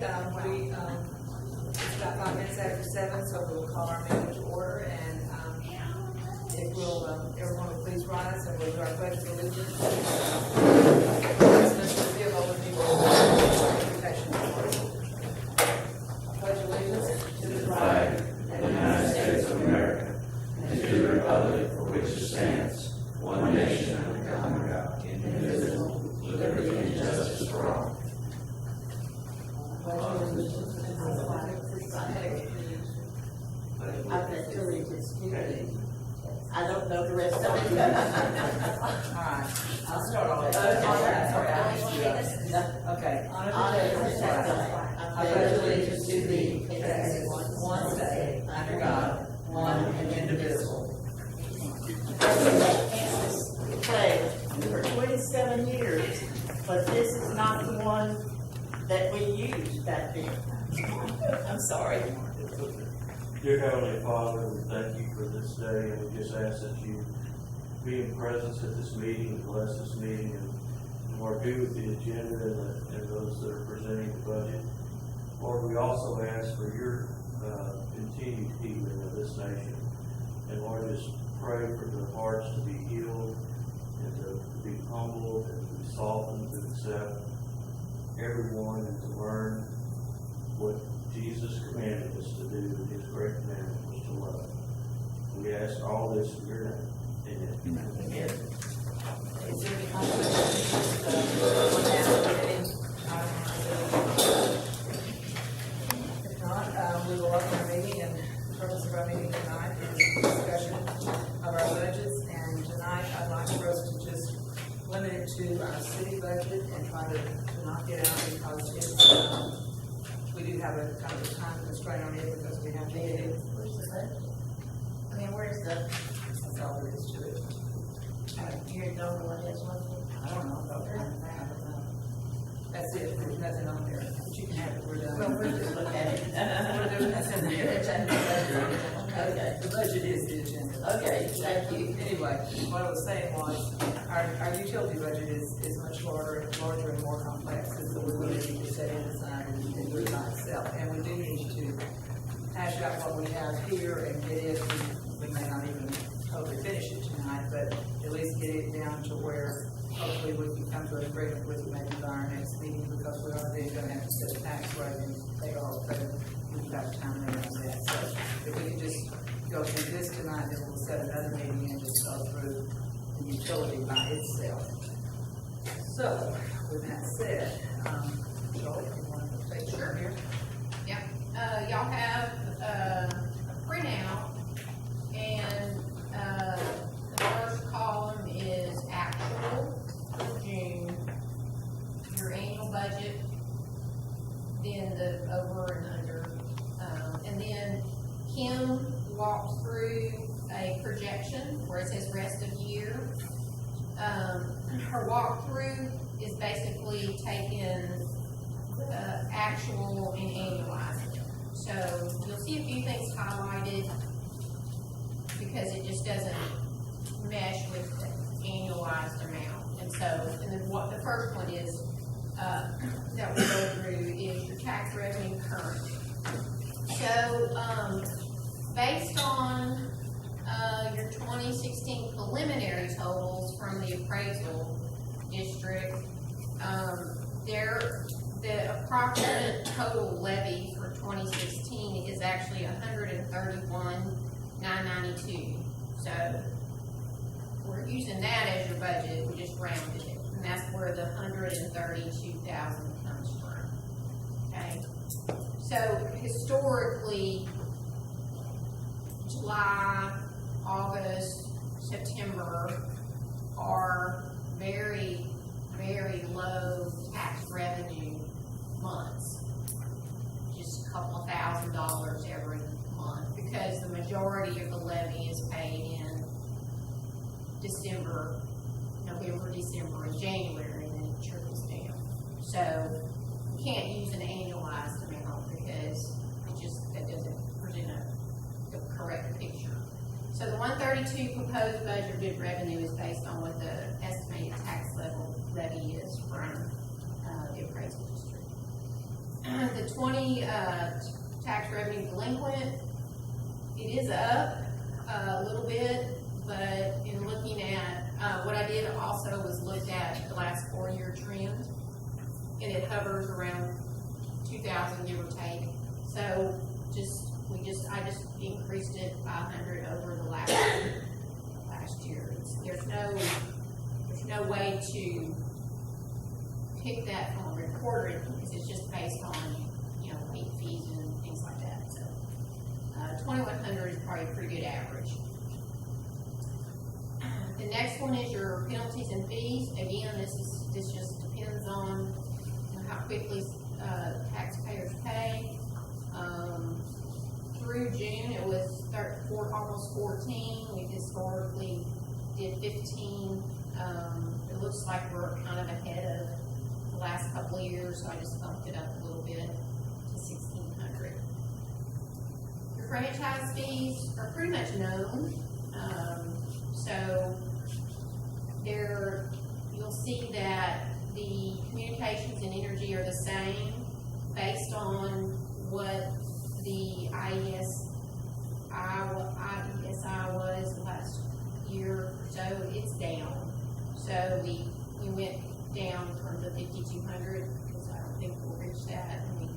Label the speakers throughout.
Speaker 1: It's about 5 minutes after 7, so we will call our meeting to order, and if we'll, everyone will please rise and we'll do our pledge of allegiance. Mr. Bill, over to you. Invitation. I pledge allegiance to the flag
Speaker 2: of the United States of America and to the republic for which it stands, one nation under God, indivisible, with liberty and justice for all.
Speaker 3: I pledge allegiance to thee. I don't know the rest of it.
Speaker 1: All right, I'll start all over. Okay. Honor the flag.
Speaker 3: I pledge allegiance to thee,
Speaker 1: One state, under God, one and indivisible.
Speaker 3: Pledge for 27 years, but this is not the one that we used back then. I'm sorry.
Speaker 4: Dear Heavenly Father, we thank you for this day, and we just ask that you be in presence at this meeting and bless this meeting, and Lord, be with the agenda and those that are presenting the budget. Lord, we also ask for your continued healing of this nation. And Lord, just pray for the hearts to be healed and to be humbled and to be softened to accept everyone and to learn what Jesus commanded us to do. His great commandment was to love. We ask all this in your name. Amen.
Speaker 1: Is there any conflict If not, we will open our meeting, and the purpose of our meeting tonight is discussion of our budgets. And tonight, I'd like for us to just limit it to our city budget and try to knock it out, because it's, we do have a kind of a time constraint on it because we have meetings.
Speaker 3: Where's the budget? I mean, where's the,
Speaker 1: That's all there is to it.
Speaker 3: you don't know what it is, what
Speaker 1: I don't know, but that's it. There's nothing on there. But you can have it. We're done.
Speaker 3: Well, we'll just look at it.
Speaker 1: We're doing this in there.
Speaker 3: Okay.
Speaker 1: The budget is the agenda.
Speaker 3: Okay, thank you.
Speaker 1: Anyway, what I was saying was, our utility budget is much larger and more complex, and so we really need to set it aside and do it by itself. And we do need to hash out what we have here and get it, we may not even totally finish it tonight, but at least get it down to where hopefully we can come to an agreement with it maybe by our next meeting, because we are then gonna have to set a tax rate and pay all of it. We've got time limit on that, so if we can just go through this tonight, then we'll set another meeting and just go through the utility by itself. So, with that said, Joel, if you want to take it from here?
Speaker 5: Yeah, y'all have a printout, and the first column is actual for June, your annual budget, then the over and under, and then Kim walked through a projection where it says rest of year. Her walkthrough is basically taking actual and annualizing. So you'll see a few things highlighted because it just doesn't mesh with the annualized amount. And so, and then what the first one is that we'll go through is your tax revenue current. So based on your 2016 preliminary totals from the appraisal district, the approximate total levy for 2016 is actually $131,992. So we're using that as your budget. We just rounded it, and that's where the $132,000 comes from. Okay. So historically, July, August, September are very, very low tax revenue months. Just a couple of $1,000 every month, because the majority of the levy is paid in December, November, December, and January, and then it trickles down. So you can't use an annualized amount because that doesn't present a correct picture. So the 132 proposed budgeted revenue is based on what the estimated tax levy is from the appraisal district. The 20, tax revenue delinquent, it is up a little bit, but in looking at, what I did also was looked at the last 4-year trend, and it hovers around 2,000, give or take. So I just increased it 500 over the last year. There's no way to pick that from a recorder because it's just based on, late fees and things like that. So, 2,100 is probably a pretty good average. The next one is your penalties and fees. Again, this just depends on how quickly taxpayers pay. Through June, it was almost 14. We historically did 15. It looks like we're kind of ahead of the last couple of years, so I just bumped it up a little bit to 1,600. Your franchise fees are pretty much known. So you'll see that the communications and energy are the same based on what the IESI was last year or so. It's down. So we went down from the 5,200 because I don't think we'll reach that, and we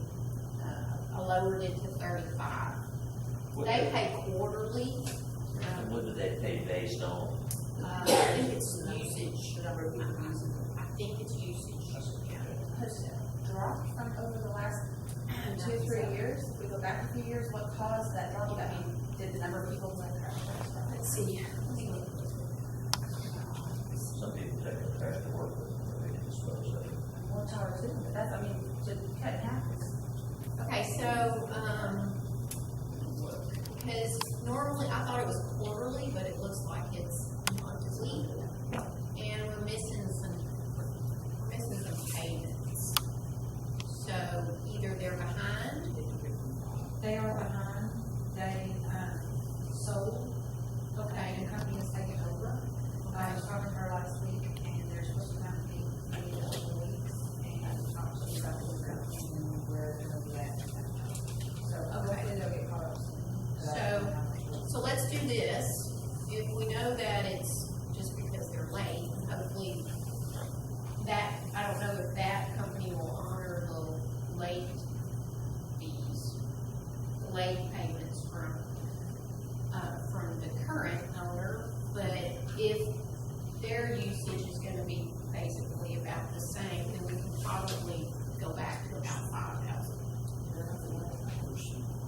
Speaker 5: lowered it to 35. They pay quarterly.
Speaker 2: And what do they pay based on?
Speaker 5: I think it's usage. The number of people using it. I think it's usage.
Speaker 6: Has dropped from over the last 2-3 years? If we go back a few years, what caused that drop? I mean, did the number of people who have crash tests drop?
Speaker 5: Let's see.
Speaker 2: Some people take a trash to work with, or they can dispose of it.
Speaker 6: More towers in, but that's, I mean, to cut in half is.
Speaker 5: Okay, so, because normally, I thought it was quarterly, but it looks like it's monthly. And we're missing some payments. So either they're behind.
Speaker 6: They are behind, they, sold,
Speaker 5: Okay.
Speaker 6: and the company has taken over. I was talking to her last week, and they're supposed to come to me maybe in a couple of weeks, and talk to me about the ground and where they're gonna be at. So, hopefully they'll get caught up soon.
Speaker 5: So let's do this. If we know that it's just because they're late, hopefully that, I don't know if that company will honor the late fees, the late payments from the current owner, but if their usage is gonna be basically about the same, then we can probably go back to about 5,000.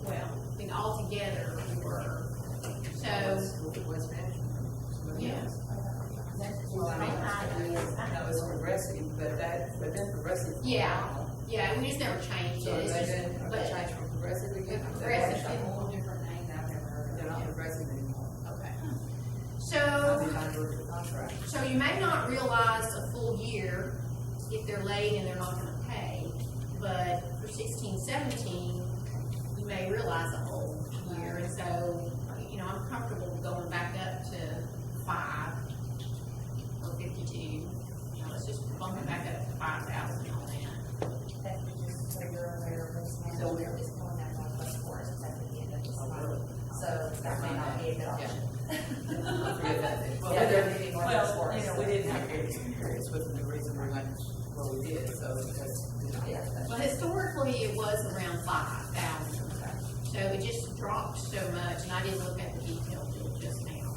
Speaker 5: Well, I mean, altogether, we were, so,
Speaker 1: West Management.
Speaker 5: yeah.
Speaker 1: Well, I know it's progressive, but that's been progressive. for a
Speaker 5: Yeah.
Speaker 1: while.
Speaker 5: Yeah, we just never changed
Speaker 1: So
Speaker 5: it, it's
Speaker 1: they've
Speaker 5: just,
Speaker 1: been,
Speaker 5: but,
Speaker 1: changed from progressive again?
Speaker 5: Progressive.
Speaker 6: A whole different name that I've never heard of.
Speaker 1: They're not progressive anymore.
Speaker 5: okay.
Speaker 1: I'll
Speaker 5: So,
Speaker 1: be under the contract.
Speaker 5: so you may not realize a full year if they're late and they're not gonna pay, but for 16-17, you may realize a whole year, and so, I'm comfortable going back up to 5 or 52. Let's just bump it back up to 5,000 on that.
Speaker 6: That we just, so you're aware of this now.
Speaker 1: So we're-
Speaker 6: It's going that Northwest Forest, that's at the end of this month. So that may not be a good option.
Speaker 1: Forget that. Well,
Speaker 6: Yeah,
Speaker 1: we
Speaker 6: they're
Speaker 1: didn't-
Speaker 6: leaving Northwest
Speaker 1: well,
Speaker 6: Forest.
Speaker 1: we didn't have any experience with the reason we went where we did, so that's,
Speaker 6: Yeah, that's.
Speaker 5: Well, historically, it was around 5,000. So it just dropped so much, and I didn't look at the detail till just now.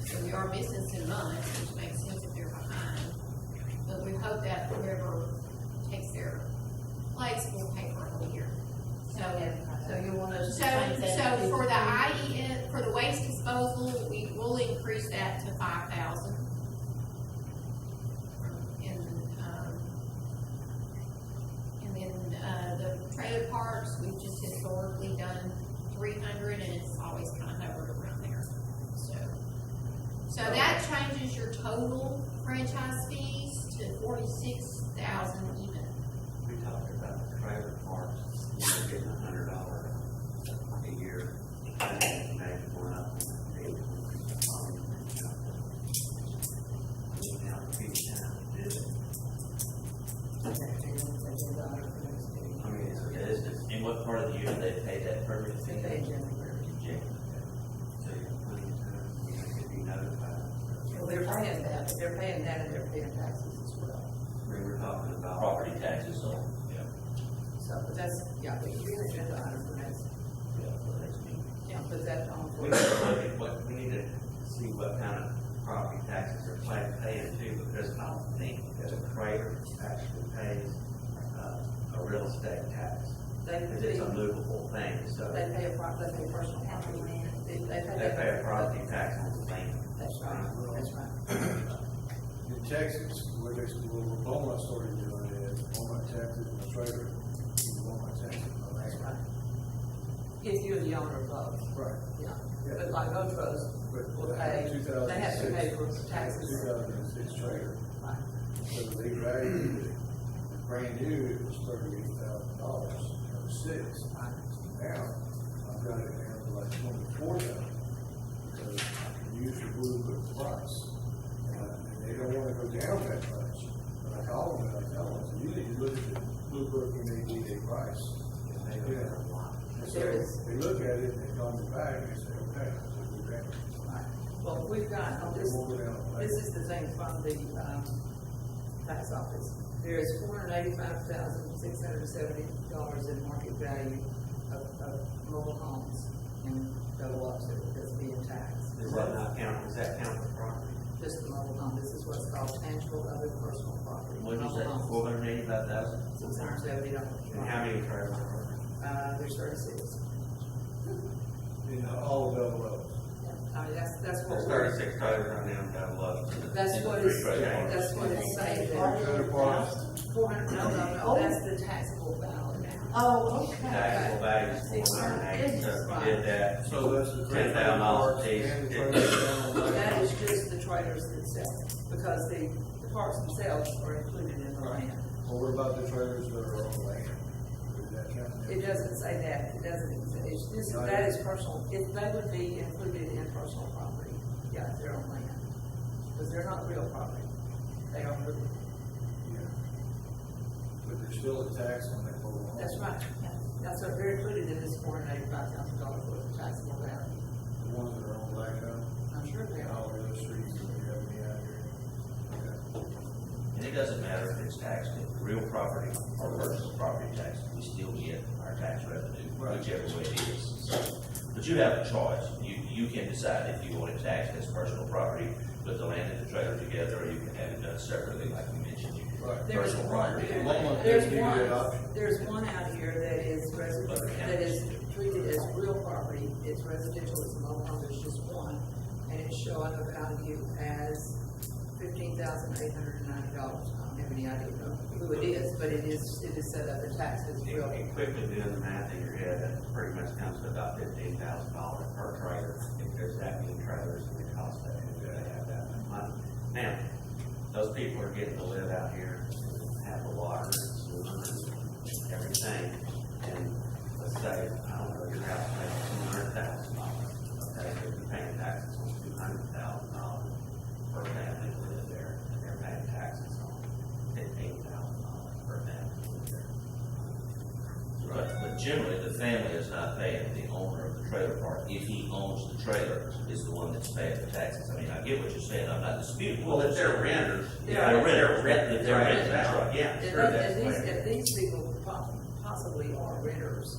Speaker 5: So we are missing some months, which makes sense if they're behind. But we hope that whoever takes their place will pay for a whole year.
Speaker 1: so you want us to
Speaker 5: So
Speaker 1: change that?
Speaker 5: for the IES, for the waste disposal, we will increase that to 5,000. And then, the trailer parks, we've just historically done 300, and it's always kind of hovered around there, so that changes your total franchise fees to 46,000 even.
Speaker 2: We talked about the trailer parks, getting $100 a year. Imagine going up. And what part of the year they pay that permit fee?
Speaker 1: They pay in January.
Speaker 2: So you're planning to, you could be notified.
Speaker 1: Well, they're paying that and they're paying taxes as well.
Speaker 2: We were talking about property taxes, so, yeah,
Speaker 1: So, but that's, yeah, it could be an agenda item for next,
Speaker 2: yeah, for the next meeting.
Speaker 1: yeah, put that on for.
Speaker 2: We need to look at what, we need to see what kind of property taxes they're planning to pay too, because I don't think that a trader actually pays, a real estate tax.
Speaker 1: They,
Speaker 2: Because it's a movable thing, so
Speaker 1: they pay personal property. They
Speaker 2: they pay a property tax on the land.
Speaker 1: That's right, that's right.
Speaker 7: In Texas, what Walmart started doing is Walmart taxes and the trailer, Walmart taxes on
Speaker 1: That's
Speaker 7: that.
Speaker 1: right. If you're the owner of both,
Speaker 7: Right.
Speaker 1: yeah.
Speaker 7: Yeah.
Speaker 1: But like Gotros
Speaker 7: But
Speaker 1: will pay, they have to pay for taxes.
Speaker 7: 2006 trailer,
Speaker 1: Right.
Speaker 7: so they valued it, brand new, it was $38,000, it was six. Now, I've got it down to like 24,000, because I use the Blue Book price. And they don't wanna go down that much, but I call them and I tell them, so you need to look at the Blue Book when they need a price. And they do. And so
Speaker 1: There is-
Speaker 7: they look at it, and they call me back, and they say, okay, so we're ready.
Speaker 1: Right. Well, we've got, on
Speaker 7: They
Speaker 1: this,
Speaker 7: won't go down.
Speaker 1: this is the thing from the, tax office. There is $485,670 in market value of mobile homes in double ups that's being taxed.
Speaker 2: Does that not count, does that count for property?
Speaker 1: Just the mobile home, this is what's called tangible other personal property.
Speaker 2: What did you say,
Speaker 1: Mobile homes,
Speaker 2: 485,000?
Speaker 1: $670.
Speaker 2: And how many trailers are there?
Speaker 1: There's 36.
Speaker 7: In all double ups.
Speaker 1: I mean, that's what
Speaker 2: There's
Speaker 1: we're,
Speaker 2: 36 trailers right now in Battle Love.
Speaker 1: that's what it's saying there.
Speaker 7: Trailer parks,
Speaker 1: 400, no, that's the taxable value now.
Speaker 3: Oh, okay.
Speaker 2: Taxable value is 480, so if you did that,
Speaker 7: so that's the.
Speaker 2: $10,000 a piece.
Speaker 7: And the trailers down on
Speaker 1: That is
Speaker 7: that.
Speaker 1: just the trailers themselves, because the parks themselves are included in the land.
Speaker 7: Well, what about the trailers that are on land? Does that count?
Speaker 1: It doesn't say that, it doesn't, it's just, that is personal, if they would be included in personal property, yeah, they're on land. Because they're not real property, they are,
Speaker 7: Yeah. But there's still a tax on that mobile home.
Speaker 1: that's right. That's what they're included in this $485,000 worth of taxable value.
Speaker 7: The ones that are on Blacktop,
Speaker 1: I'm sure they
Speaker 7: and
Speaker 1: are.
Speaker 7: all the other streets that we have any out here. Okay.
Speaker 2: And it doesn't matter if it's taxed in real property or personal property tax, we still get our tax revenue,
Speaker 7: Right.
Speaker 2: whichever way it is. So, but you have a choice, you can decide if you want it taxed as personal property, put the land and the trailer together, or you can have it done separately, like you mentioned, you can.
Speaker 7: Right.
Speaker 1: There's
Speaker 2: Personal
Speaker 1: one,
Speaker 2: property.
Speaker 7: Walmart
Speaker 1: there's
Speaker 7: doesn't give you that option.
Speaker 1: there's one out here that is residential, that is treated as real property, it's residential, it's a mobile home, there's just one, and it's showing a value as $15,890. I don't have any idea who it is, but it is set up, the tax is
Speaker 2: You
Speaker 1: real.
Speaker 2: can quickly doing the math in your head, that pretty much comes to about $15,000 per trailer, if there's that many trailers, and it costs that, if they have that much money. Now, those people are getting to live out here, have the water, and sewer, and everything, and let's say, I don't know, your house makes $200,000, okay, so you're paying taxes on $200,000 per family to live there, and they're paying taxes on $15,000 per family to live there. But generally, the family is not paying, the owner of the trailer park, if he owns the trailer, is the one that's paying the taxes. I mean, I get what you're saying, I'm not disputing.
Speaker 8: Well, if they're renters.
Speaker 2: Yeah, they're renters, they're renters, that's right, yeah,
Speaker 1: And
Speaker 2: sure, that's the way.
Speaker 1: if these people possibly are renters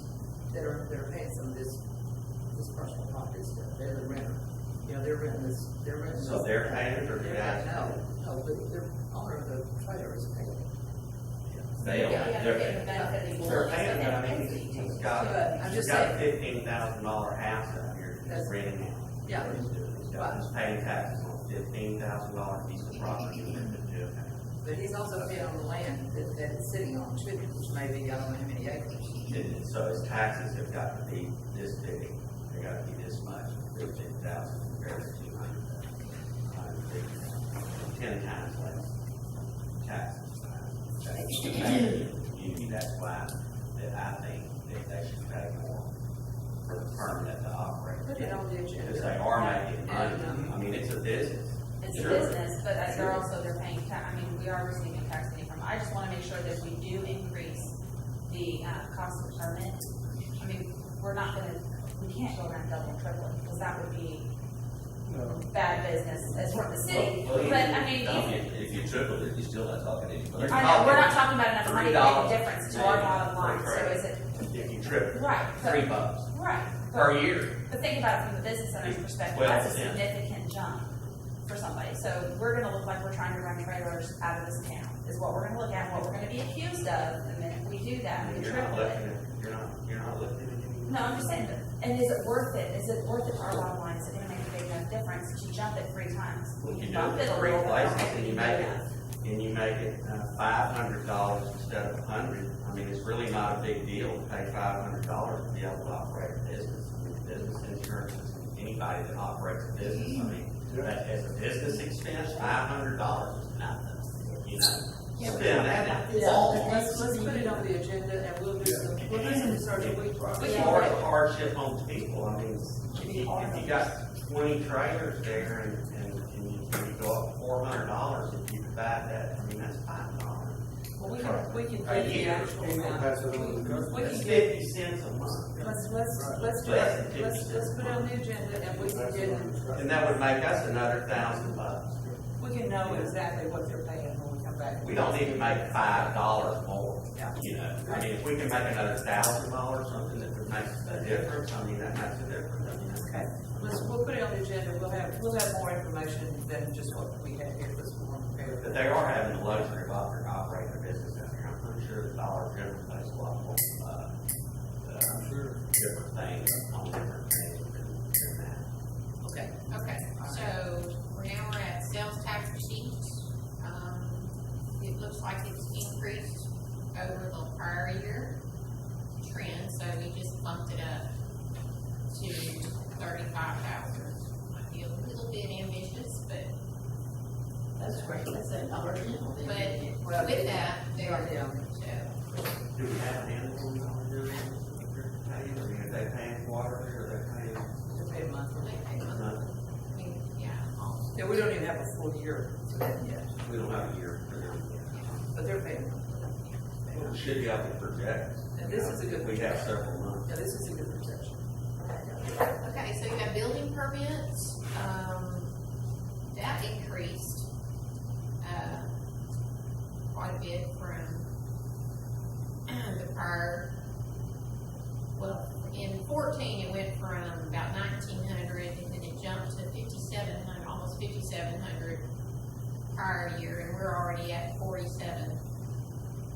Speaker 1: that are paying some of this personal property stuff, they're the renter. You know, they're renting this.
Speaker 2: So they're paying it, or the guys?
Speaker 1: No, but the owner of the trailer is paying.
Speaker 2: They own
Speaker 6: Yeah,
Speaker 2: it, they're
Speaker 6: getting
Speaker 2: paying.
Speaker 6: the benefit of the
Speaker 8: They're
Speaker 6: rules,
Speaker 8: paying,
Speaker 6: so
Speaker 8: but I
Speaker 6: they
Speaker 8: mean,
Speaker 6: pay
Speaker 8: he's
Speaker 6: the
Speaker 8: got,
Speaker 1: I'm
Speaker 8: he's
Speaker 1: just
Speaker 8: got a
Speaker 1: saying.
Speaker 8: $15,000 house out here, he's
Speaker 1: That's-
Speaker 8: renting out.
Speaker 1: Yeah.
Speaker 8: That's what he's doing. He's paying taxes on $15,000 piece of property rented to him.
Speaker 1: But he's also paying on the land that it's sitting on, too, which may be, I don't know how many acres.
Speaker 2: And so his taxes have got to be this big, they got to be this much, 15,000 compared to 250,000. 10 times less taxes. That's why that I think that they should pay more for the permit to operate.
Speaker 1: Put it on the agenda.
Speaker 2: Because they are making money, I mean, it's a business.
Speaker 6: It's a
Speaker 2: Sure.
Speaker 6: business, but they're also, they're paying I mean, we are receiving tax money from, I just wanna make sure that we do increase the, cost of permit
Speaker 9: we're not gonna, we can't go around double and tripling, because that would be
Speaker 7: No.
Speaker 9: bad business as for the city.
Speaker 8: Well,
Speaker 9: But, I mean,
Speaker 8: If you triple it, you're still not talking anybody.
Speaker 9: I know, we're not talking about enough money to make
Speaker 8: $3
Speaker 9: a difference to our bottom line, so is it,
Speaker 8: If you triple,
Speaker 9: right, but,
Speaker 8: $3
Speaker 9: right.
Speaker 8: per
Speaker 9: But,
Speaker 8: year.
Speaker 9: but think about it from the business owner's perspective, that's a
Speaker 8: 12%.
Speaker 9: significant jump for somebody. So we're gonna look like we're trying to run trailers out of this town, is what we're gonna look at, what we're gonna be accused of the minute we do that, we
Speaker 2: You're not
Speaker 9: triple it.
Speaker 2: looking at, you're not looking at any.
Speaker 9: No, I'm just saying, and is it worth it? Is it worth it to our bottom line? Is it gonna make a big enough difference to jump it 3 times?
Speaker 2: Well,
Speaker 9: We
Speaker 2: you
Speaker 9: can
Speaker 2: do
Speaker 9: bump
Speaker 2: it
Speaker 9: it a
Speaker 2: three
Speaker 9: little, but I don't
Speaker 2: places
Speaker 9: think
Speaker 2: and
Speaker 9: we
Speaker 2: you
Speaker 9: can
Speaker 2: make
Speaker 9: do
Speaker 2: it,
Speaker 9: enough.
Speaker 2: and you make it $500 instead of $100. I mean, it's really not a big deal to pay $500 to be able to operate a business. I mean, business insurance is anybody that operates a business. I mean, that as a business expense, $500 is nothing, you know?
Speaker 3: Yeah, we
Speaker 2: Spend
Speaker 3: don't
Speaker 2: that.
Speaker 3: have this
Speaker 1: Yeah,
Speaker 3: all.
Speaker 1: let's put it on the agenda and we'll do some research. We
Speaker 2: It's
Speaker 1: can
Speaker 2: more
Speaker 1: wait.
Speaker 2: of a hardship on people. I mean, if you got 20 trailers there and you go up $400, if you divide that, I mean, that's $5.
Speaker 1: Well, we can
Speaker 2: A
Speaker 1: do the
Speaker 2: year.
Speaker 1: actual
Speaker 7: We're gonna
Speaker 1: amount.
Speaker 7: pass it on to the customer.
Speaker 1: We
Speaker 2: That's
Speaker 1: can
Speaker 2: 50 cents a month.
Speaker 1: Let's do
Speaker 2: Less than
Speaker 1: it.
Speaker 2: 50
Speaker 1: Let's put it on the agenda and we can get,
Speaker 2: And that would make us another $1,000.
Speaker 1: we can know exactly what they're paying when we come back.
Speaker 2: We don't need to make $5 more,
Speaker 1: Yeah.
Speaker 2: you know? I mean, if we can make another $1,000, something that makes a difference, I mean, that makes a difference. I mean,
Speaker 1: Okay, we'll put it on the agenda. We'll have more information than just what we have here this morning.
Speaker 2: But they are having the luxury of operating their business out here. I'm pretty sure the Dollar General pays a lot more, different things, on different things than that.
Speaker 5: Okay, so now we're at sales tax receipts. It looks like it's increased over the prior year trend, so we just bumped it up to 35,000. Might be a little bit ambitious, but
Speaker 3: That's great, that's a dollar general.
Speaker 1: Well,
Speaker 5: with that,
Speaker 1: they are down.
Speaker 5: so,
Speaker 2: Do we have an animal on Dollar General? I mean, are they paying quarterly or are they paying
Speaker 1: They're paying monthly.
Speaker 2: monthly?
Speaker 5: I mean, yeah,
Speaker 1: Yeah, we don't even have a full year to that yet,
Speaker 2: We don't have a year for them yet.
Speaker 1: but they're paying monthly.
Speaker 2: Well, it should be able to project.
Speaker 1: And this is a good
Speaker 2: We have
Speaker 1: projection.
Speaker 2: several months.
Speaker 1: Yeah, this is a good projection.
Speaker 5: okay, so you have building permits, that increased, quite a bit from the prior. Well, in 14, it went from about 1,900, and then it jumped to 5,700, almost 5,700 prior year, and we're already at 47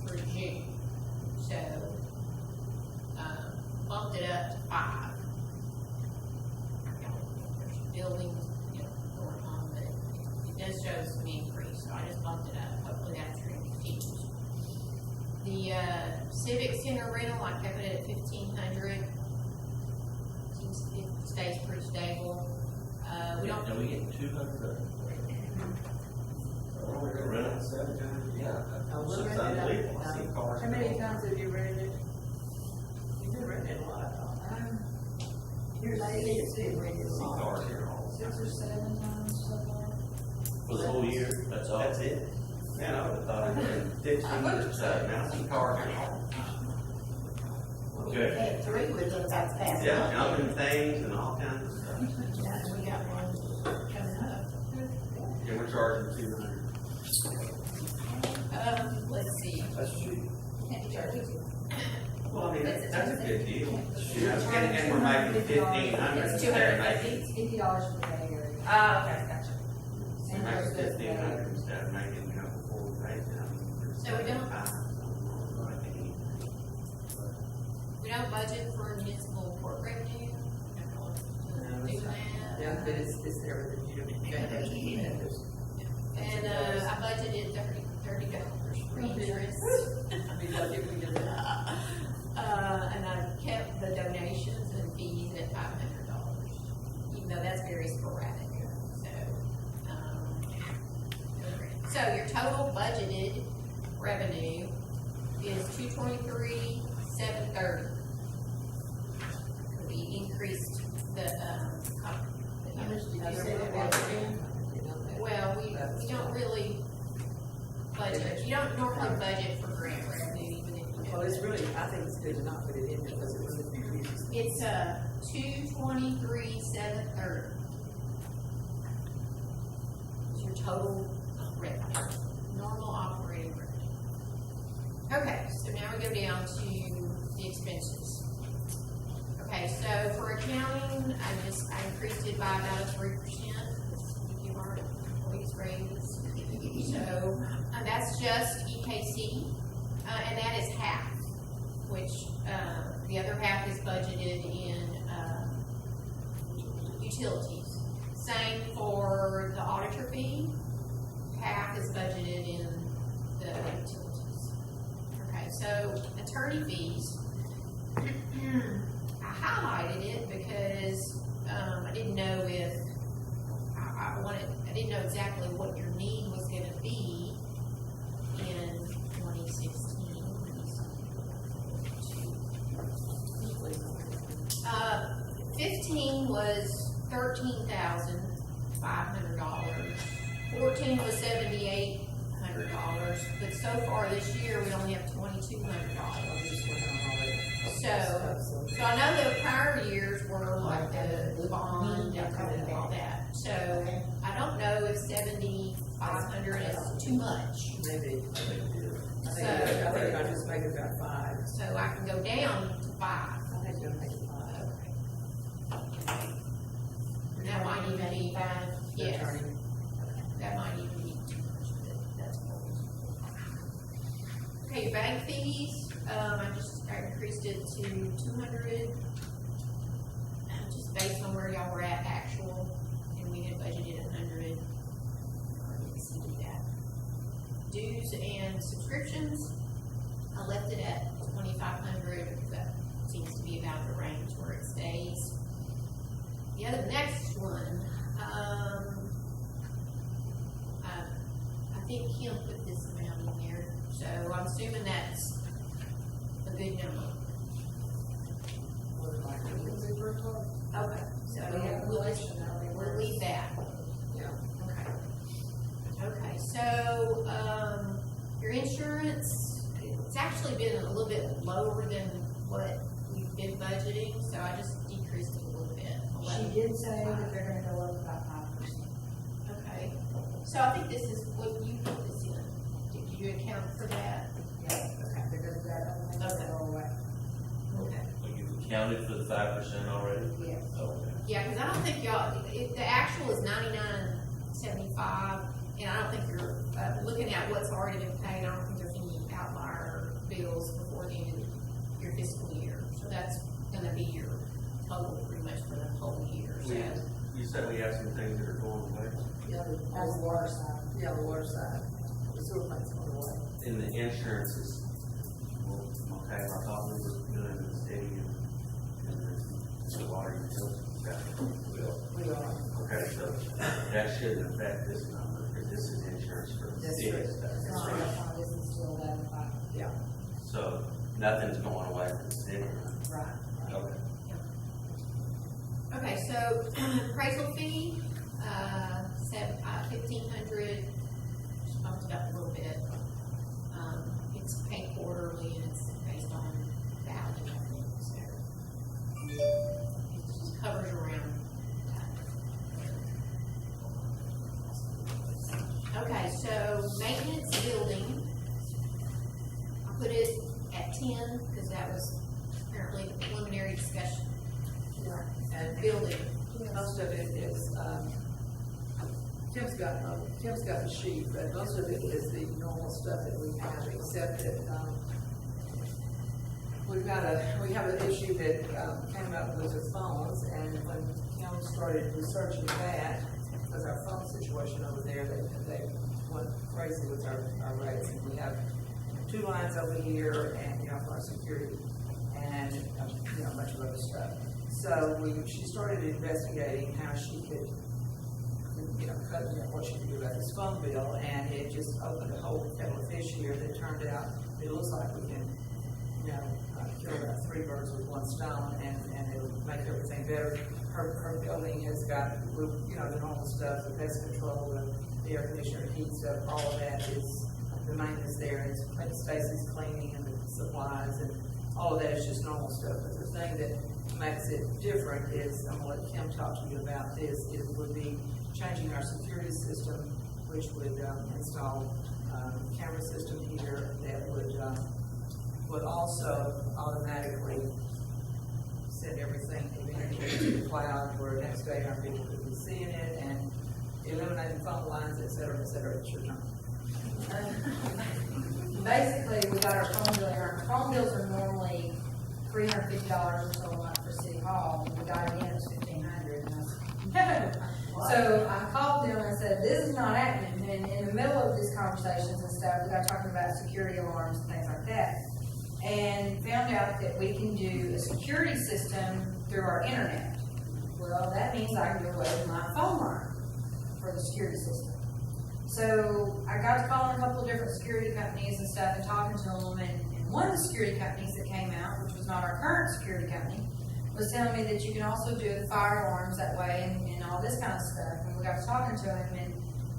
Speaker 5: through June. So, bumped it up to 5. There's building, going on, but it does show some increase, so I just bumped it up. Hopefully that trend continues. The civic center rental, I kept it at 1,500. Seems it stays pretty stable. We don't,
Speaker 8: And we get 200. Yeah.
Speaker 1: We're
Speaker 8: It's
Speaker 1: renting it
Speaker 8: unbelievable. I see
Speaker 1: out.
Speaker 8: cars.
Speaker 1: How many times have you rented it? You've been renting it a lot.
Speaker 3: Here lately, it's been rented a
Speaker 8: See
Speaker 3: lot.
Speaker 8: cars here all the
Speaker 1: 6
Speaker 8: time.
Speaker 1: or 7 times so far.
Speaker 8: For the whole year, that's all.
Speaker 2: That's it. Man, I would've thought it would have been 15 or so. Now, some cars are
Speaker 3: We
Speaker 8: Good.
Speaker 3: had 3 with us about past.
Speaker 2: yeah, jumping things and all kinds of stuff.
Speaker 3: Yeah, and we got one coming up.
Speaker 2: And we're charging 200.
Speaker 5: let's see.
Speaker 7: That's cheap.
Speaker 2: Well, I mean, that's a good deal. You know, and we're making 1,500.
Speaker 9: It's
Speaker 2: instead of
Speaker 9: $250.
Speaker 2: making-
Speaker 6: $50 for the day area.
Speaker 9: Okay, gotcha.
Speaker 2: We're making 1,500 instead of making, before we pay them.
Speaker 5: So we don't- We don't budget for municipal court revenue. Do that.
Speaker 1: Yeah, but it's everything you do.
Speaker 5: And, I budgeted $30 for interest.
Speaker 1: I'd be lucky if we did that.
Speaker 5: And I kept the donations and fees at $500, even though that's very sporadic, so your total budgeted revenue is $223,730. We increased the,
Speaker 3: How much did you say that was again?
Speaker 5: well, we don't really budget, you don't normally budget for grant revenue, even if you know.
Speaker 1: Well, it's really, I think it's good to not put it in because it was a few reasons.
Speaker 5: It's 223,730. Is your total revenue, normal operating revenue. Okay, so now we go down to the expenses. Okay, so for accounting, I increased it by about a 3%, if you are employees raise. So, that's just EKC, and that is half, which, the other half is budgeted in, utilities. Same for the auditor fee, half is budgeted in the utilities. Okay, so attorney fees, I highlighted it because, I didn't know if, I didn't know exactly what your need was gonna be in 2016. 15 was $13,500. 14 was $7,800, but so far this year, we only have $2,200. So I know the prior years were like the bond and all that. So I don't know if 7,500 is too much.
Speaker 1: Maybe. I
Speaker 5: So-
Speaker 1: think I just make it about 5.
Speaker 5: So I can go down to 5.
Speaker 1: I think you'll make it 5.
Speaker 5: And that might even be, yes,
Speaker 1: Attorney.
Speaker 5: that might even be too much, but that's what we're. Okay, your bank fees, I increased it to 200, just based on where y'all were at actual, and we had budgeted 100, already exceeded that. Dues and subscriptions, I left it at 2,500, because that seems to be about the range where it stays. The next one, I think Kim put this amount in there, so I'm assuming that's a good number. Okay, so we'll leave that.
Speaker 1: Yeah.
Speaker 5: Okay. Okay, so, your insurance, it's actually been a little bit lower than what we've been budgeting, so I just decreased it a little bit.
Speaker 6: She did say that they're gonna go up about 5%.
Speaker 5: Okay, so I think this is what you put this in. Did you account for that?
Speaker 6: Yes, okay, because that other thing
Speaker 5: Okay.
Speaker 6: will go away.
Speaker 5: Okay.
Speaker 4: Well, you accounted for the 5% already?
Speaker 6: Yes.
Speaker 4: Okay.
Speaker 5: Yeah, because I don't think y'all, the actual is 99.75, and I don't think you're, looking at what's already been paid, I don't think there's any outlier bills before the end of your fiscal year. So that's gonna be your total pretty much for the whole year, so.
Speaker 2: You said we have some things that are going away.
Speaker 1: Yeah,
Speaker 6: That's the water side.
Speaker 1: Yeah, the water side. The sewer plant's going away.
Speaker 2: And the insurance is, well, okay, I thought we were doing the city and the water utility.
Speaker 1: We are.
Speaker 2: Okay, so that shouldn't affect this number, because this is insurance for the
Speaker 1: That's
Speaker 2: city
Speaker 1: right.
Speaker 2: stuff.
Speaker 6: It's not enough on this, it's still 11.5.
Speaker 1: Yeah.
Speaker 2: So nothing's going away from the city.
Speaker 6: Right.
Speaker 2: Okay.
Speaker 5: Okay, so appraisal fee, 1,500, just bumped it up a little bit. It's paid quarterly and it's based on value, I think, so. It just covers around that. Okay, so maintenance building, I put it at 10, because that was apparently the preliminary discussion.
Speaker 1: And
Speaker 5: Building,
Speaker 1: most of it is, Kim's got the sheet, but most of it is the normal stuff that we have, except that, we have an issue that, came up with the phones, and when Kim started researching that, because our phone situation over there, they went crazy with our rates, and we have 2 lines over here, and, for our security, and, a bunch of other stuff. So she started investigating how she could, cut, what she could do about this phone bill, and it just opened a whole kettle of fish here that turned out, it looks like we can, kill about 3 birds with 1 stone, and it'll make everything better. Her building has got, the normal stuff, the pest control, the air conditioner, heat stuff, all of that is, the maintenance there, and Stacy's cleaning and the supplies, and all of that is just normal stuff, but there's thing that makes it different is, I'm gonna let Kim talk to you about this, it would be changing our security system, which would, install, camera system here that would also automatically send everything immediately to the cloud, where next day our people could be seeing it, and eliminating phone lines, et cetera, et cetera. It's your turn.
Speaker 6: Basically, we got our phone bill, and our phone bills are normally $350 or so a month for City Hall, and we got it in, it's $1,500, and I said, no. So I called them and said, this is not happening, and in the middle of these conversations and stuff, we got talking about security alarms and things like that, and found out that we can do a security system through our internet. Well, that means I can go away with my phone line for the security system. So I got to calling a couple of different security companies and stuff and talking to them, and one of the security companies that came out, which was not our current security company, was telling me that you can also do the fire alarms that way and all this kind of stuff. And we got to talking to him,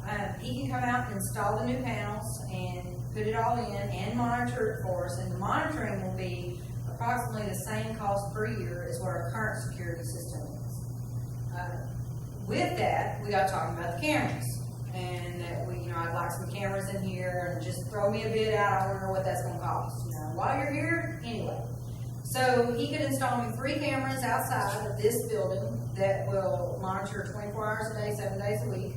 Speaker 6: and he can come out and install the new panels and put it all in and monitor it for us. And the monitoring will be approximately the same cost per year as what our current security system is. With that, we got talking about the cameras. And that we, I'd like some cameras in here, and just throw me a bid out, I wonder what that's gonna cost, while you're here, anyway. So he could install me 3 cameras outside of this building that will monitor 24 hours a day, 7 days a week,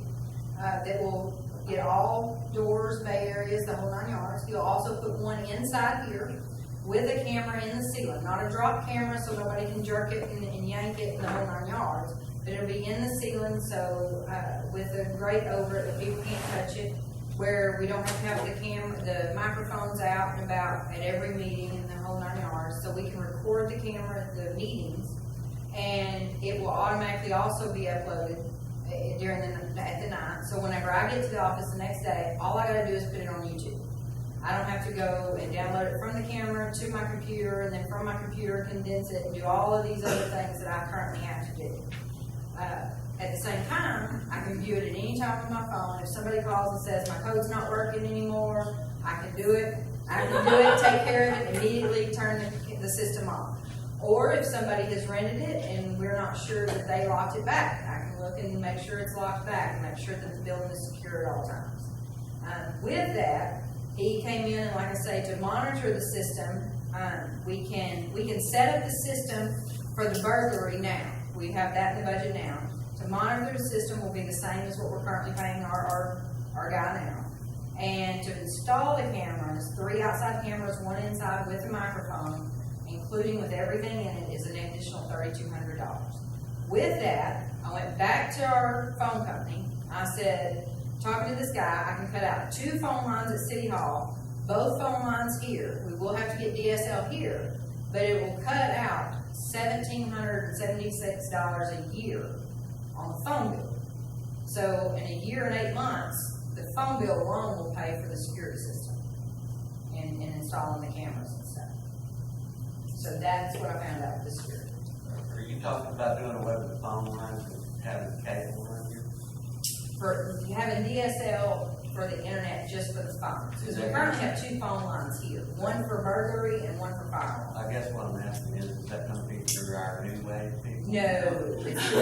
Speaker 6: that will get all doors, bay areas, the whole 9 yards. He'll also put one inside here with a camera in the ceiling, not a drop camera so nobody can jerk it and yank it in the whole 9 yards. But it'll be in the ceiling, so with a grate over it, that people can't touch it, where we don't have to have the microphones out and about at every meeting in the whole 9 yards, so we can record the camera at the meetings, and it will automatically also be uploaded at the night. So whenever I get to the office the next day, all I gotta do is put it on YouTube. I don't have to go and download it from the camera to my computer, and then from my computer condense it and do all of these other things that I currently have to do. At the same time, I can view it at any time on my phone. If somebody calls and says my code's not working anymore, I can do it. I can do it, take care of it, immediately turn the system off. Or if somebody has rented it and we're not sure that they locked it back, I can look and make sure it's locked back and make sure that the building is secure at all times. With that, he came in, and like I say, to monitor the system, we can set up the system for the burglary now. We have that in the budget now. To monitor the system will be the same as what we're currently paying our guy now. And to install the cameras, 3 outside cameras, 1 inside with a microphone, including with everything in it, is an additional $3,200. With that, I went back to our phone company. I said, talking to this guy, I can cut out 2 phone lines at City Hall, both phone lines here. We will have to get DSL here, but it will cut out $1,776 a year on the phone bill. So in a year and 8 months, the phone bill alone will pay for the security system and installing the cameras and stuff. So that's what I found out this year.
Speaker 2: Are you talking about doing away with the phone lines and having cable run here?
Speaker 6: For having DSL for the internet just for the phones. Because we currently have 2 phone lines here, one for burglary and one for fire.
Speaker 2: I guess what I'm asking is that gonna be through our new wave people?
Speaker 6: No, it's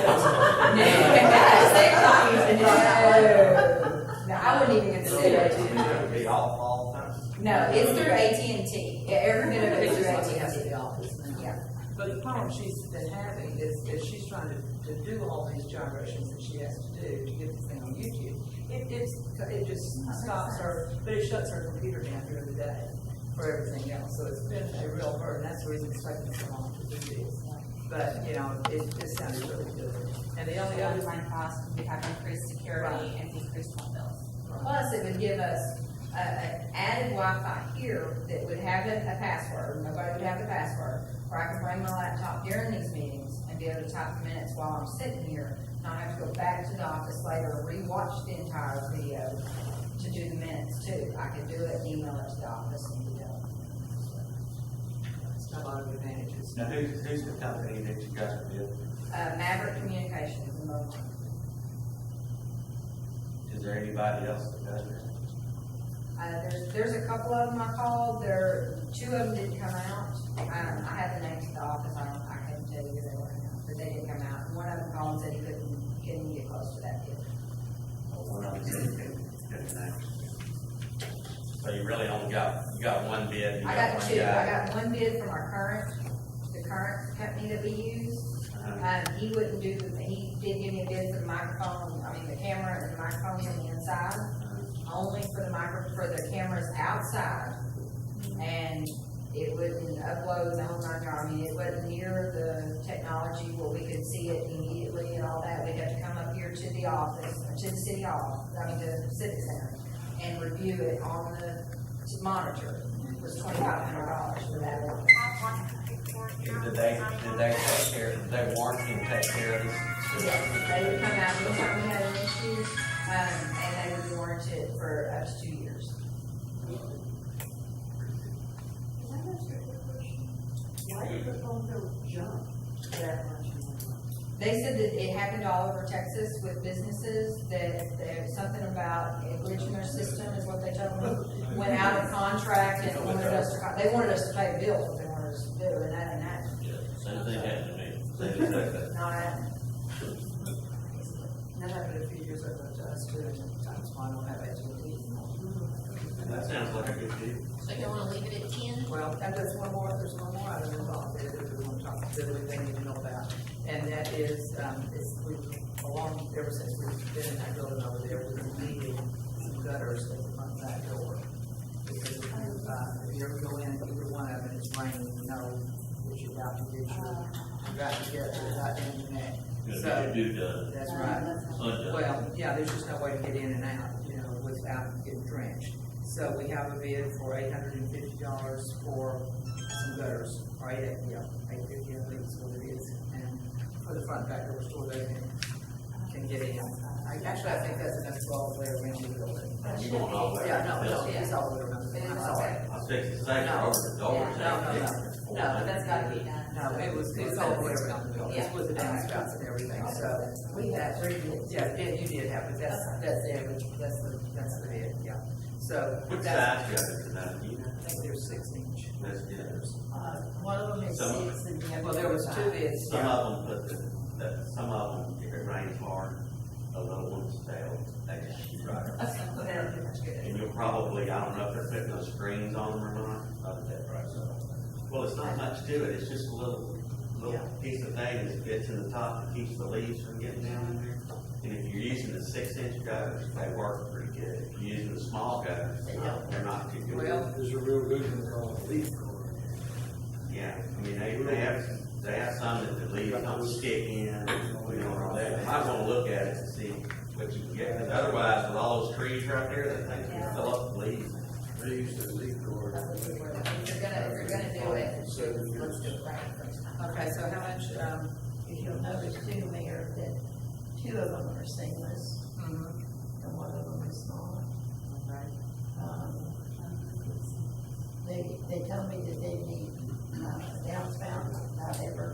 Speaker 6: no, I wouldn't even consider it.
Speaker 2: It'll be all the time?
Speaker 6: No, it's through AT&T. Every bit of it is through
Speaker 1: Has
Speaker 6: AT&T.
Speaker 1: the office now.
Speaker 6: Yeah.
Speaker 1: But the problem she's been having is she's trying to do all these gyrations that she has to do to get this thing on YouTube. It just stops her, but it shuts her computer down during the day for everything else. So it's been a real burden. That's the reason it's taking so long to do this. But, it sounded really good. And the only other
Speaker 9: One-time cost, we have increased security and decreased phone bills.
Speaker 6: Plus, it would give us an added Wi-Fi here that would have a password. Nobody would have the password. Where I can bring my laptop during these meetings and be able to type the minutes while I'm sitting here. Not have to go back to the office later and rewatch the entire video to do the minutes too. I could do it, email it to the office and be done.
Speaker 1: It's got a lot of advantages.
Speaker 2: Now, who's the company that you guys are with?
Speaker 6: Maverick Communications and Mobile.
Speaker 2: Is there anybody else that does that?
Speaker 6: There's a couple of them I called. 2 of them didn't come out. I had the names of the office. I
Speaker 2: So you really only you got one bid, you
Speaker 6: I
Speaker 2: got
Speaker 6: got
Speaker 2: one
Speaker 6: two, I
Speaker 2: guy.
Speaker 6: got one bid from the current company that we use. He wouldn't do, he did give me a bid for the microphone, the camera and the microphones on the inside, only for for the cameras outside. And it wouldn't upload the whole nine yards, it wasn't near the technology where we could see it immediately and all that. We'd have to come up here to the office, to the city hall, the civic center, and review it on the monitor. It was $2,500 for that one.
Speaker 2: Did they take care, did they warranty and take care of this?
Speaker 6: Yes, they would come out anytime we had an issue, and they would be warranted for up to 2 years.
Speaker 3: Why did the phone bill jump that much?
Speaker 6: They said that it happened all over Texas with businesses, that there's something about a glitch in their system is what they told me. Went out of contract and wanted us to, they wanted us to pay bills, what they wanted us to do, and that ain't happened.
Speaker 4: Yeah, same thing happened to me.
Speaker 2: They just took that.
Speaker 6: Not happening.
Speaker 1: That happened a few years ago to us too, and that's why I don't have AT&T anymore.
Speaker 2: That sounds like a good deal.
Speaker 5: So you wanna leave it at 10?
Speaker 1: Well, and there's one more item involved there that we want to talk, that they need to know about. And that is, ever since we've been in that building over there, we've needed some gutters at the front and back door. Because if you ever go in, either one of them, it's raining, you know, that you're about to get your internet. So,
Speaker 4: You do the,
Speaker 1: that's right.
Speaker 4: undone.
Speaker 1: Well, yeah, there's just no way to get in and out, without getting drenched. So we have a bid for $850 for some gutters, or $850, I believe is what it is. And for the front back door store, they can get in. Actually, I think that's enough to go all the way around the building.
Speaker 2: You going all the way?
Speaker 1: Yeah, no, it's all the way around the building. I'm sorry.
Speaker 2: I was fixing to say, over the doors.
Speaker 6: No, that's gotta be done.
Speaker 1: No, it's all the way around the building. It's with the downspouts and everything, so.
Speaker 6: We had three bids.
Speaker 1: Yeah, you did have it, that's the average, that's the bid, yeah. So.
Speaker 2: What
Speaker 1: that's-
Speaker 2: size gutters is that, do you know?
Speaker 1: I think there's 6 inch.
Speaker 2: That's good.
Speaker 3: One of them is
Speaker 2: Some-
Speaker 3: 6 and the other.
Speaker 1: Well, there was 2 bids.
Speaker 2: Some of them some of them, if it rains hard, the little ones fail, they just shoot right up.
Speaker 1: That's good.
Speaker 2: And you'll probably, I don't know if they're putting those screens on them or not. Well, it's not much to it, it's just a little piece of thing that fits in the top that keeps the leaves from getting down in there. And if you're using the 6-inch gutters, they work pretty good. If you're using the small gutters, they're not too good.
Speaker 1: Well,
Speaker 7: There's a real good one called leaf core.
Speaker 2: Yeah, I mean, they have some that the leaves don't stick in, all that. I wanna look at it and see what you can get, 'cause otherwise, with all those trees right there, that thing can fill up with leaves.
Speaker 7: They use the leaf core.
Speaker 6: If you're gonna do it, let's do it right first time.
Speaker 1: okay, so how much,
Speaker 3: If you'll notice too, Mayor, that 2 of them are seamless and 1 of them is not.
Speaker 1: okay.
Speaker 3: They tell me that they need downspout, not ever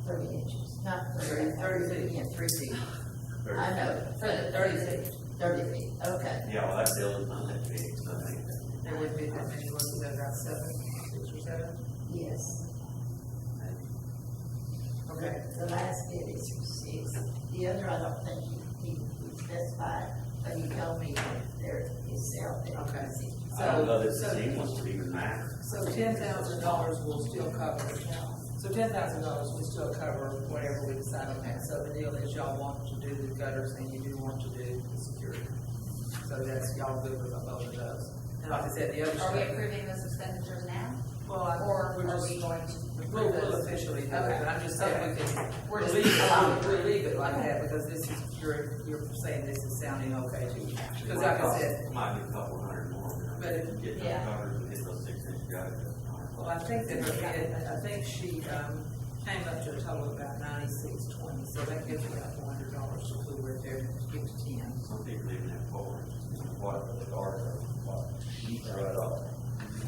Speaker 3: 30 inches, not 30.
Speaker 1: 30 feet, yeah, 3 feet.
Speaker 3: I know,
Speaker 6: For the
Speaker 1: 30 feet.
Speaker 3: 30 feet, okay.
Speaker 2: Yeah, well, that building's not that big, so I think
Speaker 1: There would be that many, was it about 7, 6 or 7?
Speaker 3: Yes.
Speaker 1: Okay.
Speaker 3: The last bid is 6. The other, I don't think he specified, but he told me that there is out there.
Speaker 1: Okay.
Speaker 2: I don't know that
Speaker 1: So-
Speaker 2: the seamless would even matter.
Speaker 1: So $10,000 will still cover, so $10,000 will still cover whatever we decide on that. So the deal is y'all want to do the gutters and you do want to do the security. So that's, y'all good with both of those. And like I said, the other
Speaker 9: Are we
Speaker 1: stuff,
Speaker 9: approving those expenditures now?
Speaker 1: well,
Speaker 9: Or
Speaker 1: we're
Speaker 9: are
Speaker 1: just,
Speaker 9: we going to
Speaker 1: we'll
Speaker 9: approve those?
Speaker 1: officially do it,
Speaker 9: Okay.
Speaker 1: but I'm just saying we can,
Speaker 9: We're
Speaker 1: we'll
Speaker 9: just
Speaker 1: leave
Speaker 9: allowing
Speaker 1: it,
Speaker 9: it.
Speaker 1: we'll leave it like that because this is, you're saying this is sounding okay to you. Because like I said,
Speaker 2: It might be a couple hundred more.
Speaker 1: But it-
Speaker 2: Get those
Speaker 9: yeah.
Speaker 2: covers and get those 6-inch gutters.
Speaker 1: well, I think that her bid, I think she, came up to a total of about $96.20, so that gives you about $400 to put right there, get to 10.
Speaker 2: Some people even have 4 inches. What, the guards are, what, right off.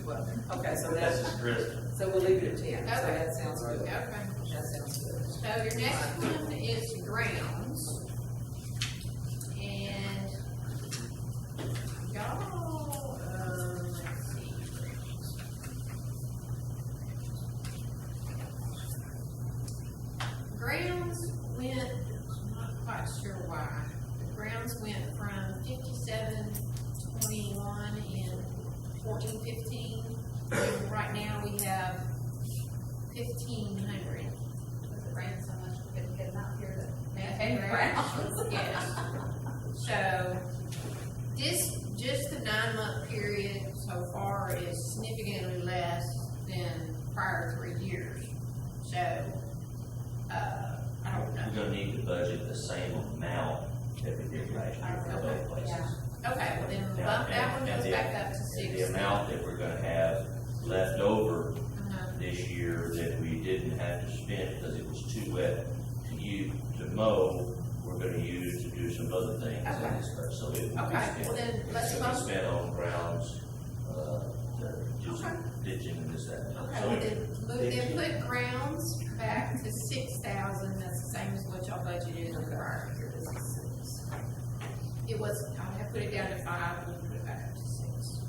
Speaker 1: Well, okay, so
Speaker 2: That's
Speaker 1: that's,
Speaker 2: just crystal.
Speaker 1: so we'll leave it at 10, so
Speaker 5: Okay.
Speaker 1: that sounds good.
Speaker 5: Okay.
Speaker 1: That sounds good.
Speaker 5: So your next one is grounds. And y'all, let's see. Grounds went, I'm not quite sure why, the grounds went from 57.21 1415. Right now, we have 1,500.
Speaker 6: Was it rain so much, we couldn't get them out here to
Speaker 5: And
Speaker 6: maintain
Speaker 5: grounds, yes. So, just the 9-month period so far is significantly less than prior 3 years. So, I don't know.
Speaker 10: We're gonna need to budget the same amount that we did last year for both places.
Speaker 6: Yeah.
Speaker 5: Okay, well then
Speaker 10: Now,
Speaker 5: bump that one
Speaker 10: and
Speaker 5: goes
Speaker 10: the-
Speaker 5: back up to
Speaker 10: And
Speaker 5: 60.
Speaker 10: the amount that we're gonna have left over
Speaker 5: Uh-huh.
Speaker 10: this year that we didn't have to spend because it was too wet to mow, we're gonna use to do some other things in
Speaker 5: Okay.
Speaker 10: this part, so it will be
Speaker 5: Okay,
Speaker 10: spent.
Speaker 5: well then, let's
Speaker 10: It's gonna be
Speaker 5: bump,
Speaker 10: spent on grounds, just
Speaker 5: Okay.
Speaker 10: ditching and this, that. and the other.
Speaker 5: okay,
Speaker 10: So
Speaker 5: well
Speaker 10: it-
Speaker 5: then put grounds back to 6,000, that's the same as what y'all budgeted in the prior year. It was, I have put it down to 5, we'll put it back up to 6.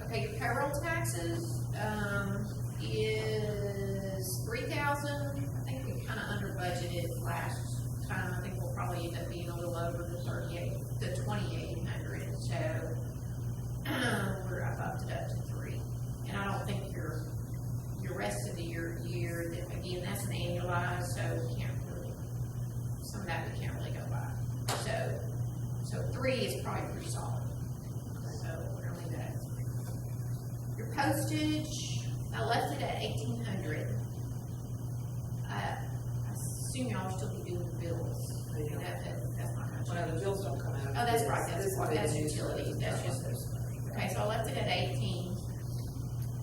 Speaker 5: Okay, your payroll taxes, is 3,000, I think we kinda under budgeted last time, I think we'll probably end up being a little over the 2,800, so, I bumped it up to 3. And I don't think your rest of the year, that, again, that's an annualized, so we can't really, some of that we can't really go by. So 3 is probably pretty solid. So we're gonna leave that. Your postage, I left it at 1,800. I assume y'all will still be doing the bills. That's not much.
Speaker 1: Well, the bills don't come out.
Speaker 5: Oh, that's right,
Speaker 1: This
Speaker 5: that's
Speaker 1: is
Speaker 5: what,
Speaker 1: the
Speaker 5: that's
Speaker 1: news.
Speaker 5: utilities, that's just those. Okay, so I left it at 18.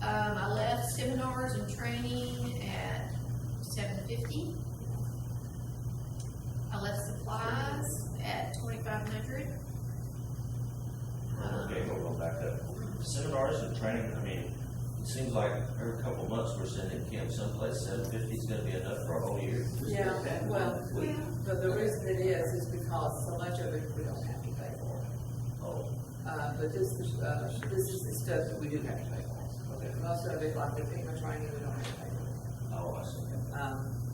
Speaker 5: I left seminars and training at 750. I left supplies at 2,500.
Speaker 10: Okay, we'll go back up. Seminars and training, I mean, it seems like every couple of months we're sending Kim someplace, 750 is gonna be enough for a whole year.
Speaker 1: Yeah, well, but the reason it is because so much of it we don't have to pay for.
Speaker 10: Oh,
Speaker 1: But this is the stuff that we do have to pay for.
Speaker 10: okay.
Speaker 1: Most of it, like the FEMA training, we don't have to pay for.
Speaker 10: Oh, I see.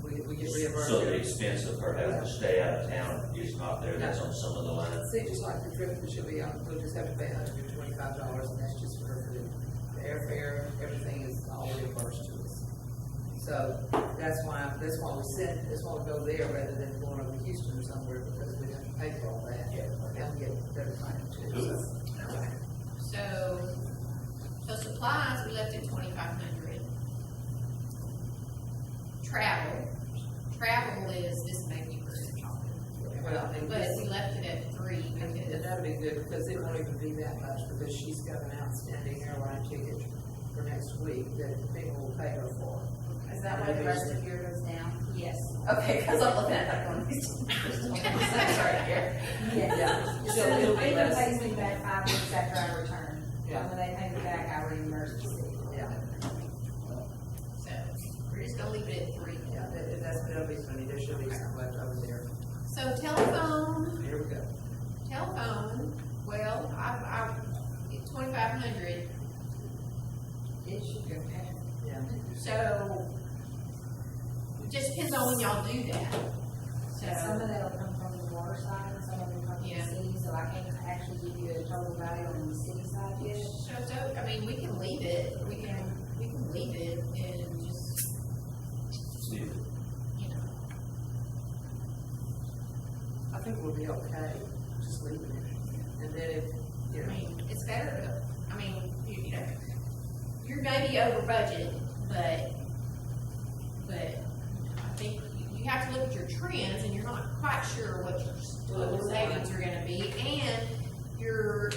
Speaker 1: We get reimbursed.
Speaker 10: So the expense of her having to stay out of town is not there, that's on some of the lines?
Speaker 1: See, just like the trip that she'll be on, we'll just have to pay $125, and that's just for her food. The airfare, everything is all reimbursed to us. So that's why we go there rather than going over to Houston or somewhere, because we have to pay for all that. And we get better training too, so.
Speaker 5: Okay. So supplies, we left at 2,500. Travel is, this may be for talking,
Speaker 1: Well, and
Speaker 5: but
Speaker 1: this-
Speaker 5: we left it at 3
Speaker 1: and
Speaker 5: because,
Speaker 1: that'd be good, because it won't even be that much, because she's got an outstanding airline ticket for next week that people will pay her for.
Speaker 6: Is that why the rest of your goes down?
Speaker 9: Yes, okay, cause I'm looking at that one. Sorry, here.
Speaker 1: Yeah.
Speaker 6: So
Speaker 1: So it'll be
Speaker 6: FEMA
Speaker 1: less.
Speaker 6: pays me back 5 weeks after I return.
Speaker 1: Yeah.
Speaker 6: And when they pay me back, I reimburse the city.
Speaker 1: Yeah,
Speaker 5: so we're just gonna leave it at 3.
Speaker 1: yeah, that'll be funny, there should be some left over there.
Speaker 5: So telephone,
Speaker 1: Here we go.
Speaker 5: well, I 2,500,
Speaker 6: It should go down.
Speaker 1: Yeah.
Speaker 5: so it just depends on when y'all do that.
Speaker 6: Some
Speaker 5: So,
Speaker 6: of that'll come from the water side, and some of it come from
Speaker 5: Yeah.
Speaker 6: the city, so I can't actually give you a total value on the city side yet.
Speaker 5: so, I mean, we can leave it, we can leave it and just,
Speaker 10: See,
Speaker 5: you know,
Speaker 1: I think we'll be okay, just leave it. And then if, you
Speaker 5: I
Speaker 1: know,
Speaker 5: mean, it's better to, I mean, you know, you're maybe over budget, but I think you have to look at your trends and you're not quite sure what your total savings are gonna be, and your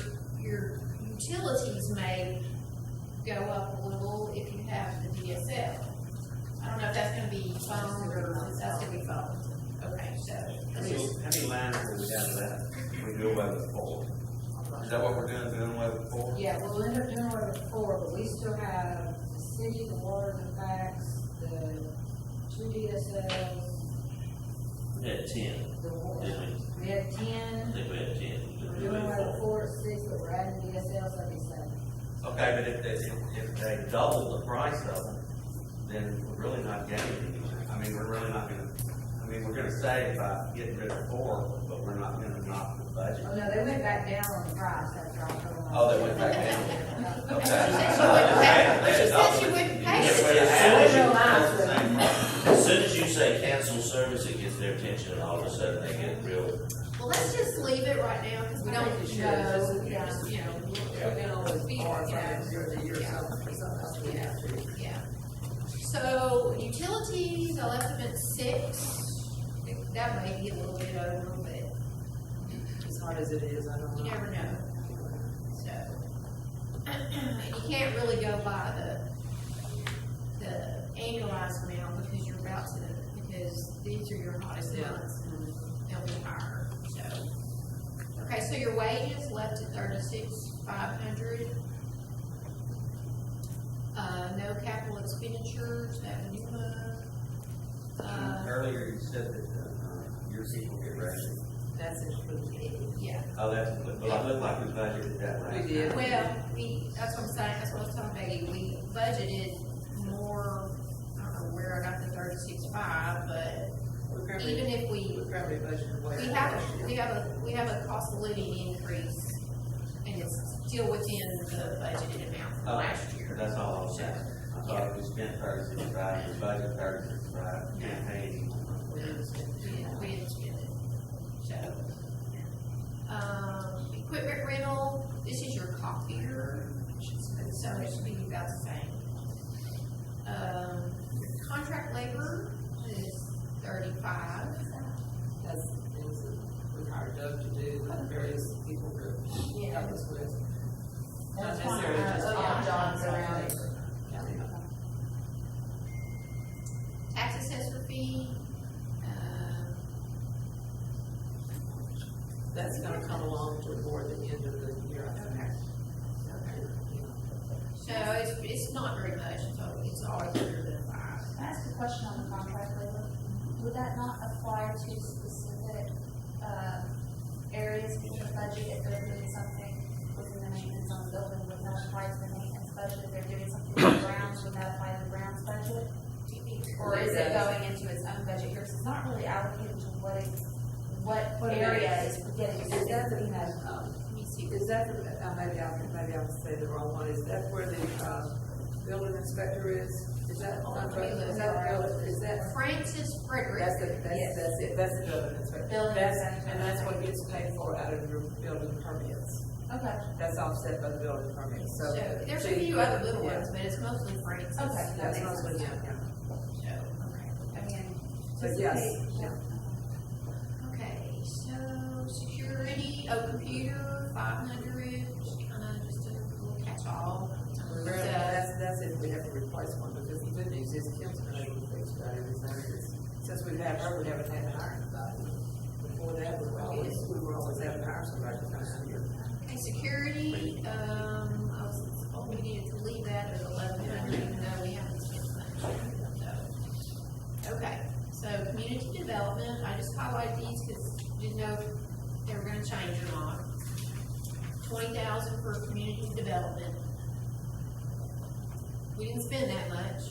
Speaker 5: utilities may go up a little if you have the DSL. I don't know if that's gonna be phone or if that's gonna be phone. Okay, so,
Speaker 2: How many lines will we have left? We do away with 4. Is that what we're doing away with 4?
Speaker 6: Yeah, we'll end up doing away with 4, but we still have the city, the water, the fax, the 2 DSLs,
Speaker 10: we had 10,
Speaker 6: the water.
Speaker 10: didn't we?
Speaker 6: We had
Speaker 10: I
Speaker 6: 10,
Speaker 10: think we had 10.
Speaker 6: we're doing away with 4 or 6, but we're adding DSLs, that'd be 7.
Speaker 2: Okay, but if they double the price of them, then we're really not gaining anything. I mean, we're really not gonna, I mean, we're gonna save by getting rid of 4, but we're not gonna knock the budget.
Speaker 6: Oh, no, they went back down on the price after October.
Speaker 2: Oh, they went back down?
Speaker 5: She said she wouldn't pay it.
Speaker 10: As soon as you say cancel service, it gets their attention, and all of a sudden they get real.
Speaker 5: Well, let's just leave it right now, because we don't know, yeah, you know.
Speaker 1: We're gonna always
Speaker 5: be,
Speaker 1: borrow
Speaker 5: you know,
Speaker 1: from year to year, something else we have to.
Speaker 5: Yeah. So utilities, I left them at 6. That may be a little bit over, but
Speaker 1: As hard as it is, I don't know.
Speaker 5: you never know. So, you can't really go by the annualized amount because you're about to, because these are your hottest
Speaker 1: Yeah.
Speaker 5: months and they'll be higher, so. Okay, so your wages left at 36,500. No capital expenditures, that new one.
Speaker 2: Earlier you said that, your people get ready.
Speaker 1: That's included.
Speaker 5: Yeah,
Speaker 2: Oh, that's, well, it looked like we budgeted that last
Speaker 1: We did.
Speaker 2: time.
Speaker 5: well, that's what I'm saying, that's what I was telling Peggy, we budgeted more, I don't know where I got the 36.5, but even if we
Speaker 1: Probably budgeted way.
Speaker 5: we have a cost of living increase, and it's still within the budgeted amount from last year.
Speaker 2: That's all I'm saying. I thought we spent 36.5, we budgeted 36.5, campaign.
Speaker 5: We didn't spend it. So, equipment rental, this is your copier, so it should be about the same. Contract labor is 35.
Speaker 1: That's things that we hired Doug to do, and various people to help us with. Not
Speaker 3: That's fine.
Speaker 1: necessarily just
Speaker 3: John's
Speaker 1: contract
Speaker 3: around.
Speaker 1: labor. Yeah.
Speaker 5: Tax assessor fee,
Speaker 1: That's gonna come along toward the end of the year, I think.
Speaker 5: so it's not very much, so it's always under the 5.
Speaker 11: Can I ask a question on the contract labor? Would that not apply to specific, areas in the budget if they're doing something within the maintenance on the building? Would that apply to the maintenance budget? If they're doing something with the grounds, would that apply to the grounds budget? Or is it going into its own budget here? 'Cause it's not really allocated to what area is getting.
Speaker 1: Is that the,
Speaker 5: Let me see.
Speaker 1: is that the, maybe I'll say the wrong one, is that where the, building inspector is? Is that contract, is that,
Speaker 5: Francis Frederick.
Speaker 1: that's it, that's the building inspector.
Speaker 11: Building
Speaker 1: That's,
Speaker 11: inspector.
Speaker 1: and that's what gets paid for out of your building permits.
Speaker 11: Okay.
Speaker 1: That's offset by the building permits,
Speaker 5: So
Speaker 1: so.
Speaker 5: there's a few other little ones, but it's mostly Francis.
Speaker 11: Okay, that
Speaker 1: That's
Speaker 11: makes
Speaker 1: mostly,
Speaker 11: sense.
Speaker 1: yeah.
Speaker 5: So,
Speaker 11: I mean,
Speaker 1: But yes, yeah.
Speaker 5: okay, so security, computer, 500, kind of just a little catch-all.
Speaker 1: That's if we have to replace one, because the good news is Kim's been able to fix about everything. Since we've had her, we haven't had to hire anybody. Before that, we were always having to hire somebody to come out here.
Speaker 5: Okay, security, I was told we needed to leave that at 1,100, even though we haven't spent much. So, okay, so community development, I just highlighted these because didn't know if they were gonna change or not. 20,000 for community development. We didn't spend that much.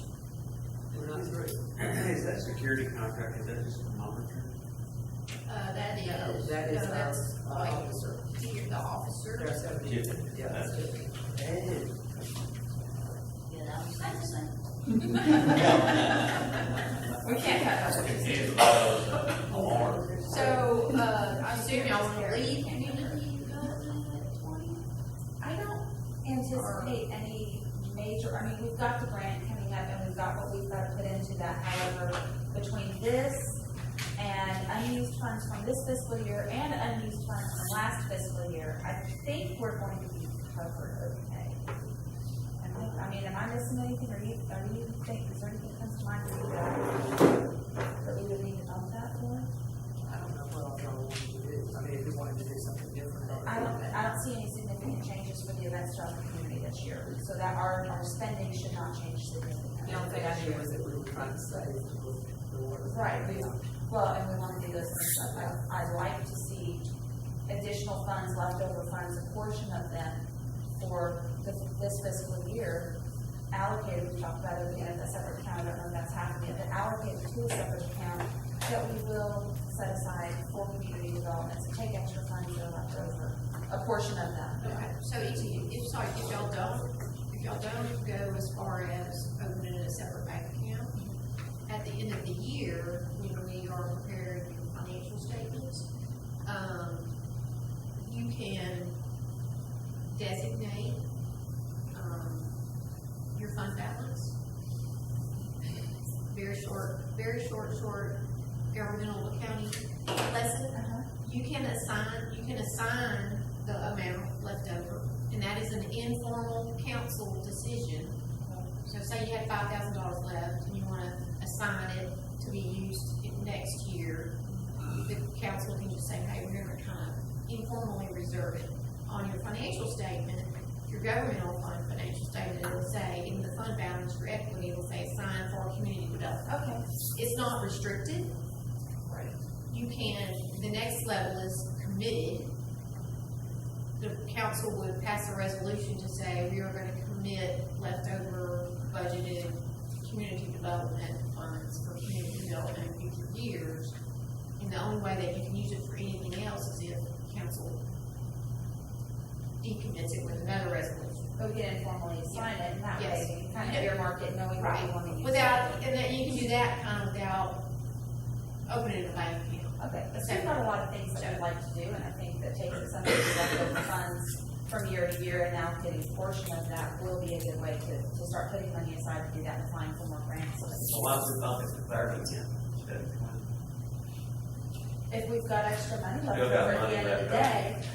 Speaker 1: We're not through.
Speaker 2: Is that security contract, is that just a monitor?
Speaker 5: That is.
Speaker 1: No, that is
Speaker 5: no, that's
Speaker 1: our
Speaker 5: like
Speaker 1: officer.
Speaker 5: The officer.
Speaker 1: There's 70. Yeah, that's good.
Speaker 5: We can't cut those.
Speaker 10: Confused by those alarms.
Speaker 5: So, I assume y'all wanna leave community development at 20?
Speaker 11: I don't anticipate any major, I mean, we've got the grant coming up and we've got what we've got to put into that. However, between this and unused funds from this fiscal year and unused funds from last fiscal year, I think we're going to be covered okay. I mean, am I missing anything, or is there anything that comes to mind for you that we would need to know that for?
Speaker 1: I don't know what all y'all want to do. I mean, if you wanted to do something different.
Speaker 11: I don't see any significant changes for the events throughout the community this year, so that our spending should not change significantly.
Speaker 1: The only thing I knew was that we were trying to save the water.
Speaker 11: Right, well, and we want to do those things, I'd like to see additional funds, leftover funds, a portion of them for this fiscal year allocated, we talked about it in a separate account, I don't know if that's happening, but allocated to a separate account that we will set aside for community development, so take extra funds that are left over, a portion of that.
Speaker 5: Okay, so if y'all don't go as far as opening a separate bank account, at the end of the year, when we are preparing your financial statements, you can designate, your fund balance. Very short governmental accounting lesson. You can assign the amount left over, and that is an informal council decision. So say you had $5,000 left, and you wanna assign it to be used next year, the council can just say, hey, we're gonna kind of informally reserve it. On your financial statement, your governmental fund financial statement, it will say, in the fund balance for equity, it will say assign for community development.
Speaker 11: Okay.
Speaker 5: It's not restricted. Right. You can, the next level is committed. The council would pass a resolution to say, we are gonna commit leftover budgeted community development funds for community development in future years. And the only way that you can use it for anything else is if council decommits it with another resolution.
Speaker 11: But we can informally assign it, and that way
Speaker 5: Yes.
Speaker 11: we can kind of earmark it, knowing what we want to use.
Speaker 5: Without, and then you can do that kind of without opening a bank account.
Speaker 11: Okay, but we've got a lot of things that we'd like to do, and I think that taking some of these leftover funds from year to year and allocating a portion of that will be a good way to start putting money aside to do that and applying for more grants. So that
Speaker 2: So why don't we bump it to 30 then, instead of 20?
Speaker 11: if we've got extra money left
Speaker 2: Still got
Speaker 11: over at
Speaker 2: money
Speaker 11: the end of the
Speaker 2: left
Speaker 11: day,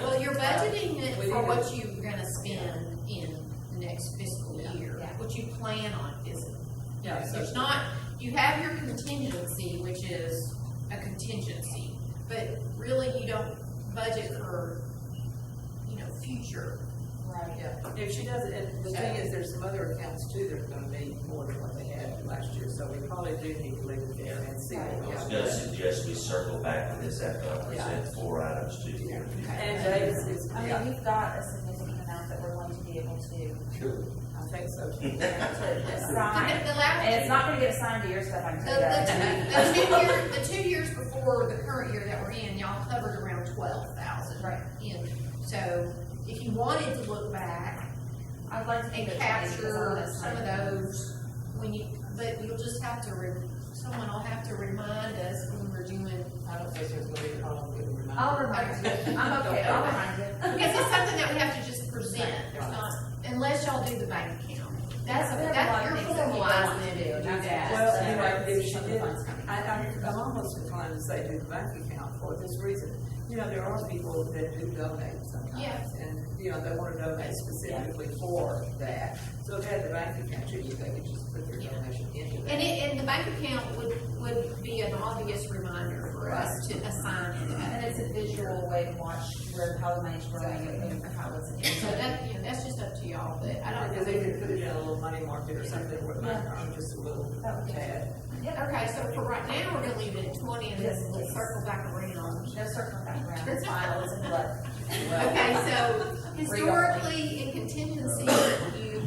Speaker 5: Well, you're budgeting it
Speaker 1: We
Speaker 5: for
Speaker 1: need
Speaker 5: what you're gonna spend in the next fiscal year,
Speaker 11: Yeah.
Speaker 5: what you plan on physically.
Speaker 1: Yeah, so-
Speaker 5: There's not, you have your contingency, which is a contingency, but really you don't budget for, future.
Speaker 11: right?
Speaker 1: Yeah, if she does it, and the thing is, there's some other accounts too that are gonna be more than what they had last year, so we probably do need to leave it there and see what
Speaker 10: I
Speaker 1: we
Speaker 10: was
Speaker 1: got.
Speaker 10: gonna suggest we circle back to this after I present 4 items to you.
Speaker 1: And Davis is,
Speaker 11: I
Speaker 1: yeah,
Speaker 11: mean, we've got a significant amount that we're going to be able to
Speaker 1: I think so too.
Speaker 11: assign.
Speaker 5: The last-
Speaker 11: And it's not gonna get assigned to your stuff, I can tell you that.
Speaker 5: The 2 years before the current year that we're in, y'all covered around 12,000.
Speaker 11: Right.
Speaker 5: So if you wanted to look back
Speaker 11: I'd like to
Speaker 5: and
Speaker 11: think that
Speaker 5: capture some of those, but you'll just have to, someone will have to remind us when we're doing,
Speaker 1: I don't think there's gonna be a problem with the reminder.
Speaker 11: I'll remind you, I'm okay, I'll remind you.
Speaker 5: because it's something that we have to just present, there's not, unless y'all do the bank account. That's,
Speaker 11: We have a lot of
Speaker 5: you're
Speaker 11: things that people
Speaker 5: formalizing
Speaker 11: want to
Speaker 5: it
Speaker 11: do,
Speaker 5: to do
Speaker 11: that's
Speaker 5: that.
Speaker 1: Well,
Speaker 11: So,
Speaker 1: anyway, if she
Speaker 11: some of the
Speaker 1: did,
Speaker 11: funds coming.
Speaker 1: I'm almost inclined to say do the bank account for this reason. There are people that do donate sometimes.
Speaker 5: Yeah.
Speaker 1: And, they wanna donate specifically for that. So if they had the bank account, they could just put their donation into that.
Speaker 5: And the bank account would be an obvious reminder for us to assign it.
Speaker 11: And it's a visual way to watch how the money's growing and how it's.
Speaker 5: So that's just up to y'all, but I don't.
Speaker 1: Because they could put it in a little money market or something where it might
Speaker 11: Yeah.
Speaker 1: earn just a little
Speaker 11: That would be
Speaker 1: tad.
Speaker 5: Okay, so for right now, we're gonna leave it at 20 and then we'll circle back around.
Speaker 11: No circling back around, it's fine, it's in blood.
Speaker 5: Okay, so historically, in contingency, you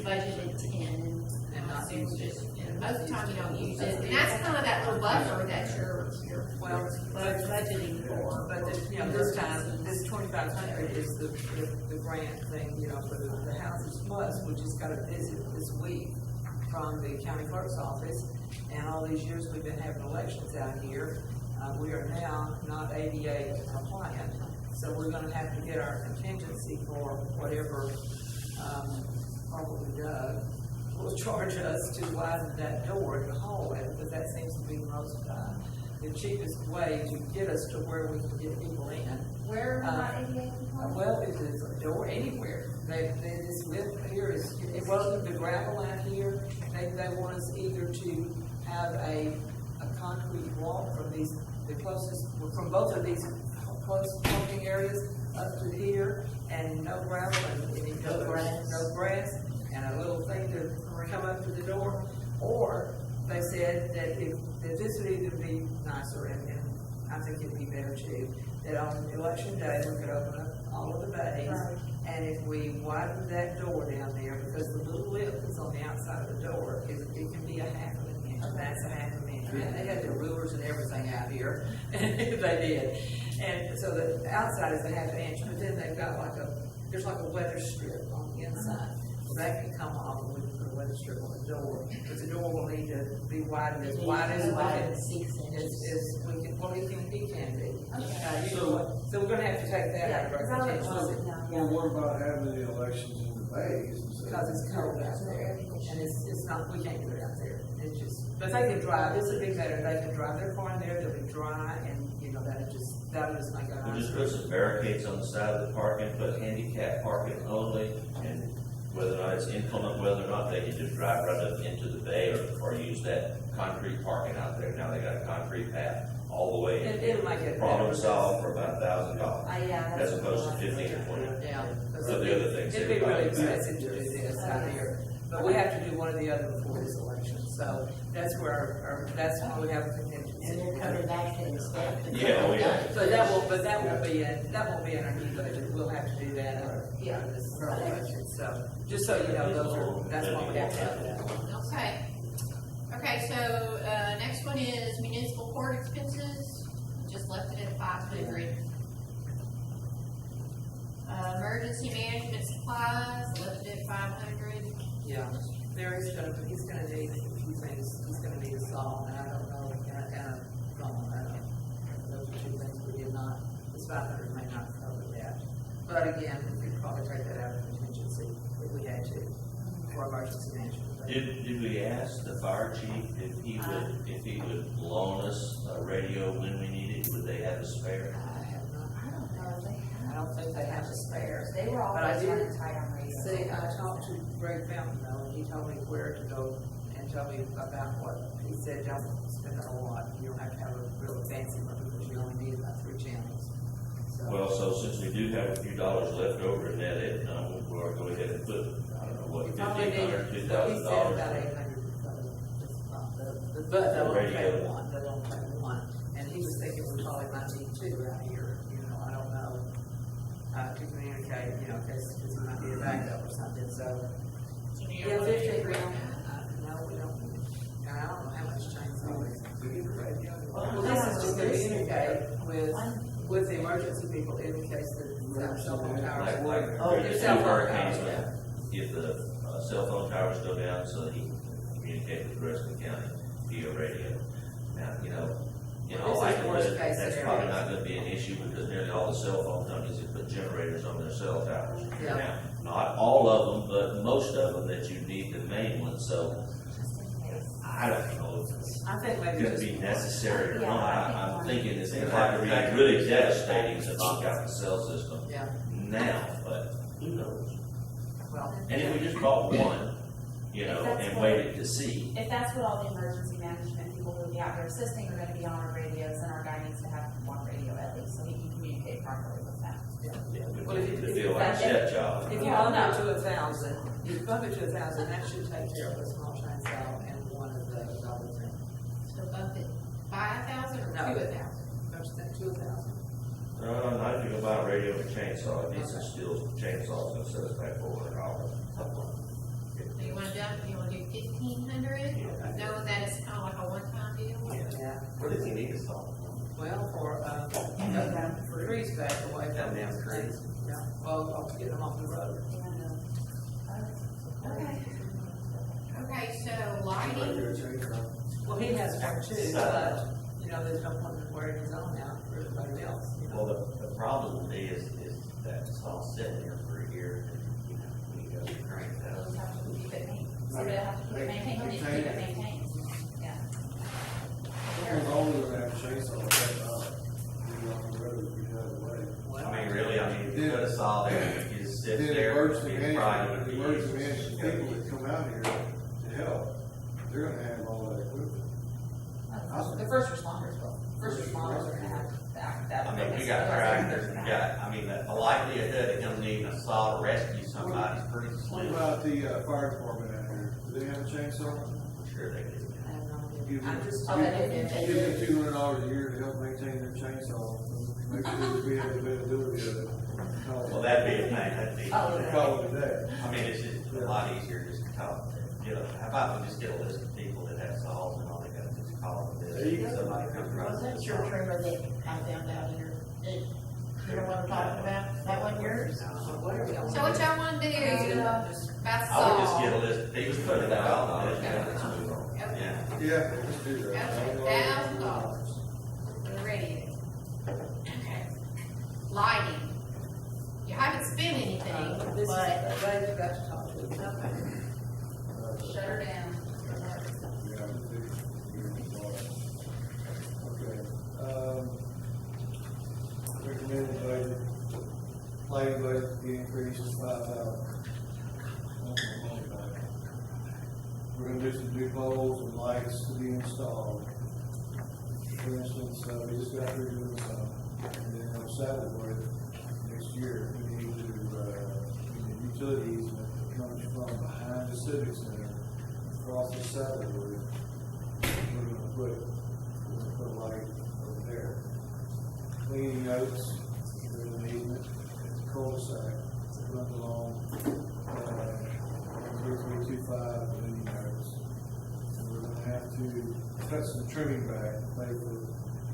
Speaker 5: budgeted 10
Speaker 1: And not
Speaker 5: and
Speaker 1: use it.
Speaker 5: most of the time you don't use it. And that's kind of that little buffer that you're
Speaker 1: Well,
Speaker 5: budgeting for.
Speaker 1: But this time, this 2,500 is the grant thing, for the Houses Plus, we just got a visit this week from the county clerk's office. And all these years we've been having elections out here, we are now not ADA compliant. So we're gonna have to get our contingency for whatever, probably Doug will charge us to widen that door in the hallway, because that seems to be the cheapest way to get us to where we can get people in.
Speaker 11: Where are not ADA compliant?
Speaker 1: Well, if there's a door anywhere, they just live here, it wasn't the gravel out here, they want us either to have a concrete walk from from both of these close parking areas up to here, and no gravel, and no grass, and a little thing to come up to the door, or they said that that this would either be nicer, and I think it'd be better too, that on election day, we could open up all of the bays,
Speaker 11: Right.
Speaker 1: and if we widen that door down there, because the little lip that's on the outside of the door, it can be a half of an inch back. that's $500,000. And they had their rulers and everything out here, they did. And so the outside is a half inch, but then they've got there's like a weather strip on the inside. So that can come off and we can put a weather strip on the door. But the door will need to be widened as wide as we can.
Speaker 3: 6 inches.
Speaker 1: Is we can, well, it can be.
Speaker 11: Okay.
Speaker 1: So we're gonna have to take that out of
Speaker 11: Because
Speaker 1: our
Speaker 11: I would
Speaker 1: contingency.
Speaker 11: love,
Speaker 7: Well, what about having the elections in the bays?
Speaker 1: Because it's cold out there, and it's not, we can't do it out there, it's just, but they can drive, this would be better, they can drive their car in there, they'll be dry, and, you know, that'll just make it
Speaker 10: We'll
Speaker 1: nice.
Speaker 10: just put some barricades on the side of the parking, put handicap parking only, and whether or not it's inclement, whether or not they can just drive right up into the bay or use that concrete parking out there. Now they got a concrete path all the way.
Speaker 1: It'll make it.
Speaker 10: Problem solved for about $1,000,
Speaker 11: yeah.
Speaker 10: as opposed to 15 or 20.
Speaker 1: Yeah.
Speaker 10: So the other things.
Speaker 1: It'd be really expensive to do this out here, but we have to do one or the other before this election, so that's where that's why we have a contingency.
Speaker 3: And they're coming back to inspect the.
Speaker 10: Yeah, oh, yeah.
Speaker 1: So that won't be in our new budget, we'll have to do that, this budget, so, just so you know, that's why we have to have that.
Speaker 5: Okay. Okay, so, next one is municipal court expenses, just left it at 500. Emergency management supplies, left it at 500.
Speaker 1: Yeah, he's gonna need a few things, he's gonna need a saw, and I don't know, and a phone, I don't know. Those are two things we did not, this 500 may not cover that. But again, we could probably take that out of contingency if we had to, for emergency management.
Speaker 10: Did we ask the fire chief if he would loan us a radio when we need it? Would they have a spare?
Speaker 1: I have not,
Speaker 11: I don't know, they
Speaker 1: I don't think they have a spare.
Speaker 11: They were
Speaker 1: But I
Speaker 11: always
Speaker 1: did
Speaker 11: running tight on radio.
Speaker 1: See, I talked to Greg Fountain though, and he told me where to go and tell me about what, he said, don't spend a whole lot, you don't have to have a real fancy one because you only need about 3 channels. So,
Speaker 10: Well, so since we do have a few dollars left over in that income, we'll go ahead and put, I don't know, what,
Speaker 1: we probably need,
Speaker 10: $1,500,
Speaker 1: well, he said about
Speaker 10: $2,000?
Speaker 1: 800, but they'll only pay
Speaker 10: Radio.
Speaker 1: one, they'll only pay one, and he was thinking we probably might need 2 around here, you know, I don't know, to communicate, you know, in case we might need a backup or something, so. Yeah, 15 grand. No, we don't. And I don't know how much change we Well, this is just to communicate with the emergency people in case the cell phone towers.
Speaker 10: Like
Speaker 1: Oh,
Speaker 10: during
Speaker 1: your
Speaker 10: the
Speaker 1: cell
Speaker 10: two
Speaker 1: phone
Speaker 10: hurricanes,
Speaker 1: towers, yeah.
Speaker 10: if the cell phone towers go down so that he can communicate with the rest of the county via radio. Now, in
Speaker 1: Well,
Speaker 10: all
Speaker 1: this is worst
Speaker 10: likelihood,
Speaker 1: case
Speaker 10: that's
Speaker 1: scenario.
Speaker 10: probably not gonna be an issue because nearly all the cell phone companies have put generators on their cell towers.
Speaker 1: Yeah.
Speaker 10: Now, not all of them, but most of them that you need the main one, so I don't know if it's
Speaker 1: I think maybe
Speaker 10: gonna
Speaker 1: just.
Speaker 10: be necessary or
Speaker 11: Yeah,
Speaker 10: not.
Speaker 11: I think
Speaker 10: I'm
Speaker 11: one.
Speaker 10: thinking it's gonna have to be really devastating to knock out the cell system
Speaker 1: Yeah,
Speaker 10: now, but who knows?
Speaker 1: well,
Speaker 10: And if we just bought one, and waited to see,
Speaker 11: If that's what all the emergency management people who will be out there assisting are gonna be on our radios, then our guy needs to have one radio at least, so he can communicate properly with them.
Speaker 1: Well, if you-
Speaker 10: to
Speaker 1: if
Speaker 10: feel
Speaker 1: you-
Speaker 10: like a step job.
Speaker 1: if you
Speaker 11: Yeah,
Speaker 1: bump
Speaker 11: no.
Speaker 1: it to 1,000, if you bump it to 1,000, that should take care of a small chainsaw and one of the other things.
Speaker 5: So bump it by 1,000 or
Speaker 1: No.
Speaker 5: to 1,000?
Speaker 1: Don't you think 2,000?
Speaker 10: Not if you go buy a radio and a chainsaw, it needs some steel chainsaws, gonna set us back $400.
Speaker 5: Do you wanna do 1,500? Knowing that it's kinda like a one-time deal?
Speaker 1: Yeah.
Speaker 2: What does he need to solve?
Speaker 1: Well, for trees back away from
Speaker 2: Down
Speaker 1: them
Speaker 2: trees.
Speaker 1: Yeah, well, I'll get them off the road.
Speaker 11: Okay.
Speaker 5: Okay, so lighting,
Speaker 1: Well, he has one too, but, there's no point in wearing his own out for everybody else,
Speaker 2: Well, the problem with me is that it's all sitting there for a year, and, when you go to crank it
Speaker 11: They'll
Speaker 2: up.
Speaker 11: have to keep it maintained, so they'll have to keep it maintained, they need to keep it maintained, yeah.
Speaker 7: As long as we have chainsaw, that's be on the road, we have a way.
Speaker 2: I mean, really, if you put a saw there, you just sit
Speaker 7: Then
Speaker 2: there,
Speaker 7: emergency
Speaker 2: be fried,
Speaker 7: management,
Speaker 2: it
Speaker 7: the
Speaker 2: would be
Speaker 7: emergency management people that come out here to help, they're gonna have all that equipment.
Speaker 11: The first responders will, first responders are gonna have that.
Speaker 2: I mean, we got tractors, we got, the likelihood of him needing a saw to rescue somebody is pretty
Speaker 7: What
Speaker 2: slim.
Speaker 7: about the, fire department out here? Do they have a chainsaw?
Speaker 2: I'm sure they do.
Speaker 1: I have no
Speaker 7: Give
Speaker 1: idea. I'm
Speaker 7: them-
Speaker 1: just.
Speaker 11: Oh, they do.
Speaker 7: Give them $200 a year to help maintain their chainsaw, make sure we have the availability of it.
Speaker 2: Well, that'd be a thing, that'd be,
Speaker 11: Oh,
Speaker 7: Call it a day.
Speaker 2: it's just a lot easier just to talk, how about we just get a list of people that have saws and all they gotta somebody comes across.
Speaker 3: Was that your trimmer that I found out here? You know what I'm talking about? That one yours?
Speaker 1: So whatever y'all.
Speaker 5: So what y'all wanna do about the
Speaker 10: I would just get a
Speaker 5: salt?
Speaker 10: list, they just put it out, and let's move on.
Speaker 2: Yeah.
Speaker 7: Yeah, let's do that.
Speaker 5: Okay, $1,000. We're ready. Okay. Lighting. You haven't spent anything,
Speaker 1: This is,
Speaker 5: but,
Speaker 1: glad you got to talk to us.
Speaker 5: shut her down.
Speaker 7: Yeah, let's do it. Okay, recommended budget, lighting budget to be increased to $5,000. We're gonna do some new poles and lights to be installed. For instance, we just got through doing some, and then on Saddlewood, next year, we need to, the utility easement that comes from behind the Civic Center, across the Saddlewood. We're gonna put a light over there. Cleaning notes, there's an easement, it's a cul-de-sac, it runs along, 3325 cleaning notes. And we're gonna have to cut some trimming back, to pay for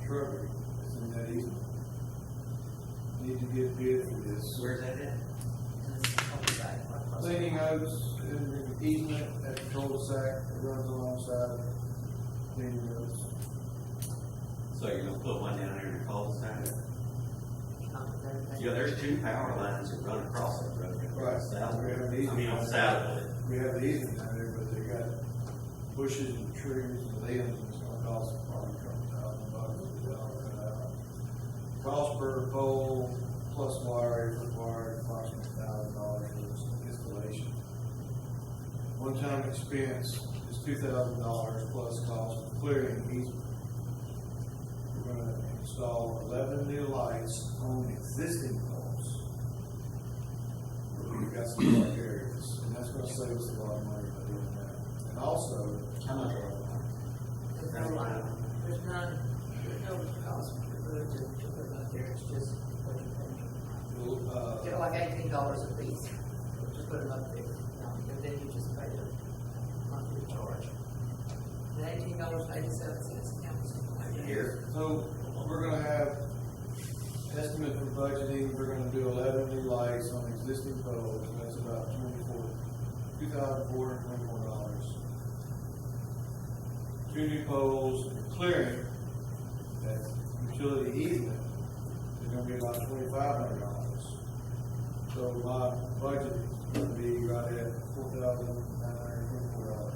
Speaker 7: shrubbery that's in that easement. Need to get bid for this.
Speaker 2: Where's that at?
Speaker 7: Cleaning notes, in the easement at the cul-de-sac that runs alongside cleaning notes.
Speaker 2: So you're gonna put one down here in the cul-de-sac? Yeah, there's two power lines that run across that road.
Speaker 7: Right. We have an
Speaker 2: I mean, on
Speaker 7: easement.
Speaker 2: Saddlewood.
Speaker 7: We have the easement down there, but they got bushes and trees and limbs, and it's gonna cost probably $2,000 to get all that out. Cost per pole plus wiring required approximately $1,000 for this installation. One-time expense is $2,000 plus cost of clearing easement. We're gonna install 11 new lights on existing poles. We've got some dark areas, and that's gonna save us a lot of money by doing that. And also,
Speaker 2: How much are
Speaker 1: There's no line, there's no cost for it to put it up there, it's just what you pay. You know, like $18 a piece, to put them up there, and then you just pay the monthly charge. And $18.87 counts.
Speaker 2: Here.
Speaker 7: so we're gonna have estimate for budgeting, we're gonna do 11 new lights on existing poles, and that's about $2,424. 2 new poles, clearing, that utility easement, is gonna be about $2,500. So my budget is gonna be right at $4,924.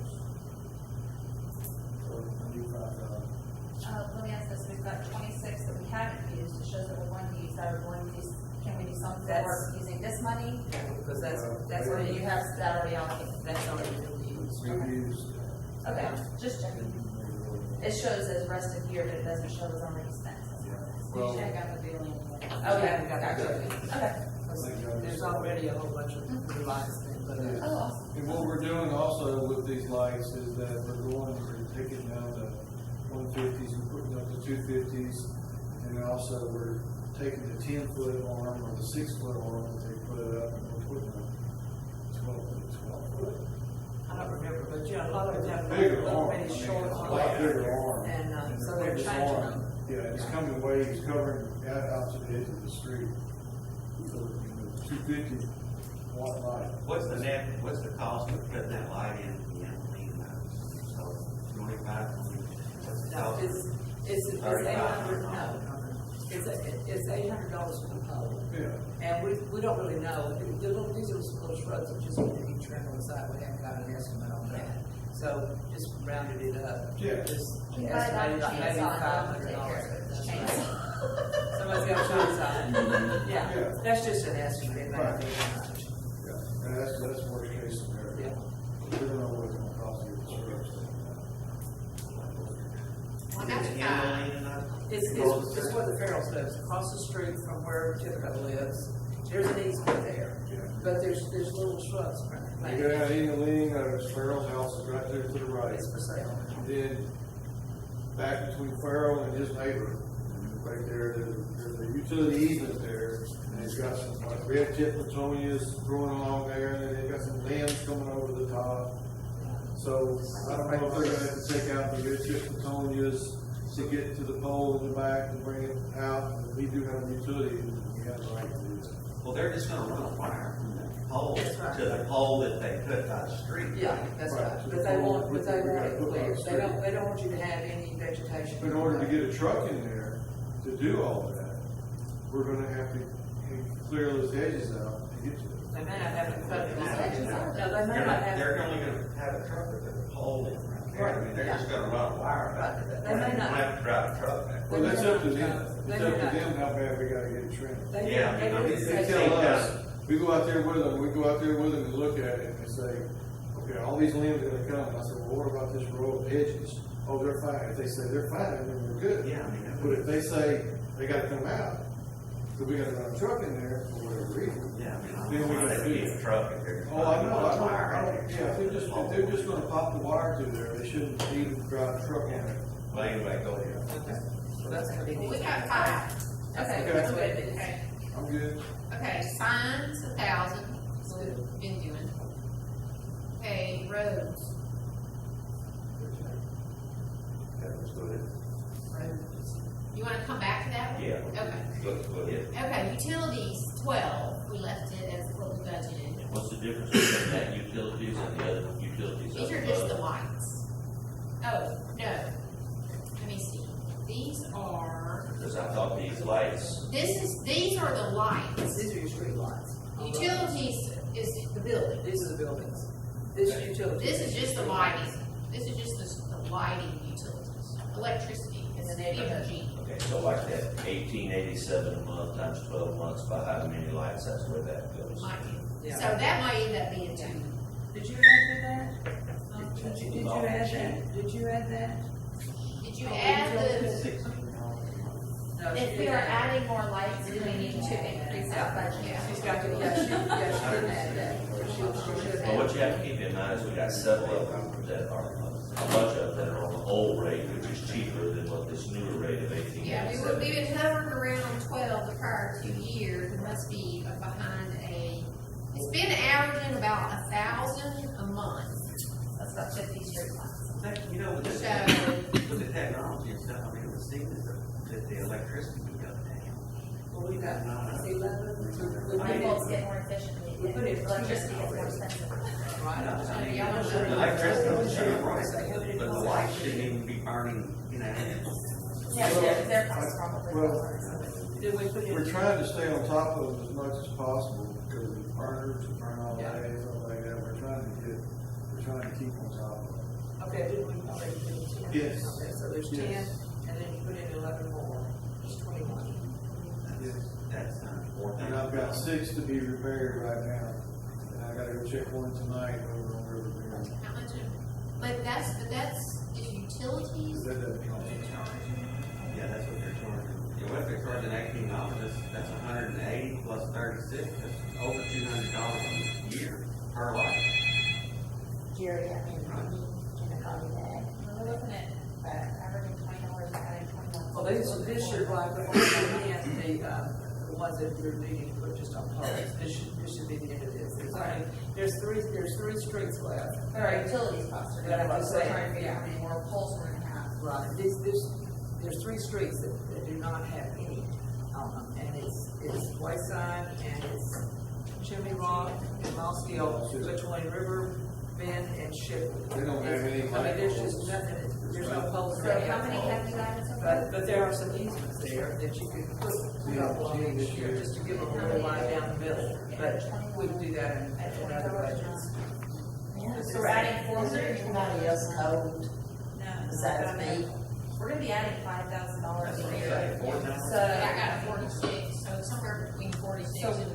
Speaker 7: So I need $5,000.
Speaker 11: Let me ask this, we've got 26 that we haven't used, it shows that we're going to use, that we're going to use, can we do something
Speaker 1: That's-
Speaker 11: for using this money?
Speaker 1: Because that's
Speaker 11: Or
Speaker 1: what
Speaker 11: do
Speaker 1: you
Speaker 11: you
Speaker 1: have,
Speaker 11: have that already allocated?
Speaker 1: that's already been used.
Speaker 7: We've used.
Speaker 11: Okay, just checking. It shows as rest of year, but it doesn't show as already spent.
Speaker 7: Well,
Speaker 5: Check out the billing.
Speaker 11: Okay, gotcha. Okay.
Speaker 1: There's already a whole bunch of new lights being put in.
Speaker 11: Oh, awesome.
Speaker 7: And what we're doing also with these lights is that we're taking down the 150s and putting up the 250s. And then also we're taking the 10-foot arm or the 6-foot arm that they put up and we're putting a 12-foot.
Speaker 1: I don't remember, but yeah, a lot of them have
Speaker 7: Bigger
Speaker 1: little
Speaker 7: arm.
Speaker 1: bitty
Speaker 7: I mean,
Speaker 1: short
Speaker 7: it's a
Speaker 1: arms.
Speaker 7: lot bigger arm.
Speaker 1: And, so
Speaker 7: putting
Speaker 1: they're
Speaker 7: this
Speaker 1: changing
Speaker 7: arm-
Speaker 1: them.
Speaker 7: Yeah, it's coming way, it's covering out to the edge of the street. So, 250 watt light.
Speaker 2: What's the cost of putting that light in the clean notes? So 25, what's the
Speaker 1: No,
Speaker 2: cost?
Speaker 1: it's $800, no, it's $800 for the pole.
Speaker 7: Yeah.
Speaker 1: And we don't really know, these are some little shrubs that just need to be trimmed on the side, we haven't got an estimate on that. So just rounded it up.
Speaker 7: Yeah.
Speaker 1: Just
Speaker 11: You can buy it on
Speaker 1: estimated like maybe
Speaker 11: chainsaw, and they'll take care of
Speaker 1: $500.
Speaker 11: it.
Speaker 1: That's
Speaker 11: Chainsaw.
Speaker 1: right. Somebody's got a chainsaw.
Speaker 7: Yeah.
Speaker 1: Yeah, that's just an estimate, it may not
Speaker 7: Right.
Speaker 1: be that much.
Speaker 7: Yeah, and that's worst case scenario.
Speaker 1: Yeah.
Speaker 7: We don't know what it's gonna cost you to serve.
Speaker 5: Well, that's
Speaker 2: Is it
Speaker 5: fine.
Speaker 2: handling enough?
Speaker 1: It's what the Farrells lives, across the street from where Thibodeau lives, there's an easement there,
Speaker 7: Yeah.
Speaker 1: but there's little shrubs around it.
Speaker 7: You go down Ealing, Farrell's house is right there to the right.
Speaker 1: It's for sale.
Speaker 7: And then back between Farrell and his neighbor, right there, there's a utility easement there. And it's got some like red tip petunias growing along there, and then they've got some limbs coming over the top. So I don't know if they're gonna have to take out the red tip petunias to get to the pole in the back and bring it out, and we do have utilities, and we have the right to do that.
Speaker 2: Well, they're just gonna run a wire from the pole
Speaker 1: That's right.
Speaker 2: to the pole that they put by the street.
Speaker 1: Yeah, that's right, but they want it clear, they don't want you to have any vegetation.
Speaker 7: In order to get a truck in there to do all of that, we're gonna have to clear those hedges out and get to it.
Speaker 1: They may not have to cut those hedges out. No, they may
Speaker 2: They're
Speaker 1: not
Speaker 2: not,
Speaker 1: have.
Speaker 2: they're only gonna have a truck with a pole in right there. I mean, they're just gonna run a wire back to that.
Speaker 1: They may
Speaker 2: They
Speaker 1: not.
Speaker 2: don't have to drive a truck back.
Speaker 7: Well, that's up to them,
Speaker 1: They
Speaker 7: it's
Speaker 1: may
Speaker 7: up to
Speaker 1: not.
Speaker 7: them how bad we gotta get it trimmed.
Speaker 1: They
Speaker 2: Yeah, I
Speaker 1: didn't-
Speaker 2: mean,
Speaker 1: they didn't
Speaker 7: They
Speaker 1: say-
Speaker 7: tell us, we go out there with them and look at it and say, okay, all these limbs are gonna come. And I said, well, what about this row of hedges? Oh, they're fine. If they say they're fine, then we're good.
Speaker 2: Yeah, I mean, that
Speaker 7: But
Speaker 2: would-
Speaker 7: if they say they gotta come out, so we gotta run a truck in there for whatever reason.
Speaker 2: yeah, I mean, I
Speaker 7: Then we
Speaker 2: don't know,
Speaker 7: gotta
Speaker 2: they
Speaker 7: do
Speaker 2: need a truck if they're.
Speaker 7: Oh, I know,
Speaker 2: Wire
Speaker 7: I know.
Speaker 2: right there.
Speaker 7: Yeah, if they're just gonna pop the wire through there, they shouldn't even drive a truck on it.
Speaker 2: Well, anyway, go ahead.
Speaker 1: Okay, so that's gonna be.
Speaker 5: We got 5.
Speaker 1: Okay,
Speaker 7: Okay.
Speaker 1: that's what it is.
Speaker 5: Okay,
Speaker 7: I'm good.
Speaker 5: okay, signs, 1,000, that's what we've been doing. Okay, roads,
Speaker 2: That was good.
Speaker 5: you wanna come back to that one?
Speaker 10: Yeah.
Speaker 5: Okay.
Speaker 10: Go ahead.
Speaker 5: Okay, utilities, 12, we left it as what we budgeted.
Speaker 10: What's the difference between that utilities and the other utilities?
Speaker 5: These
Speaker 10: up
Speaker 5: are just the
Speaker 10: above?
Speaker 5: lights. Oh, no. Let me see. These are,
Speaker 10: Because I thought these lights,
Speaker 5: these are the lights.
Speaker 1: These are your street lights.
Speaker 5: Utilities is the building.
Speaker 1: These are the buildings. This is utilities.
Speaker 5: This is just the lighting. This is just the lighting utilities, electricity,
Speaker 1: In the neighborhood.
Speaker 5: energy.
Speaker 10: okay, so like that 1887 a month times 12 months by how many lights, that's where that goes.
Speaker 5: Might be.
Speaker 1: Yeah.
Speaker 5: So that might end up being 2.
Speaker 1: Did you add that? Did you add that? Did you add that?
Speaker 5: Did you add the,
Speaker 1: No, she
Speaker 11: If we
Speaker 1: didn't
Speaker 11: are
Speaker 1: add
Speaker 11: adding more lights, do we need to increase our budget?
Speaker 1: that. She's got to, she didn't add that. She should
Speaker 10: But
Speaker 1: have.
Speaker 10: what you have to keep in mind is we got several of them that are, a bunch of them that are on the old rate, which is cheaper than what this newer rate of 1887.
Speaker 5: yeah, we've been hovering around 12 the prior 2 years. It must be behind it's been averaging about 1,000 a month.
Speaker 11: That's about 50 street lights.
Speaker 2: You know, with
Speaker 5: So,
Speaker 2: the technology and stuff, I mean, it would seem that the electricity would go down.
Speaker 1: Well, we got 11. We
Speaker 11: Our
Speaker 1: made
Speaker 11: bulbs
Speaker 1: it.
Speaker 11: get more efficient,
Speaker 1: We put it-
Speaker 11: electricity gets more expensive.
Speaker 1: Right. I mean,
Speaker 5: Yeah,
Speaker 2: The electricity would show
Speaker 1: Right.
Speaker 2: right, but the light shouldn't even be burning, you know.
Speaker 11: Yeah, their costs probably
Speaker 7: Well,
Speaker 11: lower. So
Speaker 1: Did we put it?
Speaker 7: We're trying to stay on top of them as much as possible because of burners and burn all day
Speaker 1: Yeah.
Speaker 7: and stuff like that. We're trying to keep on top of it.
Speaker 1: Okay, did we already put it?
Speaker 7: Yes.
Speaker 1: Okay, so there's 10,
Speaker 7: Yes.
Speaker 1: and then you put in 11 more, it's 21.
Speaker 2: That's
Speaker 7: And I've got 6 to be repaired right now. And I gotta go check one tonight over on River Bend.
Speaker 5: how much? But that's is utilities.
Speaker 7: That doesn't cost.
Speaker 2: Yeah, that's what they're charging. Yeah, what if they're charging $18, that's 180 plus 36, that's over $200 a year per light.
Speaker 11: Jerry, I mean, can I call you that?
Speaker 5: We're looking at averaging $20, adding $21.
Speaker 1: Well, this should, like, the ones that you're needing to put just on poles, this should be the end of this. There's three streets left.
Speaker 11: But our utilities costs are
Speaker 1: But I'm
Speaker 11: going up,
Speaker 1: just
Speaker 11: so we're
Speaker 1: saying,
Speaker 11: trying to figure out how many more poles we're gonna have.
Speaker 1: Right, there's 3 streets that do not have any on them, and it's Wayside, and it's Chimney Rock, and Moss Hill, between River Bend and Shipley.
Speaker 7: They don't have any
Speaker 1: I mean,
Speaker 7: light
Speaker 1: there's
Speaker 7: poles.
Speaker 1: just nothing, there's no poles.
Speaker 11: So how many have you added so far?
Speaker 1: But there are some easements there that you could put, along each year, just to give them a little line down the middle, but we can do that in other budgets.
Speaker 11: So we're adding 400.
Speaker 3: Anybody else hold
Speaker 11: No.
Speaker 3: besides me?
Speaker 11: We're gonna be adding $5,000 a year.
Speaker 2: Say, 4,000?
Speaker 11: So,
Speaker 5: I got 46, so somewhere between 46 and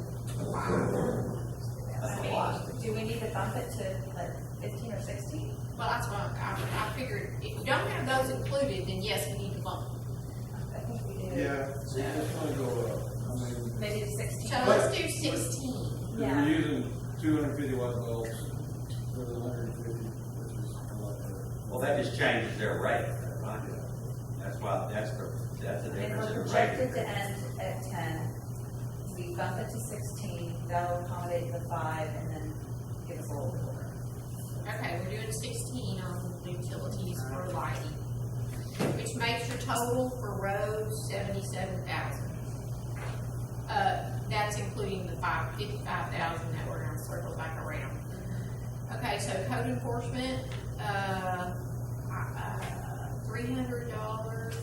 Speaker 5: 5.
Speaker 11: I mean, do we need to bump it to like 15 or 16?
Speaker 5: Well, that's what I figured, if we don't have those included, then yes, we need to bump.
Speaker 11: I think we do.
Speaker 7: Yeah, it's gonna go up. I mean,
Speaker 11: Maybe to 16.
Speaker 5: So let's do 16.
Speaker 11: Yeah.
Speaker 7: we're using 250 watt bulbs for the 150, which is a lot better.
Speaker 2: Well, that just changes their rate, right? That's why, that's the
Speaker 11: And
Speaker 2: difference in
Speaker 11: we're
Speaker 2: the
Speaker 11: projected
Speaker 2: rate.
Speaker 11: to end at 10. We bump it to 16, that'll accommodate the 5, and then give us a little bit more.
Speaker 5: Okay, we're doing 16 on utilities for lighting, which makes your total for roads, 77,000. That's including the 55,000 that we're gonna circle back around. Okay, so code enforcement, $300.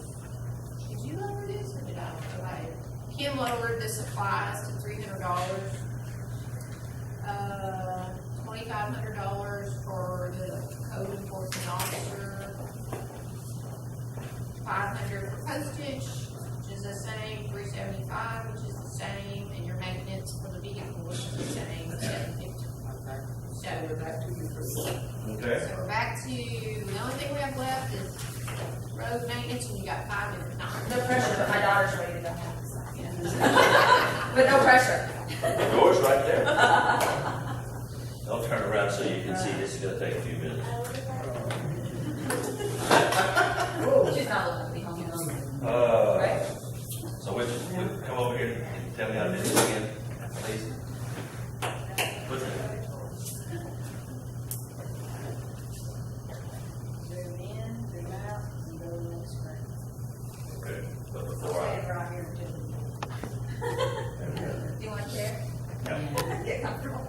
Speaker 5: Did you lower this or did I lower it? Kim lowered the supplies to $300. $2,500 for the code enforcement officer. 500 for postage, which is the same, 375, which is the same, and your maintenance for the vehicle, which is the same, 750.
Speaker 1: So we're back to you for
Speaker 10: Okay.
Speaker 5: So we're back to, the only thing we have left is road maintenance, and you got 5 minutes.
Speaker 11: No pressure, but my daughter's ready to go have this. But no pressure.
Speaker 10: The door's right there. Don't turn around so you can see, this is gonna take a few minutes.
Speaker 11: She's not looking to be home alone.
Speaker 10: Right. So would you come over here and tell me how to do this again, please?
Speaker 6: Zoom in, zoom out, and go to the next screen.
Speaker 10: Okay, but before I.
Speaker 6: Stand right here and do
Speaker 11: Do you want a chair?
Speaker 10: Yeah.
Speaker 11: Get comfortable.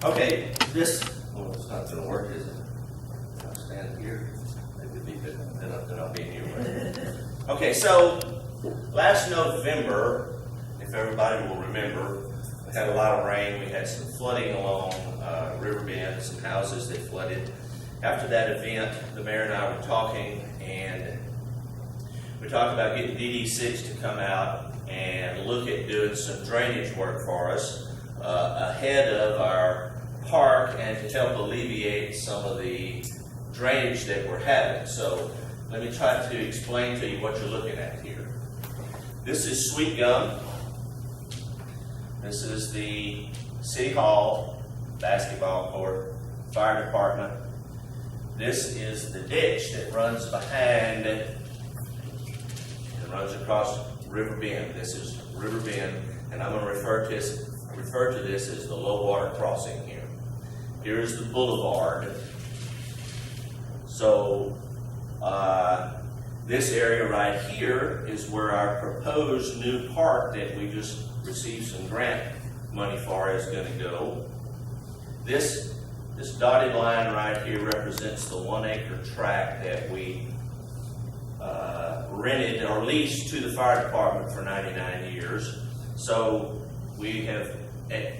Speaker 10: Okay, this, well, it's not gonna work, is it? I'll stand here, maybe be good, then I'll be in your way. Okay, so, last November, if everybody will remember, we had a lot of rain, we had some flooding along River Bend, some houses that flooded. After that event, the mayor and I were talking, and we talked about getting DD6 to come out and look at doing some drainage work for us ahead of our park and to help alleviate some of the drainage that we're having. So let me try to explain to you what you're looking at here. This is Sweet Gum. This is the City Hall, basketball court, fire department. This is the ditch that runs behind, it runs across River Bend. This is River Bend, and I'm going to refer to this as the low water crossing here. Here is the boulevard. So this area right here is where our proposed new park that we just received some grant money for is going to go. This dotted line right here represents the 1 acre tract that we rented or leased to the fire department for 99 years. So we have,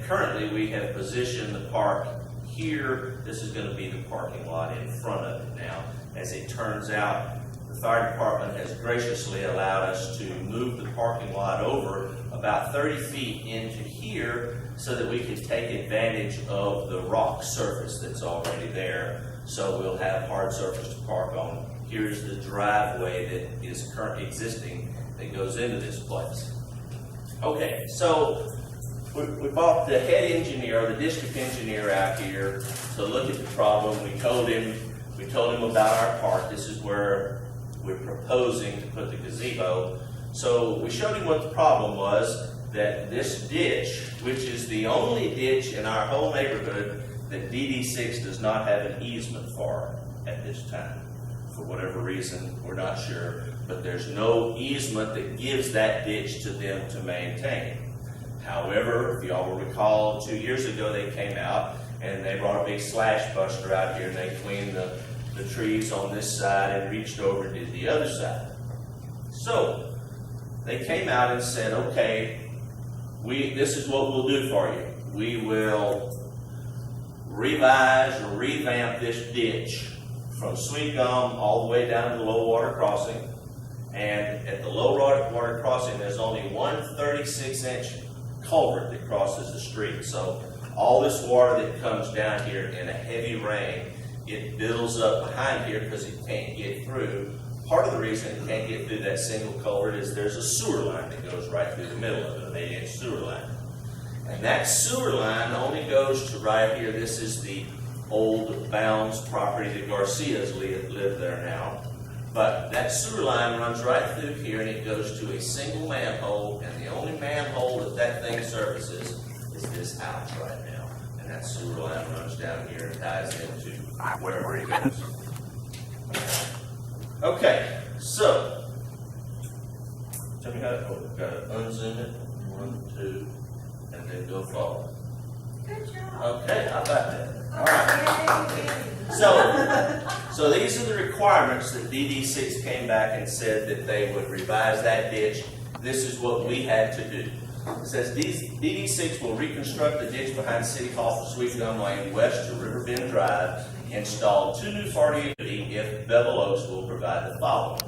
Speaker 10: currently we have positioned the park here. This is going to be the parking lot in front of it now. As it turns out, the fire department has graciously allowed us to move the parking lot over about 30 feet into here so that we can take advantage of the rock surface that's already there. So we'll have hard surface to park on. Here's the driveway that is currently existing that goes into this place. Okay, so we brought the head engineer, the district engineer out here to look at the problem. We told him about our park. This is where we're proposing to put the gazebo. So we showed him what the problem was, that this ditch, which is the only ditch in our whole neighborhood that DD6 does not have an easement for at this time. For whatever reason, we're not sure, but there's no easement that gives that ditch to them to maintain. However, if y'all will recall, 2 years ago they came out and they brought a big slash buster out here and they cleaned the trees on this side and reached over and did the other side. So they came out and said, okay, this is what we'll do for you. We will revise or revamp this ditch from Sweet Gum all the way down to the low water crossing. And at the low water crossing, there's only one 36-inch culvert that crosses the street. So all this water that comes down here in a heavy rain, it builds up behind here because it can't get through. Part of the reason it can't get through that single culvert is there's a sewer line that goes right through the middle of it, an 8-inch sewer line. And that sewer line only goes to right here. This is the old Bounds property that Garcia's live there now. But that sewer line runs right through here and it goes to a single manhole, and the only manhole that thing services is this house right now. And that sewer line runs down here and ties into wherever it goes. Okay, so Tell me how to, oh, gotta unzoom it, 1, 2, and then go forward.
Speaker 5: Good job.
Speaker 10: Okay, how about that? All right. So these are the requirements that DD6 came back and said that they would revise that ditch. This is what we had to do. It says DD6 will reconstruct the ditch behind City Hall for Sweet Gum Lane west to Riverbend Drive, install 2 new 40 if Bevel Oaks will provide the following.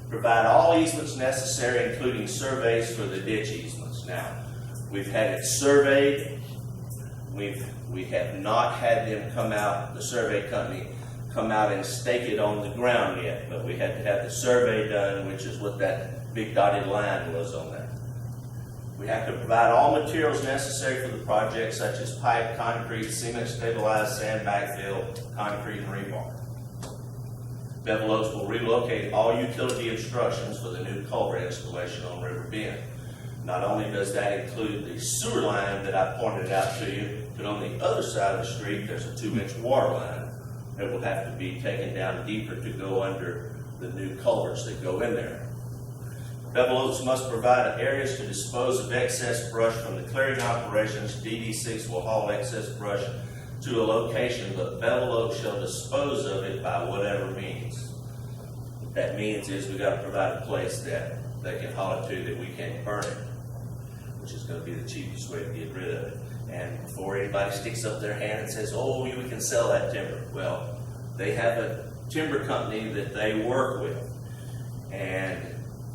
Speaker 10: Provide all easements necessary, including surveys for the ditch easements. Now, we've had it surveyed. We have not had them come out, the survey company, come out and stake it on the ground yet, but we had to have the survey done, which is what that big dotted line was on there. We have to provide all materials necessary for the project, such as pipe, concrete, cement, stabilized, sand, backfill, concrete, and rebar. Bevel Oaks will relocate all utility obstructions for the new culvert installation on River Bend. Not only does that include the sewer line that I pointed out to you, but on the other side of the street, there's a 2-inch water line that will have to be taken down deeper to go under the new culverts that go in there. Bevel Oaks must provide areas to dispose of excess brush from the clearing operations. DD6 will haul excess brush to a location, but Bevel Oaks shall dispose of it by whatever means. What that means is we got to provide a place that they can haul it to that we can't burn it, which is going to be the cheapest way to get rid of it. And before anybody sticks up their hand and says, oh, we can sell that timber. Well, they have a timber company that they work with. And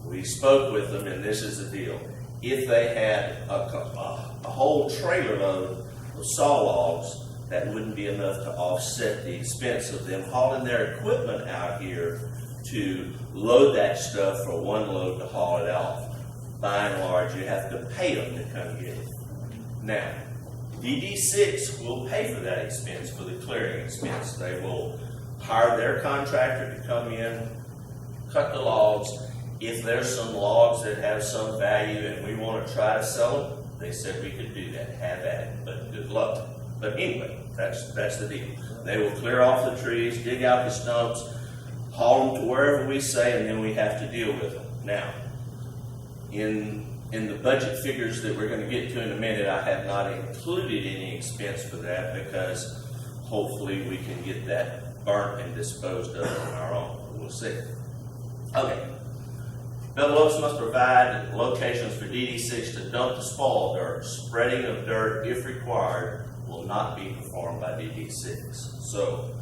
Speaker 10: we spoke with them, and this is the deal. If they had a whole trailer load of saw logs, that wouldn't be enough to offset the expense of them hauling their equipment out here to load that stuff for one load to haul it off. By and large, you have to pay them to come get it. Now, DD6 will pay for that expense, for the clearing expense. They will hire their contractor to come in, cut the logs. If there's some logs that have some value and we want to try to sell them, they said we could do that, have at it, but good luck. But anyway, that's the deal. They will clear off the trees, dig out the stumps, haul them to wherever we say, and then we have to deal with them. Now, in the budget figures that we're going to get to in a minute, I have not included any expense for that because hopefully we can get that burnt and disposed of on our own. We'll see. Okay. Bevel Oaks must provide locations for DD6 to dump the spoil dirt. Spreading of dirt, if required, will not be performed by DD6. So,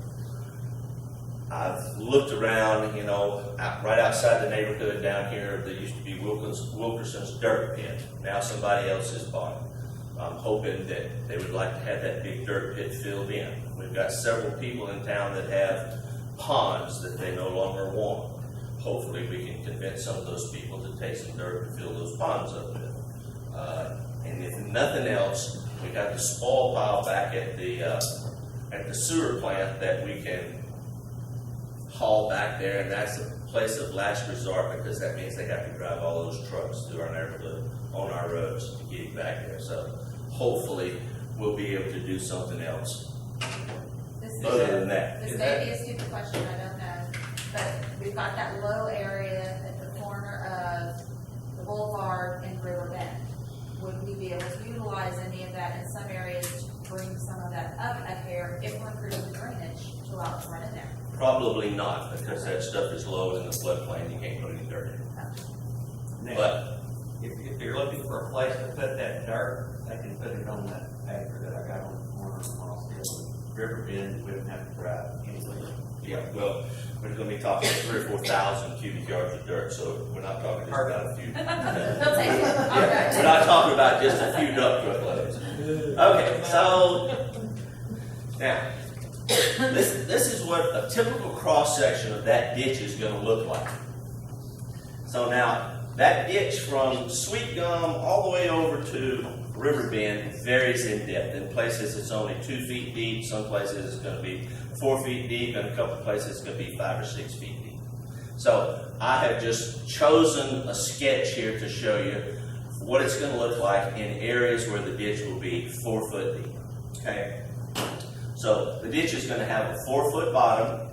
Speaker 10: I've looked around, right outside the neighborhood down here, there used to be Wilkerson's dirt pit. Now somebody else has bought it. I'm hoping that they would like to have that big dirt pit filled in. We've got several people in town that have ponds that they no longer want. Hopefully we can convince some of those people to take some dirt and fill those ponds up with. And if nothing else, we got the spoil pile back at the sewer plant that we can haul back there, and that's a place of last resort because that means they have to drive all those trucks through our neighborhood on our roads to get back there. So hopefully we'll be able to do something else. Other than that.
Speaker 11: This may be a stupid question, I don't know, but we've got that low area at the corner of the boulevard and River Bend. Would we be able to utilize any of that in some areas to bring some of that up here if we're improving the drainage to allow it to run in there?
Speaker 10: Probably not, because that stuff is low in the floodplain, you can't put any dirt in.
Speaker 2: Now,
Speaker 10: But
Speaker 2: if you're looking for a place to put that dirt, they can put it on that acre that I got on the corner of Mossville. River Bend, we wouldn't have to drive anywhere.
Speaker 10: yeah, well, we're gonna be talking 3,000 or 4,000 cubic yards of dirt, so we're not talking just about a few.
Speaker 11: They'll take it.
Speaker 10: Yeah, we're not talking about just a few dump truck loads. Okay, so now this is what a typical cross section of that ditch is going to look like. So now that ditch from Sweet Gum all the way over to River Bend varies in depth. In places it's only 2 feet deep, some places it's going to be 4 feet deep, and a couple of places it's going to be 5 or 6 feet deep. So I have just chosen a sketch here to show you what it's going to look like in areas where the ditch will be 4 foot deep. Okay? So the ditch is going to have a 4 foot bottom.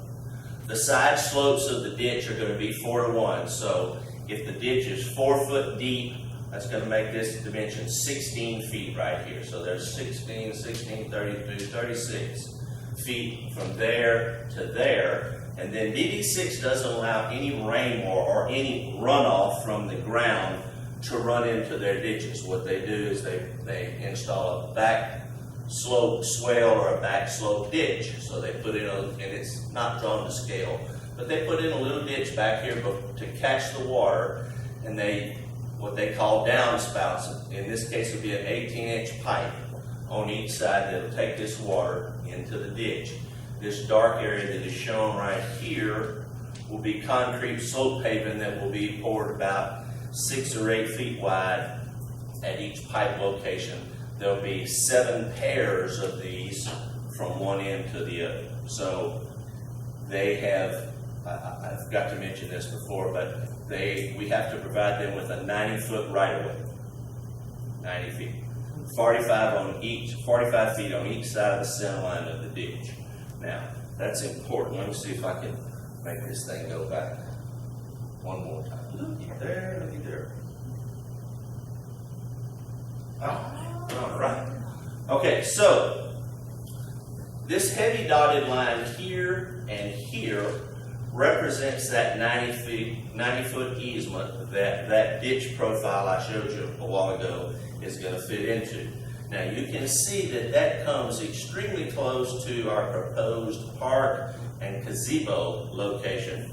Speaker 10: The side slopes of the ditch are going to be 4 to 1. So if the ditch is 4 foot deep, that's gonna make this dimension 16 feet right here. So there's 16, 32, 36 feet from there to there. And then DD6 doesn't allow any rainwater or any runoff from the ground to run into their ditches. What they do is they install a back slope swale or a back slope ditch. So they put in and it's not drawn to scale, but they put in a little ditch back here to catch the water, and what they call downspouts. In this case, would be an 18-inch pipe on each side that'll take this water into the ditch. This dark area that is shown right here will be concrete slope paving that will be poured about 6 or 8 feet wide at each pipe location. There'll be 7 pairs of these from one end to the other. So they have, I forgot to mention this before, but we have to provide them with a 90-foot right-of-way, 90 feet. 45 feet on each side of the center line of the ditch. Now, that's important. Let me see if I can make this thing go back one more time. Looky there. All right. Okay, so this heavy dotted line here and here represents that 90-foot easement that ditch profile I showed you a while ago is going to fit into. Now you can see that comes extremely close to our proposed park and gazebo location.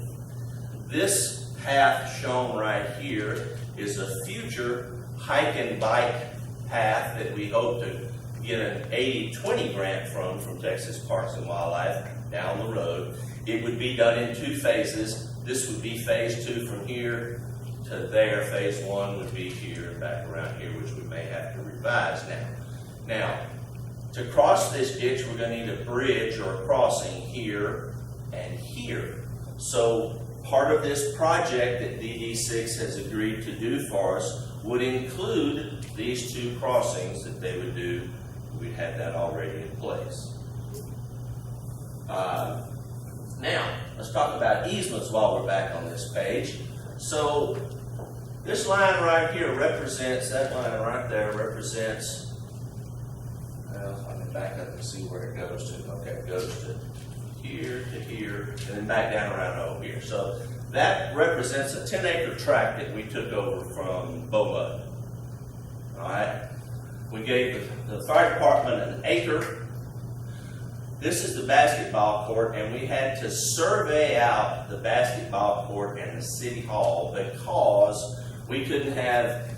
Speaker 10: This path shown right here is a future hike and bike path that we hope to get an 80-20 grant from Texas Parks and Wildlife down the road. It would be done in 2 phases. This would be phase 2 from here to there. Phase 1 would be here and back around here, which we may have to revise now. Now, to cross this ditch, we're going to need a bridge or a crossing here and here. So part of this project that DD6 has agreed to do for us would include these 2 crossings that they would do. We'd have that already in place. Now, let's talk about easements while we're back on this page. So this line right here represents, that line right there represents, well, I can back up and see where it goes to. Okay, it goes to here, and then back down around over here. So that represents a 10-acre tract that we took over from BOMUD. All right, we gave the fire department an acre. This is the basketball court, and we had to survey out the basketball court and the city hall because we couldn't have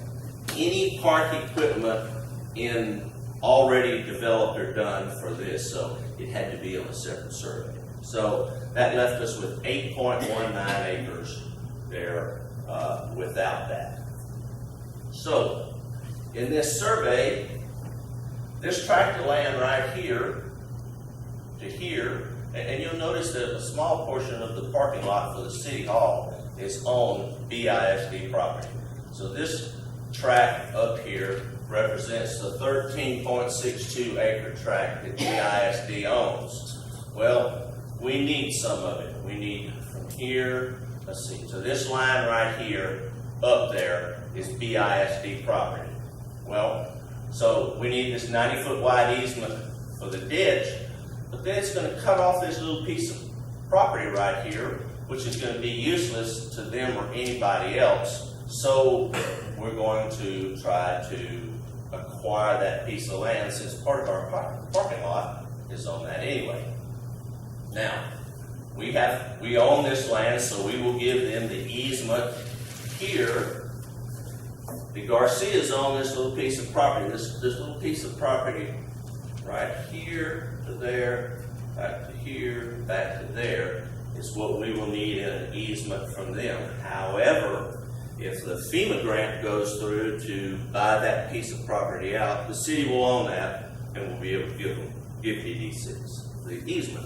Speaker 10: any park equipment in already developed or done for this, so it had to be on a separate survey. So that left us with 8.19 acres there without that. So in this survey, this tract of land right here to here, and you'll notice that a small portion of the parking lot for the city hall is on BISD property. So this tract up here represents the 13.62 acre tract that BISD owns. Well, we need some of it. We need from here, let's see, so this line right here up there is BISD property. Well, so we need this 90-foot wide easement for the ditch, but then it's going to cut off this little piece of property right here, which is going to be useless to them or anybody else. So we're going to try to acquire that piece of land since part of our parking lot is on that anyway. Now, we own this land, so we will give them the easement here. The Garcias own this little piece of property. This little piece of property right here to there, back to here, back to there, is what we will need in an easement from them. However, if the FEMA grant goes through to buy that piece of property out, the city will own that and will be able to give DD6 the easement.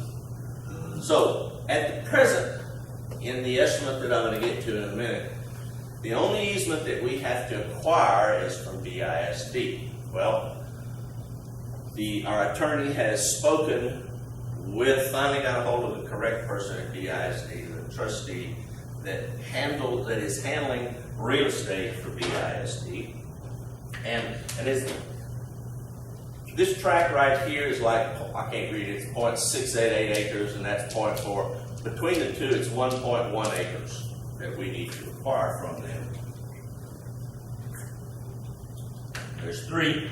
Speaker 10: So, at the present, in the estimate that I'm going to get to in a minute, the only easement that we have to acquire is from BISD. Well, our attorney has spoken finally got a hold of the correct person at BISD, the trustee that is handling real estate for BISD. And this tract right here is like, I can't read it, it's 0.688 acres, and that's 0.4. Between the two, it's 1.1 acres that we need to acquire from them. There's three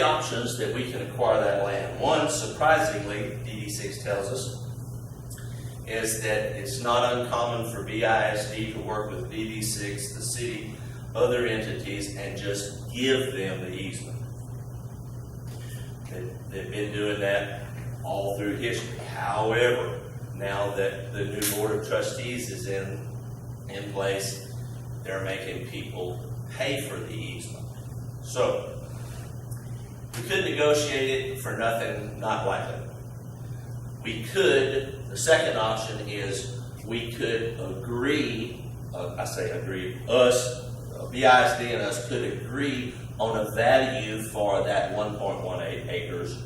Speaker 10: options that we can acquire that land. One, surprisingly, DD6 tells us, is that it's not uncommon for BISD to work with DD6, the city, other entities, and just give them the easement. They've been doing that all through history. However, now that the new board of trustees is in place, they're making people pay for the easement. So, we could negotiate it for nothing, not likely. We could, the second option is we could agree, BISD and us could agree on a value for that 1.18 acres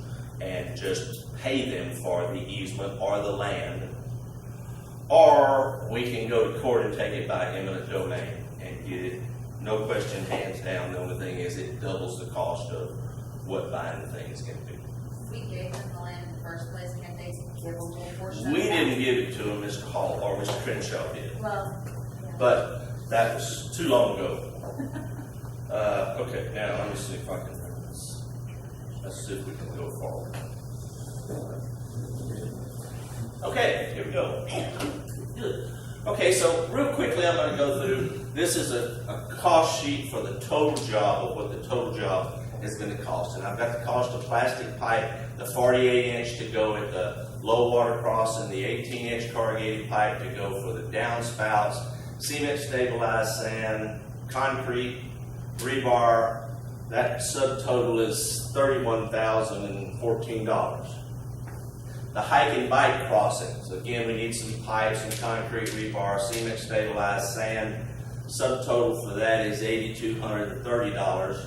Speaker 10: and just pay them for the easement or the land. Or we can go to court and take it by eminent domain and get it, no question, hands down. The only thing is it doubles the cost of what buying the thing is going to be.
Speaker 6: We gave them the land in the first place, can't they give them a portion of
Speaker 10: We
Speaker 6: that?
Speaker 10: didn't give it to him, Mr. Hall, or Mr. Crenshaw did.
Speaker 6: Well, yeah.
Speaker 10: But that was too long ago. Okay, now let me see if I can remember this. Let's see if we can go forward. Okay, here we go. Good. Okay, so real quickly I'm going to go through, this is a cost sheet for the total job of what the total job is going to cost. And I've got the cost of plastic pipe, the 48-inch to go at the low water crossing, the 18-inch corrugated pipe to go for the downspouts, cement stabilized sand, concrete, rebar. That subtotal is $31,014. The hike and bike crossings, again, we need some pipes, some concrete, rebar, cement stabilized sand. Subtotal for that is $8,230.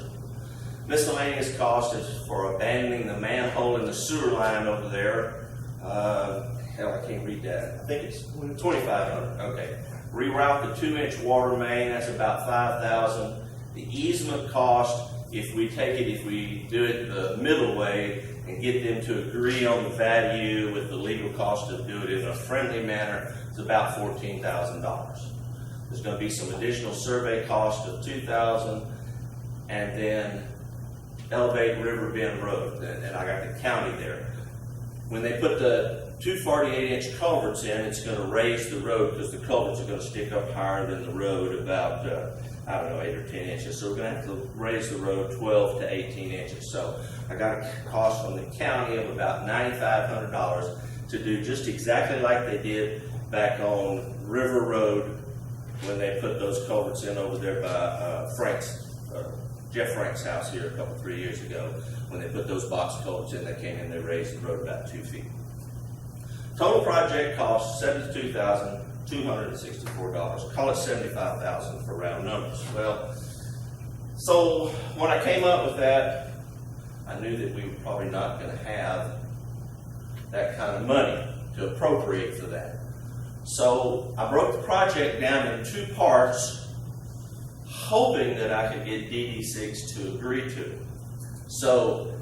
Speaker 10: Miscellaneous cost is for abandoning the manhole in the sewer line over there. Hell, I can't read that. I think it's $2,500. Okay. Reroute the 2-inch water main, that's about $5,000. The easement cost, if we do it the middle way and get them to agree on the value with the legal cost of doing it in a friendly manner, it's about $14,000. There's going to be some additional survey cost of $2,000, and then elevate River Bend Road, and I got the county there. When they put the 2 48-inch culverts in, it's going to raise the road because the culverts are going to stick up higher than the road about, 8 or 10 inches. So we're going to have to raise the road 12 to 18 inches. So I got a cost from the county of about $9,500 to do just exactly like they did back on River Road when they put those culverts in over there by Jeff Frank's house here a couple, 3 years ago. When they put those box culverts in, they came in, they raised the road about 2 feet. Total project cost $72,264. Call it $75,000 for round numbers. Well, so when I came up with that, I knew that we were probably not going to have that kind of money to appropriate for that. So I broke the project down in 2 parts, hoping that I could get DD6 to agree to it. So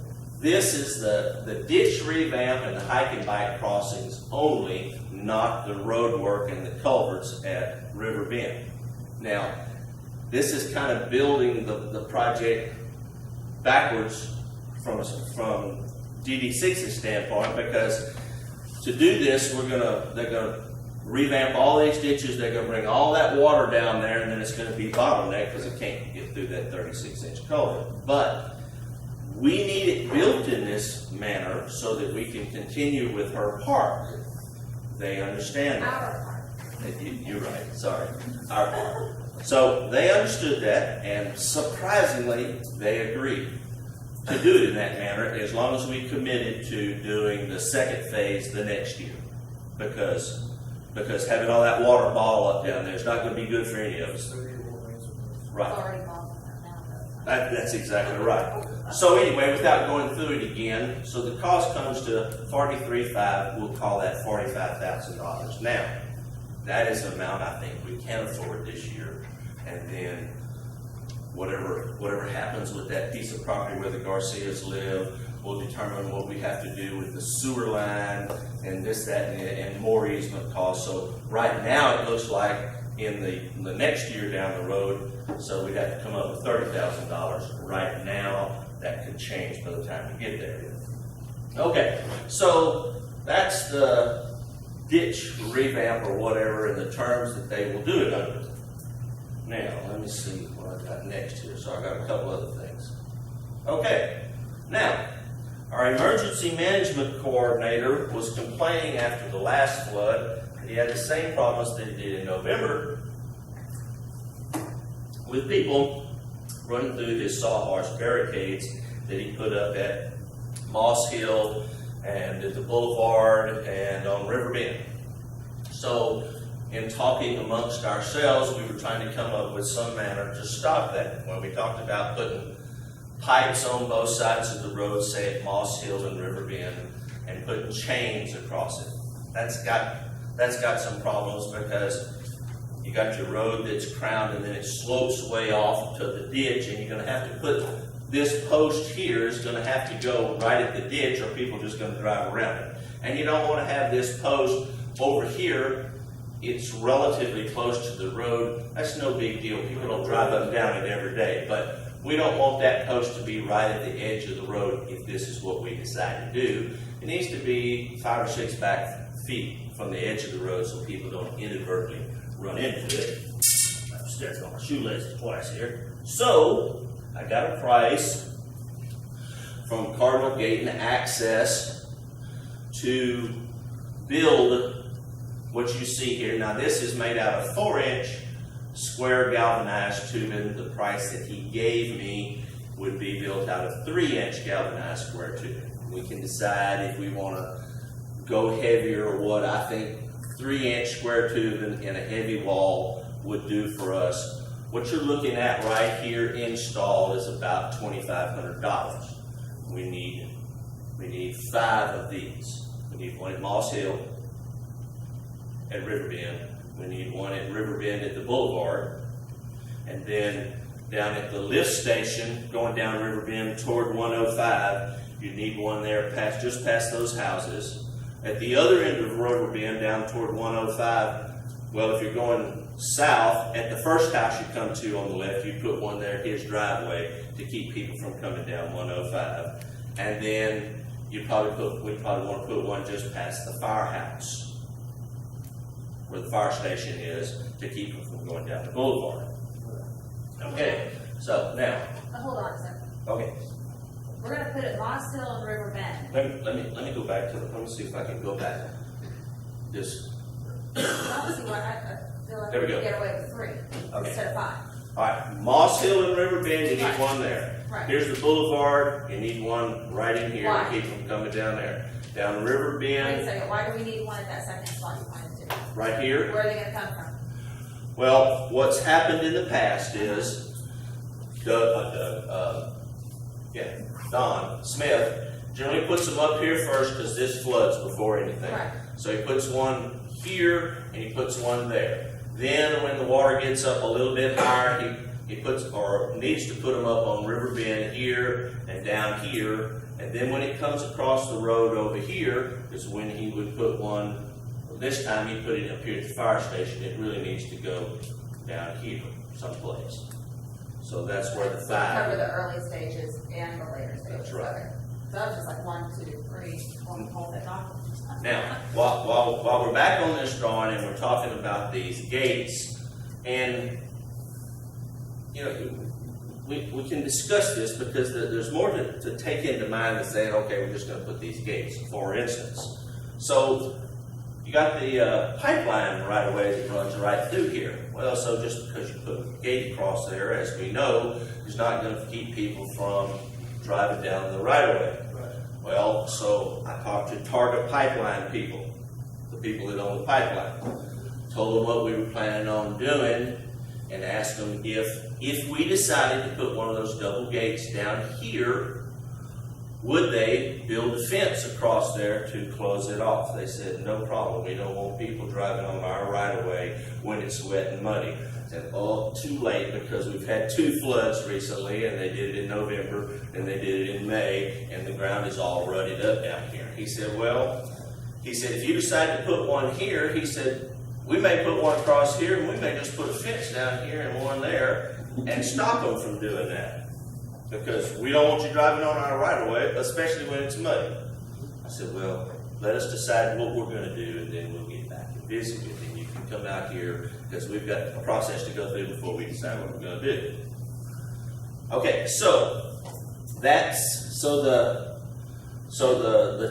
Speaker 10: this is the ditch revamp and the hike and bike crossings only, not the road work and the culverts at River Bend. Now, this is kind of building the project backwards from DD6's standpoint, because to do this, they're gonna revamp all these ditches, they're gonna bring all that water down there, and then it's gonna be bottlenecked because it can't get through that 36-inch culvert. But we need it built in this manner so that we can continue with her park. They understand that.
Speaker 6: Our part.
Speaker 10: You're right, sorry. Our park. So they understood that, and surprisingly, they agreed to do it in that manner as long as we committed to doing the second phase the next year. Because having all that water ball up down there is not going to be good for any of us. Right.
Speaker 6: Already bought them now, though.
Speaker 10: That's exactly right. So anyway, without going through it again, so the cost comes to $43,500. We'll call that $45,000. Now, that is the amount I think we can afford this year. And then whatever happens with that piece of property where the Garcias live will determine what we have to do with the sewer line and this, that, and more easement costs. So right now, it looks like in the next year down the road, so we'd have to come up with $30,000. Right now, that could change by the time we get there. Okay, so that's the ditch revamp or whatever in the terms that they will do it under. Now, let me see what I've got next here. So I got a couple other things. Okay, now, our emergency management coordinator was complaining after the last flood that he had the same problems that he did in November with people running through his sawhorse barricades that he put up at Moss Hill and at the Boulevard and on River Bend. So, in talking amongst ourselves, we were trying to come up with some manner to stop that. When we talked about putting pipes on both sides of the road, say at Moss Hill and River Bend, and putting chains across it. That's got some problems because you got your road that's crowned and then it slopes way off to the ditch, and you're going to have to put this post here is going to have to go right at the ditch, or people are just going to drive around it. And you don't want to have this post over here. It's relatively close to the road. That's no big deal. People don't drive up and down it every day. But we don't want that post to be right at the edge of the road if this is what we decide to do. It needs to be 5 or 6 back feet from the edge of the road so people don't inadvertently run into it. I've stepped on my shoelaces twice here. So, I got a price from Cardinal Gate and Access to build what you see here. Now, this is made out of 4-inch square galvanized tubing. The price that he gave me would be built out of 3-inch galvanized square tubing. We can decide if we want to go heavier or what. I think 3-inch square tubing in a heavy wall would do for us. What you're looking at right here installed is about $2,500. We need 5 of these. We need one at Moss Hill, at River Bend. We need one at River Bend at the Boulevard. And then down at the lift station, going down River Bend toward 105, you need one there just past those houses. At the other end of River Bend, down toward 105, well, if you're going south, at the first house you come to on the left, you put one there at his driveway to keep people from coming down 105. And then we'd probably want to put one just past the firehouse, where the fire station is, to keep them from going down the boulevard. Okay, so now.
Speaker 11: Hold on a second.
Speaker 10: Okay.
Speaker 11: We're gonna put it Moss Hill and River Bend.
Speaker 10: Let me go back to it. Let me see if I can go back. Just.
Speaker 11: Obviously, why I feel like
Speaker 10: There we
Speaker 11: we
Speaker 10: go.
Speaker 11: can get away with 3
Speaker 10: Okay.
Speaker 11: instead of 5.
Speaker 10: All right, Moss Hill and River Bend, you need
Speaker 11: Right.
Speaker 10: one there.
Speaker 11: Right.
Speaker 10: Here's the boulevard, you need one right in here
Speaker 11: Why?
Speaker 10: to keep them coming down there. Down River
Speaker 11: Wait a
Speaker 10: Bend,
Speaker 11: second, why do we need one at that second spot you pointed to?
Speaker 10: right here.
Speaker 11: Where are they gonna come from?
Speaker 10: Well, what's happened in the past is Don Smith generally puts them up here first because this floods before anything.
Speaker 11: Right.
Speaker 10: So he puts one here and he puts one there. Then when the water gets up a little bit higher, he puts, or needs to put them up on River Bend here and down here. And then when it comes across the road over here is when he would put one. This time he put it up here at the fire station. It really needs to go down here someplace. So that's where the
Speaker 11: So cover
Speaker 10: 5.
Speaker 11: the early stages and the later stages.
Speaker 10: That's right.
Speaker 11: Okay. So that was just like 1, 2, 3, one whole thing off.
Speaker 10: Now, while we're back on this drawing and we're talking about these gates, and you know, we can discuss this because there's more to take into mind than saying, okay, we're just going to put these gates, for instance. So you got the pipeline right away that runs right through here. Well, so just because you put a gate across there, as we know, is not going to keep people from driving down the right of way. Well, so I talked to Target Pipeline people, the people that own the pipeline. Told them what we were planning on doing and asked them if we decided to put one of those double gates down here, would they build a fence across there to close it off? They said, no problem, we don't want people driving on our right of way when it's wet and muddy. I said, oh, too late, because we've had 2 floods recently, and they did it in November, and they did it in May, and the ground is all rutted up down here. He said, well, if you decide to put one here, he said, we may put one across here, and we may just put a fence down here and one there, and stop them from doing that. Because we don't want you driving on our right of way, especially when it's muddy. I said, well, let us decide what we're gonna do, and then we'll get back and visit with you. You can come out here, because we've got a process to go through before we decide what we're gonna do. Okay, so the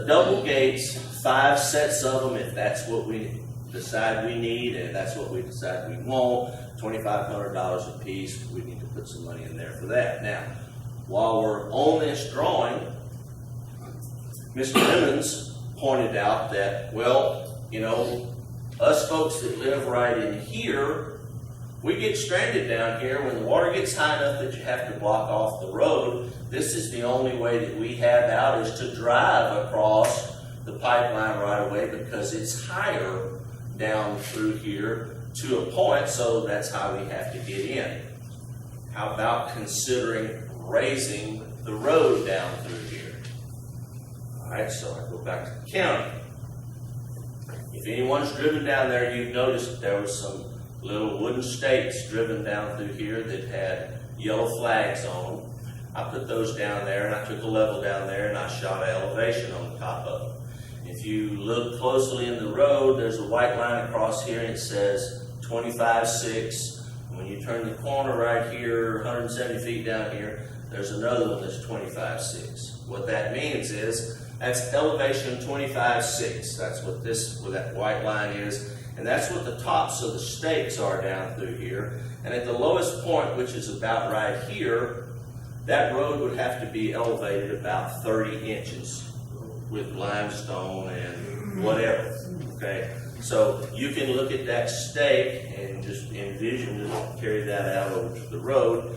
Speaker 10: double gates, 5 sets of them, if that's what we decide we need, and that's what we decide we want, $2,500 a piece, we need to put some money in there for that. Now, while we're on this drawing, Mr. Emmons pointed out that, well, you know, us folks that live right in here, we get stranded down here when the water gets high enough that you have to block off the road. This is the only way that we have out, is to drive across the pipeline right away, because it's higher down through here to a point, so that's how we have to get in. How about considering raising the road down through here? All right, so I go back to the county. If anyone's driven down there, you've noticed there was some little wooden stakes driven down through here that had yellow flags on them. I put those down there, and I took a level down there, and I shot an elevation on the top of them. If you look closely in the road, there's a white line across here, and it says 25.6. When you turn the corner right here, 170 feet down here, there's another one that's 25.6. What that means is, that's elevation 25.6. That's what that white line is. And that's what the tops of the stakes are down through here. And at the lowest point, which is about right here, that road would have to be elevated about 30 inches with limestone and whatever, okay? So you can look at that stake and just envision to carry that out over to the road.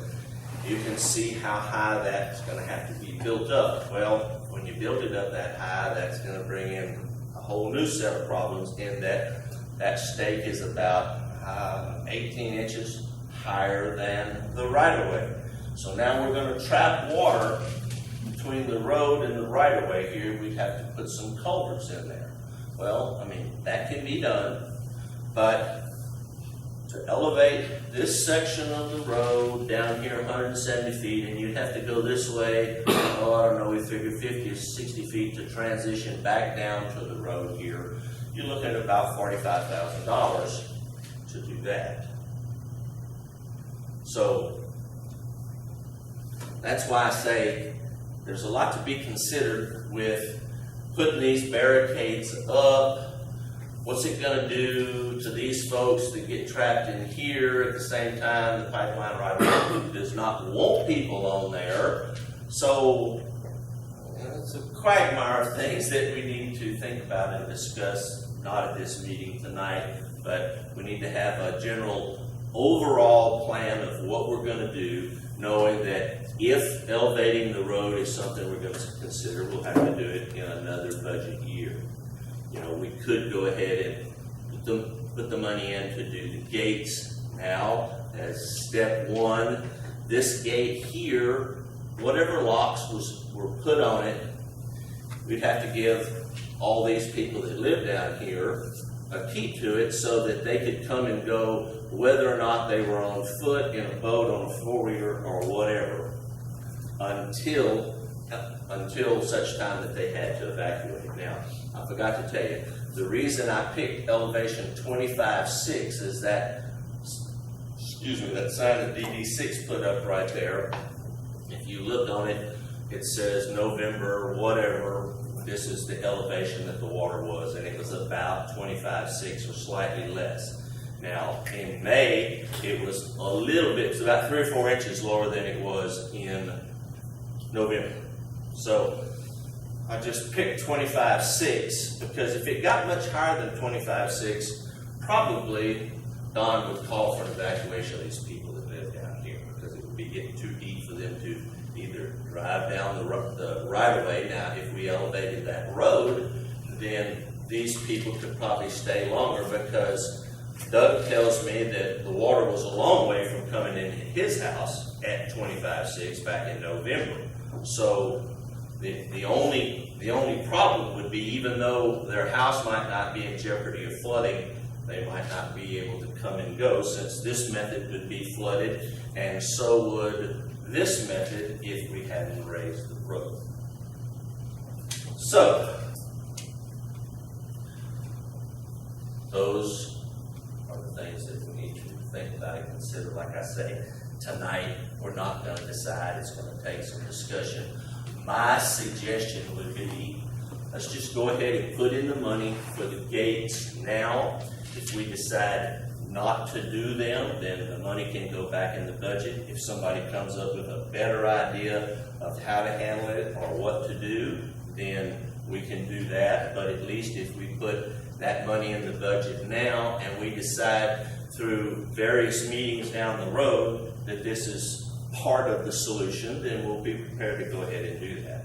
Speaker 10: You can see how high that's gonna have to be built up. Well, when you build it up that high, that's gonna bring in a whole new set of problems, in that stake is about 18 inches higher than the right-of-way. So now we're gonna trap water between the road and the right-of-way here. We'd have to put some culverts in there. Well, I mean, that can be done, but to elevate this section of the road down here 170 feet, and you'd have to go this way, oh, I don't know, we figure 50 or 60 feet to transition back down to the road here. You're looking at about $45,000 to do that. So that's why I say there's a lot to be considered with putting these barricades up. What's it going to do to these folks that get trapped in here at the same time? The pipeline right away does not want people on there. So it's a quagmire of things that we need to think about and discuss, not at this meeting tonight, but we need to have a general overall plan of what we're going to do, knowing that if elevating the road is something we're going to consider, we'll have to do it in another budget year. You know, we could go ahead and put the money in to do the gates now as step one. This gate here, whatever locks were put on it, we'd have to give all these people that live down here a key to it, so that they could come and go whether or not they were on foot, in a boat, on a four-wheeler, or whatever, until such time that they had to evacuate. Now, I forgot to tell you, the reason I picked elevation 25.6 is that, that sign that DD6 put up right there. If you look on it, it says November, whatever. This is the elevation that the water was, and it was about 25.6 or slightly less. Now, in May, it was a little bit, it was about 3 or 4 inches lower than it was in November. So I just picked 25.6 because if it got much higher than 25.6, probably Don would call for an evacuation of these people that live down here, because it would be getting too deep for them to either drive down the right of way. Now, if we elevated that road, then these people could probably stay longer, because Doug tells me that the water was a long way from coming into his house at 25.6 back in November. So the only problem would be, even though their house might not be in jeopardy of flooding, they might not be able to come and go, since this method would be flooded, and so would this method if we hadn't raised the road. So those are the things that we need to think about and consider. Like I say, tonight, we're not going to decide. It's going to take some discussion. My suggestion would be, let's just go ahead and put in the money for the gates now. If we decide not to do them, then the money can go back in the budget. If somebody comes up with a better idea of how to handle it or what to do, then we can do that. But at least if we put that money in the budget now, and we decide through various meetings down the road that this is part of the solution, then we'll be prepared to go ahead and do that.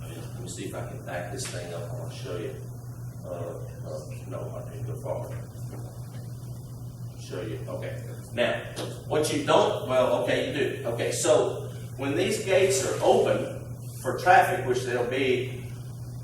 Speaker 10: Let me see if I can back this thing up. I want to show you. No, I can't go forward. Show you. Okay. Now, what you don't, well, okay, you do. Okay, so when these gates are open for traffic, which they'll be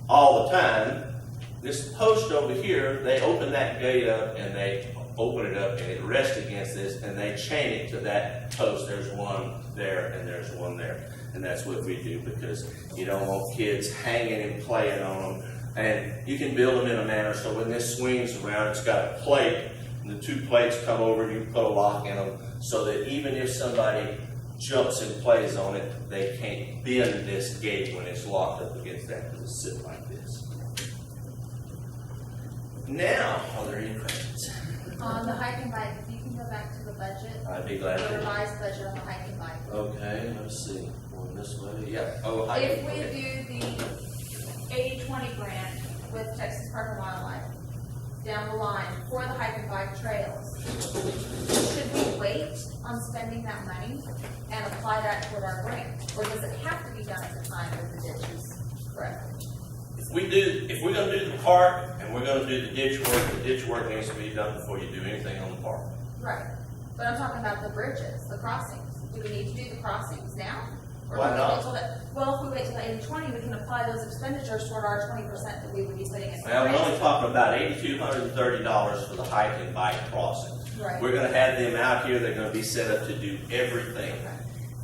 Speaker 10: all the time, this post over here, they open that gate up and they open it up and it rests against this, and they chain it to that post. There's one there and there's one there. And that's what we do, because you don't want kids hanging and playing on them. And you can build them in a manner so when this swings around, it's got a plate, and the two plates come over, and you put a lock in them, so that even if somebody jumps and plays on it, they can't bend this gate when it's locked up against that, because it's sitting like this. Now, are there any questions?
Speaker 11: On the hike and bike, if you can go back to the budget,
Speaker 10: I'd be glad
Speaker 11: the
Speaker 10: to.
Speaker 11: revised budget on the hike and bike.
Speaker 10: Okay, let's see. Going this way? Yeah. Oh, I
Speaker 11: If we
Speaker 10: okay.
Speaker 11: do the 80-20 grant with Texas Park and Wildlife down the line for the hike and bike trails, should we wait on spending that money and apply that toward our grant? Or does it have to be done at the time that the ditch is corrected?
Speaker 10: If we're gonna do the park and we're gonna do the ditch work needs to be done before you do anything on the park.
Speaker 11: Right. But I'm talking about the bridges, the crossings. Do we need to do the crossings now? Or
Speaker 10: Why
Speaker 11: can we
Speaker 10: not?
Speaker 11: wait till well, if we wait till the 80-20, we can apply those expenditures toward our 20% that we would be putting in.
Speaker 10: Well, we're only talking about $8,230 for the hike and bike crossing.
Speaker 11: Right.
Speaker 10: We're gonna have them out here, they're gonna be set up to do everything.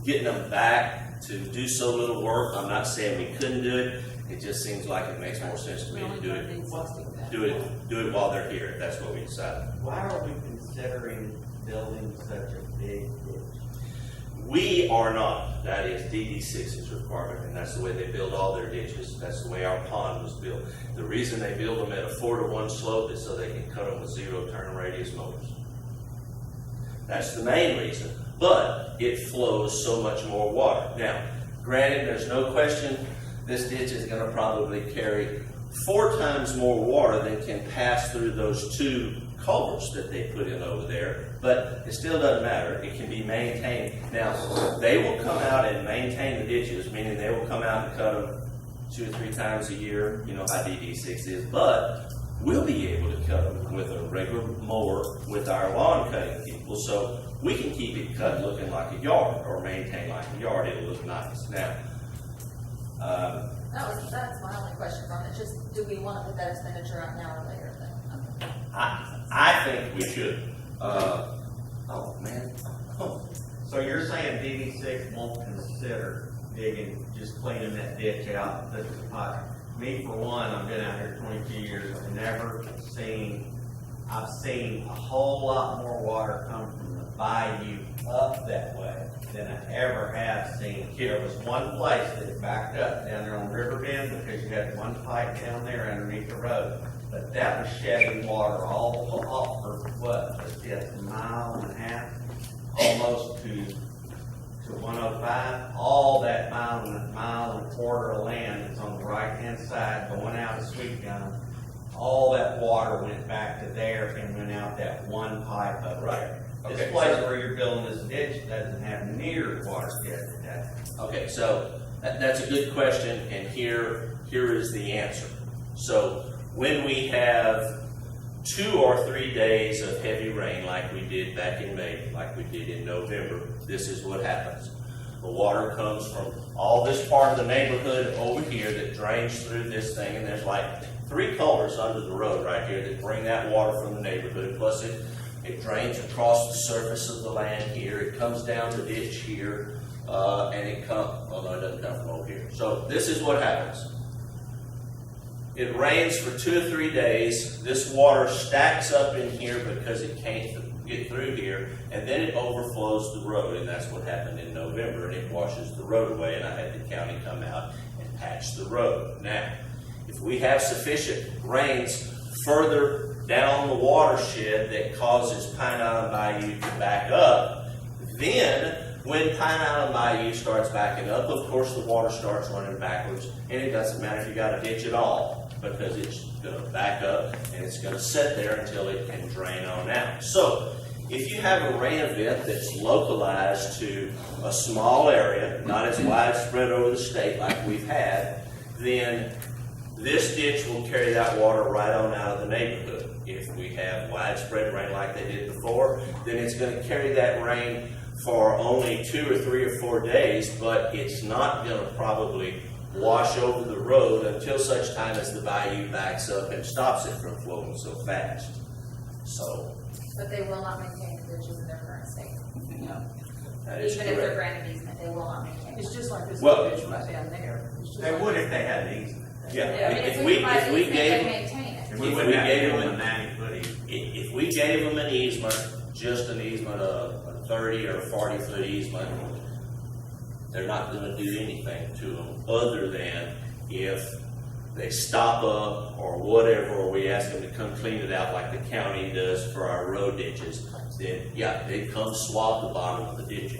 Speaker 10: Getting them back to do so little work, I'm not saying we couldn't do it, it just seems like it makes more sense to me to do it while they're here, if that's what we decided.
Speaker 2: Why are we considering building such a big ditch?
Speaker 10: We are not. That is DD6's requirement, and that's the way they build all their ditches. That's the way our pond was built. The reason they build them at a 4-to-1 slope is so they can cut them with 0 turn radius motors. That's the main reason, but it flows so much more water. Now, granted, there's no question this ditch is going to probably carry 4 times more water than can pass through those 2 culverts that they put in over there, but it still doesn't matter. It can be maintained. Now, they will come out and maintain the ditches, meaning they will come out and cut them 2 or 3 times a year. You know how DD6 is, but we'll be able to cut them with a regular mower with our lawn cutting people, so we can keep it cut looking like a yard or maintained like a yard. It'll look nice. Now,
Speaker 11: That's my only question from it. Just, do we want to put that expenditure out now or later? Okay.
Speaker 10: I think we should. Oh, man.
Speaker 2: So you're saying DD6 won't consider digging, just cleaning that ditch out, and putting the pot? Me, for one, I've been out here 22 years, I've seen a whole lot more water come from the bayou up that way than I ever have seen. There was one place that it backed up down there on River Bend because you had one pipe down there underneath the road. But that was shedding water all off for what, just a mile and a half, almost to 105. All that mile and a quarter of land that's on the right-hand side going out of Sweet Gum, all that water went back to there and went out that one pipe up there.
Speaker 10: Okay,
Speaker 2: This place where you're building this ditch doesn't have near water shed that.
Speaker 10: Okay, so that's a good question, and here is the answer. So when we have 2 or 3 days of heavy rain like we did back in May, like we did in November, this is what happens. The water comes from all this part of the neighborhood over here that drains through this thing, and there's like 3 culverts under the road right here that bring that water from the neighborhood, plus it drains across the surface of the land here, it comes down the ditch here, and it comes, well, no, it doesn't come from over here. So this is what happens. It rains for 2 or 3 days, this water stacks up in here because it can't get through here, and then it overflows the road, and that's what happened in November, and it washes the road away, and I had the county come out and patch the road. Now, if we have sufficient rains further down the watershed that causes Pine Island Bayou to back up, then when Pine Island Bayou starts backing up, of course the water starts running backwards, and it doesn't matter if you got a ditch at all, because it's going to back up and it's going to sit there until it can drain on out. So if you have a rain event that's localized to a small area, not as widespread over the state like we've had, then this ditch will carry that water right on out of the neighborhood. If we have widespread rain like they did before, then it's going to carry that rain for only 2 or 3 or 4 days, but it's not going to probably wash over the road until such time as the bayou backs up and stops it from flowing so fast. So,
Speaker 11: But they will not maintain the ditches in their current state.
Speaker 10: that is
Speaker 11: Even if they're
Speaker 10: correct.
Speaker 11: granted easement, they will not maintain it.
Speaker 1: It's just like this
Speaker 10: Well-
Speaker 1: ditch right down there. It's just
Speaker 2: They
Speaker 1: like-
Speaker 2: would if they had these.
Speaker 10: Yeah,
Speaker 11: I mean,
Speaker 10: if we
Speaker 11: provide
Speaker 10: gave
Speaker 11: easement, they
Speaker 10: them,
Speaker 11: maintain it.
Speaker 2: If
Speaker 10: If
Speaker 2: we
Speaker 10: we
Speaker 2: wouldn't have
Speaker 10: gave
Speaker 2: to
Speaker 10: them
Speaker 2: give
Speaker 10: a-
Speaker 2: them a 90-foot easement.
Speaker 10: if we gave them an easement, just an easement, a 30 or 40-foot easement, they're not gonna do anything to them other than if they stop up or whatever, or we ask them to come clean it out like the county does for our road ditches, then, yeah, they come swab the bottom of the ditch.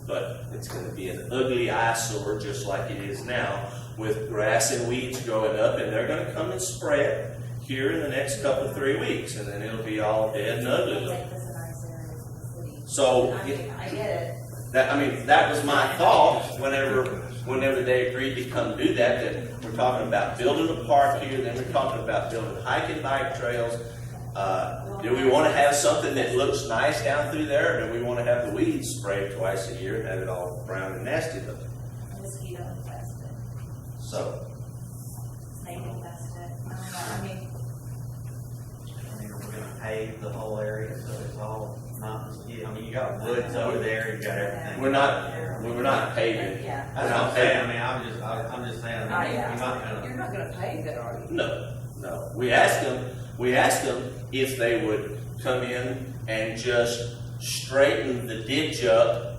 Speaker 10: But it's gonna be an ugly eyesore, just like it is now, with grass and weeds growing up, and they're gonna come and spray it here in the next couple, 3 weeks, and then it'll be all dead and ugly.
Speaker 11: Like this in nice areas of the city.
Speaker 10: So,
Speaker 11: I mean, I get it.
Speaker 10: that was my thought whenever they agreed to come do that we're talking about building a park here, then we're talking about building hike and bike trails. Do we want to have something that looks nice down through there, or do we want to have the weeds sprayed twice a year and have it all brown and nasty looking?
Speaker 11: Mosquito infested,
Speaker 10: So,
Speaker 11: snake infested. I don't know, I mean,
Speaker 2: I mean, we're gonna pave the whole area, so it's all not mosquito. I mean, you got woods over there, you got everything.
Speaker 10: we're not paving.
Speaker 11: yeah.
Speaker 2: That's what I'm saying, I mean, I'm just saying, I mean,
Speaker 1: Yeah.
Speaker 2: you're not gonna.
Speaker 1: You're not gonna pave that, are you?
Speaker 10: No. We asked them if they would come in and just straighten the ditch up,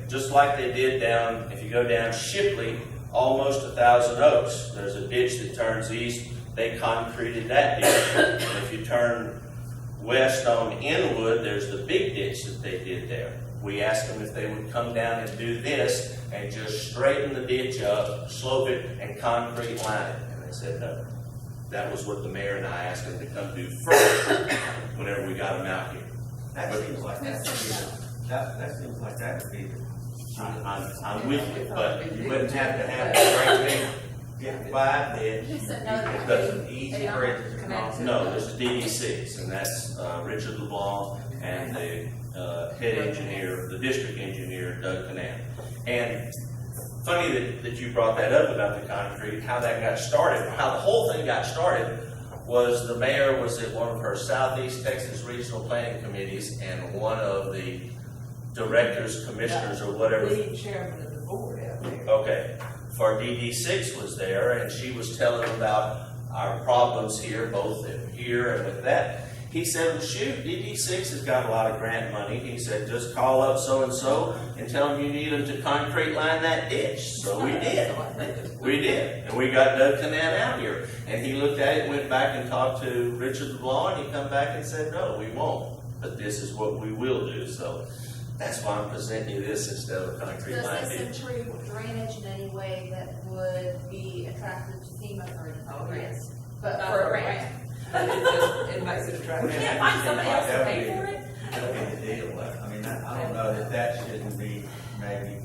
Speaker 10: just like they did down, if you go down Shipley, almost 1,000 Oaks. There's a ditch that turns east, they concreted that ditch. And if you turn west on Inwood, there's the big ditch that they did there. We asked them if they would come down and do this and just straighten the ditch up, slope it, and concrete line it, and they said no. That was what the mayor and I asked them to come do first, whenever we got them out here.
Speaker 2: That seems like that would be the.
Speaker 10: I'm with you, but
Speaker 2: You wouldn't have to have a great big wide ditch.
Speaker 11: Just another-
Speaker 2: Put some easy bridges across.
Speaker 10: no, there's DD6, and that's Richard LeBlanc and the head engineer, the district engineer, Doug Canal. And funny that you brought that up about the concrete, how that got started. How the whole thing got started was the mayor was at one of her Southeast Texas Regional Planning Committees, and one of the directors, commissioners, or whatever.
Speaker 1: Lead chairman of the board out there.
Speaker 10: Okay, for DD6 was there, and she was telling about our problems here, both here and with that. He said, well, shoot, DD6 has got a lot of grant money. He said, just call up so-and-so and tell them you need them to concrete line that ditch. So we did. We did. And we got Doug Canal out here. And he looked at it, went back and talked to Richard LeBlanc, and he come back and said, no, we won't. But this is what we will do. So that's why I'm presenting you this instead of a concrete line
Speaker 5: Does
Speaker 10: ditch.
Speaker 5: this improve drainage in any way that would be attractive to FEMA for
Speaker 1: Oh,
Speaker 5: grants?
Speaker 1: yes.
Speaker 5: But
Speaker 11: Not
Speaker 5: for
Speaker 11: for
Speaker 5: a
Speaker 11: a
Speaker 5: grant?
Speaker 1: but it just, it makes it
Speaker 9: We
Speaker 1: attractive.
Speaker 9: can't find somebody else to pay for it?
Speaker 2: That'll be the deal. I mean, I don't know that shouldn't be maybe,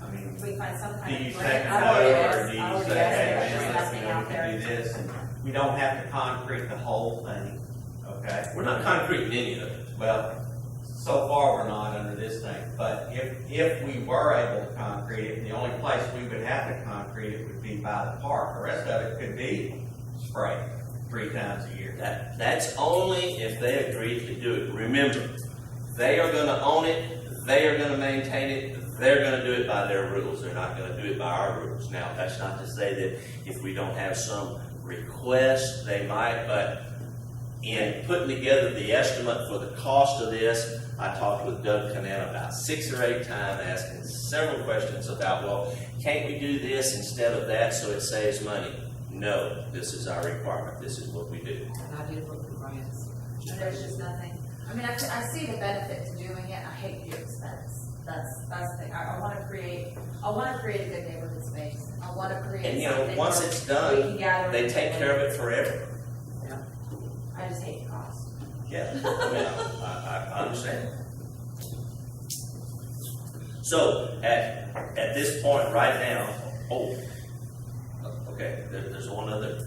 Speaker 2: I mean,
Speaker 9: We find some
Speaker 2: do
Speaker 9: kind
Speaker 2: you
Speaker 9: of
Speaker 2: take
Speaker 9: grant.
Speaker 2: a
Speaker 1: I've already
Speaker 2: note,
Speaker 1: asked-
Speaker 2: or do
Speaker 1: I
Speaker 2: you
Speaker 1: already
Speaker 2: say,
Speaker 1: asked
Speaker 2: hey,
Speaker 1: that.
Speaker 2: man,
Speaker 9: There's nothing
Speaker 2: you know,
Speaker 9: out
Speaker 2: we
Speaker 9: there.
Speaker 2: can do this, and we don't have to concrete the whole thing, okay?
Speaker 10: We're not concreting any of it.
Speaker 2: Well, so far, we're not under this thing, but if we were able to concrete it, the only place we would have to concrete it would be by the park. The rest of it could be sprayed 3 times a year.
Speaker 10: That's only if they agree to do it. Remember, they are gonna own it, they are gonna maintain it, they're gonna do it by their rules, they're not gonna do it by our rules. Now, that's not to say that if we don't have some request, they might, but in putting together the estimate for the cost of this, I talked with Doug Canan about 6 or 8 times, asking several questions about, well, can't we do this instead of that so it saves money? No, this is our requirement, this is what we do.
Speaker 1: And I did look for grants.
Speaker 11: And there's just nothing, I mean, I see the benefit to doing it, I hate the expense. That's the thing, I wanna create a good neighborhood space. I wanna create
Speaker 10: And you
Speaker 11: something
Speaker 10: know, once
Speaker 11: where
Speaker 10: it's
Speaker 11: we
Speaker 10: done,
Speaker 11: can gather
Speaker 10: they take
Speaker 11: together.
Speaker 10: care of it forever.
Speaker 11: I just hate the cost.
Speaker 10: Yeah, I mean, I understand. So, at this point right now, okay, there's one other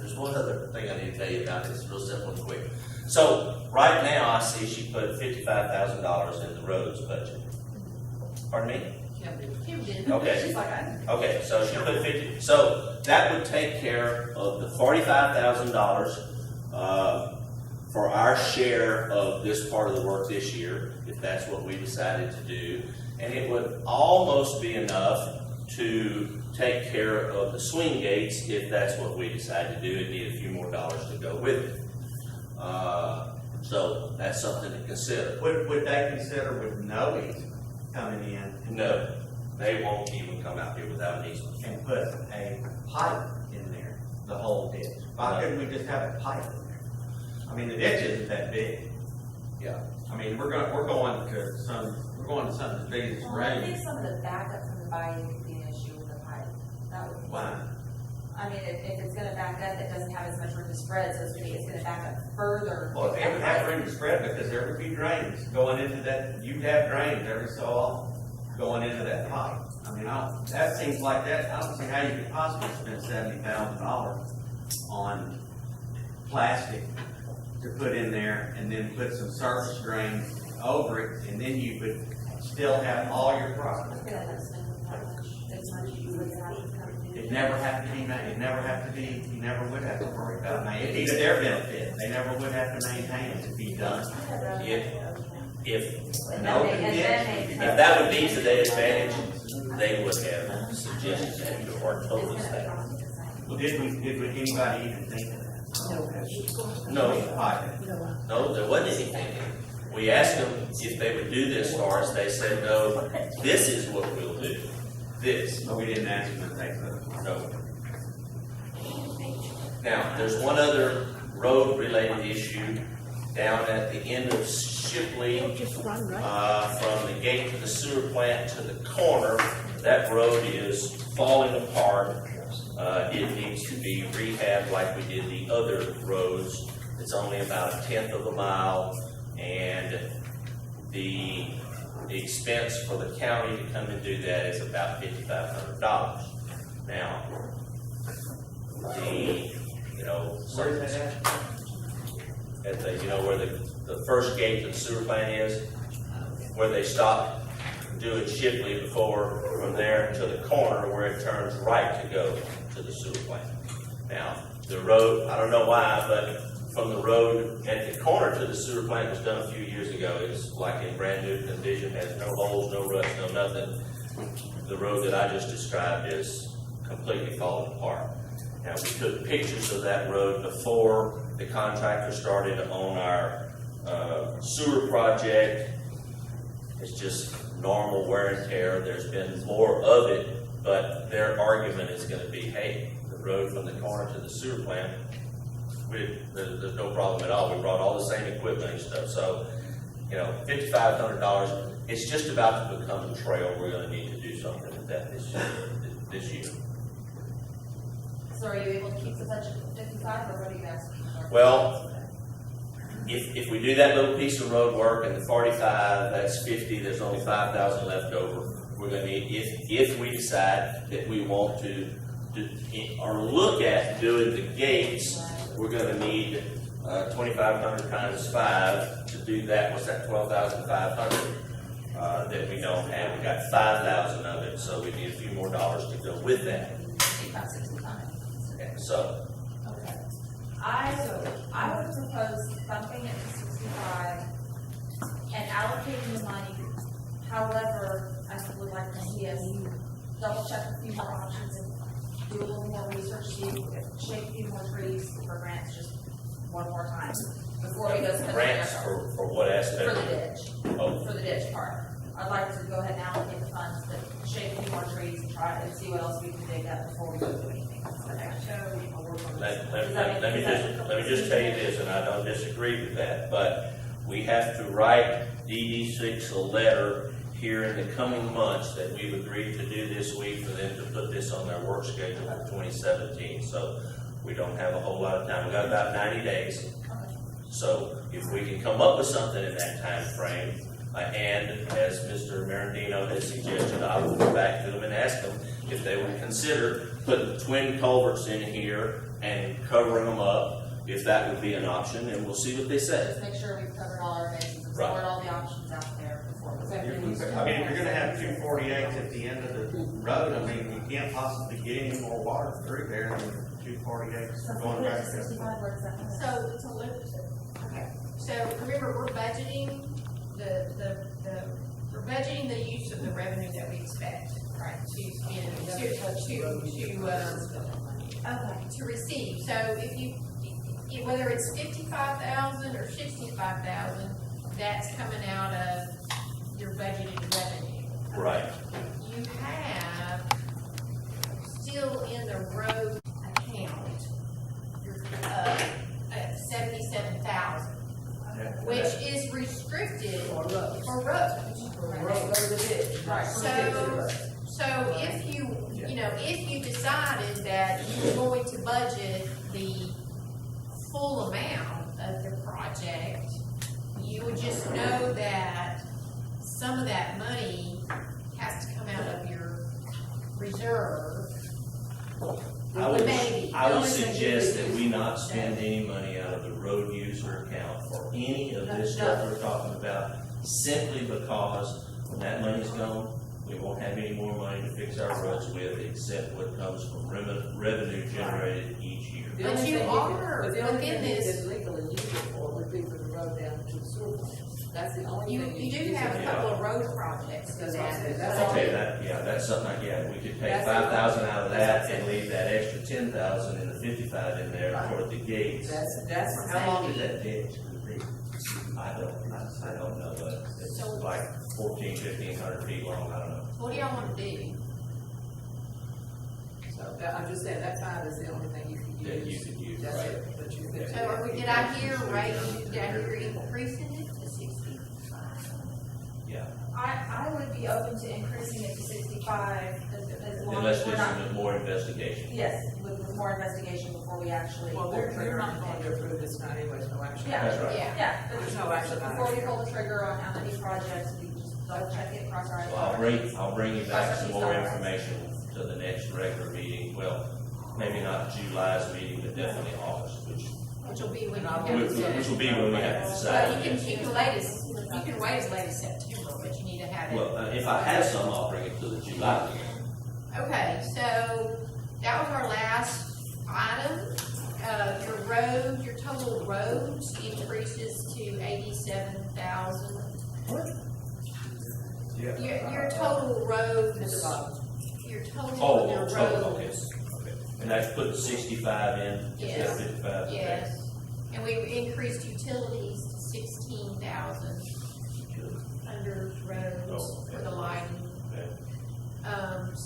Speaker 10: thing I need to tell you about, it's real simple and quick. So, right now, I see she put $55,000 in the roads budget. Pardon me?
Speaker 1: Kim did.
Speaker 10: Okay.
Speaker 9: She's like, I.
Speaker 10: Okay, so she put 50, so that would take care of the $45,000, for our share of this part of the work this year, if that's what we decided to do. And it would almost be enough to take care of the swing gates if that's what we decide to do. It'd need a few more dollars to go with it. So that's something to consider.
Speaker 2: Would they consider with no easement coming in?
Speaker 10: No, they won't even come out here without an easement.
Speaker 2: And put a pipe in there, the whole ditch? Why couldn't we just have a pipe in there? I mean, the ditch isn't that big.
Speaker 10: Yeah.
Speaker 2: I mean, we're going to something as big as
Speaker 11: Well, I think
Speaker 2: rain.
Speaker 11: some of the backup from the bayou could be an issue with the pipe. That would be.
Speaker 2: Why?
Speaker 11: I mean, if it's gonna back up, it doesn't have as much room to spread, so it's gonna back up further.
Speaker 2: Well, it would have room to spread because there would be drains going into that, you'd have drains every so often going into that pipe. I mean, that seems like that, I don't see how you could possibly spend $70,000 on plastic to put in there and then put some surface drains over it, and then you would still have all your property. It never have to be, it never have to be, you never would have to worry about it. It'd be to their benefit. They never would have to maintain it to be done.
Speaker 10: If
Speaker 2: An open ditch.
Speaker 10: If that would be to their advantage, they would have suggested that or told us that.
Speaker 2: Well, did anybody even think of that?
Speaker 10: No,
Speaker 2: Pipe.
Speaker 10: no, there wasn't anything. We asked them if they would do this for us, they said, no, this is what we'll do, this.
Speaker 2: But we didn't ask them if they could.
Speaker 10: No. Now, there's one other road-related issue down at the end of Shipley, from the gate to the sewer plant to the corner. That road is falling apart. It needs to be rehabbed like we did the other roads. It's only about 1/10 of a mile, and the expense for the county to come and do that is about $5,500. Now,
Speaker 2: Where's that at?
Speaker 10: at the, where the first gate to the sewer plant is, where they stopped doing Shipley before, from there to the corner where it turns right to go to the sewer plant. Now, the road, I don't know why, but from the road at the corner to the sewer plant was done a few years ago. It's like in brand new condition, has no holes, no ruts, no nothing. The road that I just described is completely falling apart. Now, we took pictures of that road before the contractor started on our sewer project. It's just normal wear and tear. There's been more of it, but their argument is going to be, hey, the road from the corner to the sewer plant, there's no problem at all. We brought all the same equipment and stuff. So, $5,500, it's just about to become a trail. We're going to need to do something with that this year.
Speaker 11: So are you able to keep the budget at 55, or what are you asking for?
Speaker 10: Well, if we do that little piece of road work and the 45, that's 50, there's only 5,000 left over. We're gonna need, if we decide that we want to do, or look at doing the gates, we're gonna need 2,500 times 5 to do that. What's that, 12,500? That we don't have. We got 5,000 of it, so we need a few more dollars to go with that.
Speaker 11: 65.
Speaker 10: Okay, so,
Speaker 11: Okay. I would propose bumping it to 65 and allocating the money. However, I would like to see us double check a few more options and do a little more research, shake a few more trees for grants just one more time before we go spend the
Speaker 10: grants
Speaker 11: money.
Speaker 10: for what aspect?
Speaker 11: For the ditch,
Speaker 10: Oh,
Speaker 11: for the ditch part. I'd like to go ahead and allocate the funds, but shake a few more trees and try and see what else we can dig up before we go do anything.
Speaker 10: let me just tell you this, and I don't disagree with that, but we have to write DD6 a letter here in the coming months that we've agreed to do this week for them to put this on their work schedule for 2017. So we don't have a whole lot of time. We've got about 90 days. So if we can come up with something in that time frame, and as Mr. Marandino has suggested, I will go back to them and ask them if they would consider putting twin culverts in here and covering them up, if that would be an option, and we'll see what they say.
Speaker 11: Just make sure we've covered all our bases and
Speaker 10: Right.
Speaker 11: explored all the options out there before we
Speaker 2: I mean, if you're gonna have 248s at the end of the road, I mean, you can't possibly get any more water through there than 248s going back to.
Speaker 11: 65, where does that come in?
Speaker 5: So, to look, okay, so remember, we're budgeting we're budgeting the use of the revenue that we expect, right, to receive. So if you, whether it's 55,000 or 65,000, that's coming out of your budgeted revenue.
Speaker 10: Right.
Speaker 5: You have still in the road account, your, 77,000, which is restricted
Speaker 1: For roads.
Speaker 5: for roads.
Speaker 1: Go to the ditch. Right.
Speaker 5: So if if you decided that you're going to budget the full amount of the project, you would just know that some of that money has to come out of your reserve.
Speaker 10: I would
Speaker 5: Maybe.
Speaker 10: suggest that we not spend any money out of the road user account for any of this stuff we're talking about, simply because when that money's gone, we won't have any more money to fix our roads with, except what comes from revenue generated each year.
Speaker 1: The
Speaker 5: But
Speaker 1: only
Speaker 5: you
Speaker 1: thing
Speaker 5: are
Speaker 1: but the only
Speaker 5: within
Speaker 1: thing you
Speaker 5: this-
Speaker 1: could legally use it for would be for the road down to the sewer plant. That's the only
Speaker 5: You,
Speaker 1: thing.
Speaker 5: you do
Speaker 1: could use
Speaker 5: have
Speaker 1: it
Speaker 5: a
Speaker 1: for.
Speaker 5: couple of road projects to
Speaker 1: That's what I'm
Speaker 5: that.
Speaker 1: saying. That's
Speaker 10: Okay, that's something like, we could take
Speaker 1: That's-
Speaker 10: 5,000 out of that
Speaker 1: that's-
Speaker 10: and leave that extra 10,000 and the 55 in there for the gates.
Speaker 1: That's.
Speaker 2: How long is that ditch gonna be?
Speaker 10: I don't know, but it's
Speaker 5: So-
Speaker 10: like 1,500 feet long, I don't know.
Speaker 5: What do y'all wanna do?
Speaker 1: So, I'm just saying, that 5 is the only thing you could use.
Speaker 10: That you could use,
Speaker 1: That's
Speaker 10: right.
Speaker 1: it, but you could.
Speaker 5: So are we, did I hear increasing it to 65?
Speaker 10: Yeah,
Speaker 11: I would be open to increasing it to 65 as long
Speaker 10: unless
Speaker 11: as we're
Speaker 10: there's
Speaker 11: not.
Speaker 10: some more investigation.
Speaker 11: Yes, with more investigation before we actually.
Speaker 1: Well,
Speaker 11: pull the
Speaker 1: you're
Speaker 11: trigger
Speaker 1: not
Speaker 11: on
Speaker 1: going
Speaker 11: anything.
Speaker 1: to approve this tonight anyway, so no action.
Speaker 11: Yeah,
Speaker 10: That's right.
Speaker 11: yeah, but
Speaker 1: There's no action on it.
Speaker 11: before we pull the trigger on how many projects, we just double check it, cross our eyes.
Speaker 10: Well, I'll bring you back some more information to the next regular meeting, well, maybe not July's meeting, but definitely August,
Speaker 5: Which will be when you
Speaker 10: which
Speaker 5: have.
Speaker 10: will be when we have to
Speaker 5: Well,
Speaker 10: decide.
Speaker 5: you can wait as late as September, but you need to have it.
Speaker 10: Well, if I have some, I'll bring it to the July meeting.
Speaker 5: Okay, so that was our last item. Your total roads increases to 87,000. Your total roads,
Speaker 1: At the bottom.
Speaker 5: your total
Speaker 10: Oh,
Speaker 5: of your
Speaker 10: total, okay,
Speaker 5: roads.
Speaker 10: okay. And that's putting 65 in, instead of
Speaker 5: Yes.
Speaker 10: 55? okay.
Speaker 5: Yes, and we increased utilities to 16,000 under roads
Speaker 10: Oh,
Speaker 5: for the lighting.
Speaker 10: Okay.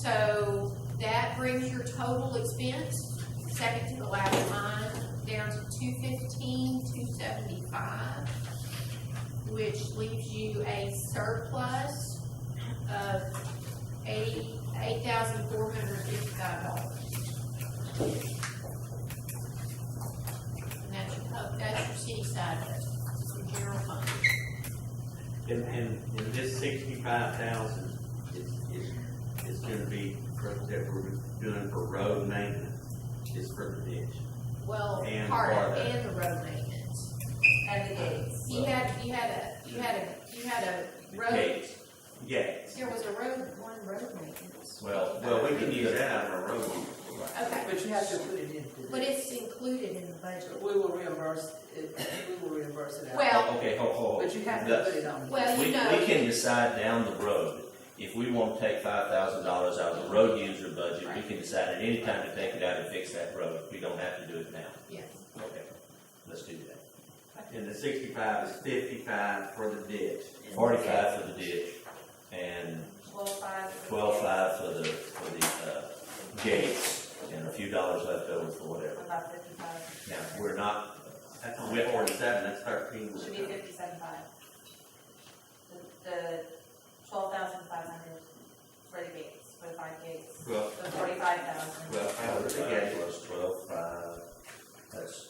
Speaker 5: So that brings your total expense, second to the last line, down to 215,275, which leaves you a surplus of $8,455. And that's your city side budget.
Speaker 3: general fund.
Speaker 2: And this 65,000 is gonna be that we're doing for road maintenance, is for the ditch.
Speaker 5: Well,
Speaker 2: And
Speaker 5: part of,
Speaker 2: for the-
Speaker 5: and the road maintenance.
Speaker 11: And the gates.
Speaker 5: You had a road,
Speaker 10: Gates.
Speaker 2: Yes.
Speaker 5: there was one road maintenance.
Speaker 10: Well,
Speaker 2: Well, we can use that out of our road.
Speaker 5: Okay,
Speaker 1: But you have to put it in.
Speaker 5: but it's included in the budget.
Speaker 1: We will reimburse it, out.
Speaker 5: Well,
Speaker 10: okay, hold.
Speaker 1: But you have to put it on.
Speaker 5: well,
Speaker 10: We
Speaker 5: you know.
Speaker 10: can decide down the road, if we want to take $5,000 out of the road user budget, we can decide at any time to take it out and fix that road. We don't have to do it now.
Speaker 5: Yes.
Speaker 10: Okay, let's do that.
Speaker 2: And the 65 is 55 for the ditch.
Speaker 10: 45 for the ditch and
Speaker 11: 12.5.
Speaker 10: 12.5 for the gates and a few dollars left over for whatever.
Speaker 11: About 55.
Speaker 10: Now, we're not,
Speaker 2: That's only 47, that's 13.
Speaker 11: Should be 57.5. The 12,500 for the gates, for the 5 gates.
Speaker 2: Well,
Speaker 11: The 45,000.
Speaker 2: well, for the
Speaker 10: 45
Speaker 2: ditch.
Speaker 10: plus 12.5, that's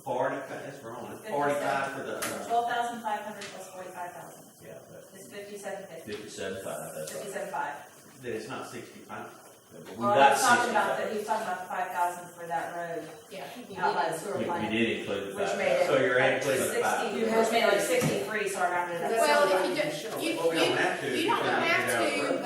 Speaker 2: 40, that's wrong, 45 for the,
Speaker 11: 12,500 plus 45,000.
Speaker 10: yeah, that's
Speaker 11: It's 57.50.
Speaker 10: 57.5, that's right.
Speaker 11: 57.5.
Speaker 2: then it's not 65.
Speaker 10: But we
Speaker 11: Well,
Speaker 10: got
Speaker 11: he's talking about
Speaker 10: 65.
Speaker 11: he's talking about the 5,000 for that road
Speaker 5: Yeah, we
Speaker 11: out by
Speaker 5: did.
Speaker 11: the sewer
Speaker 10: We
Speaker 11: plant.
Speaker 10: did include the
Speaker 11: Which
Speaker 10: 5,000.
Speaker 11: made it
Speaker 2: So you're
Speaker 11: like
Speaker 2: including the
Speaker 11: 60,
Speaker 2: five.
Speaker 11: which made it like 63, so I rounded it up.
Speaker 5: Well,
Speaker 1: That's
Speaker 5: if you
Speaker 1: all right.
Speaker 5: do,
Speaker 2: Well, we don't have to.
Speaker 5: you don't
Speaker 2: because we
Speaker 5: have
Speaker 2: got a
Speaker 5: to,
Speaker 2: road.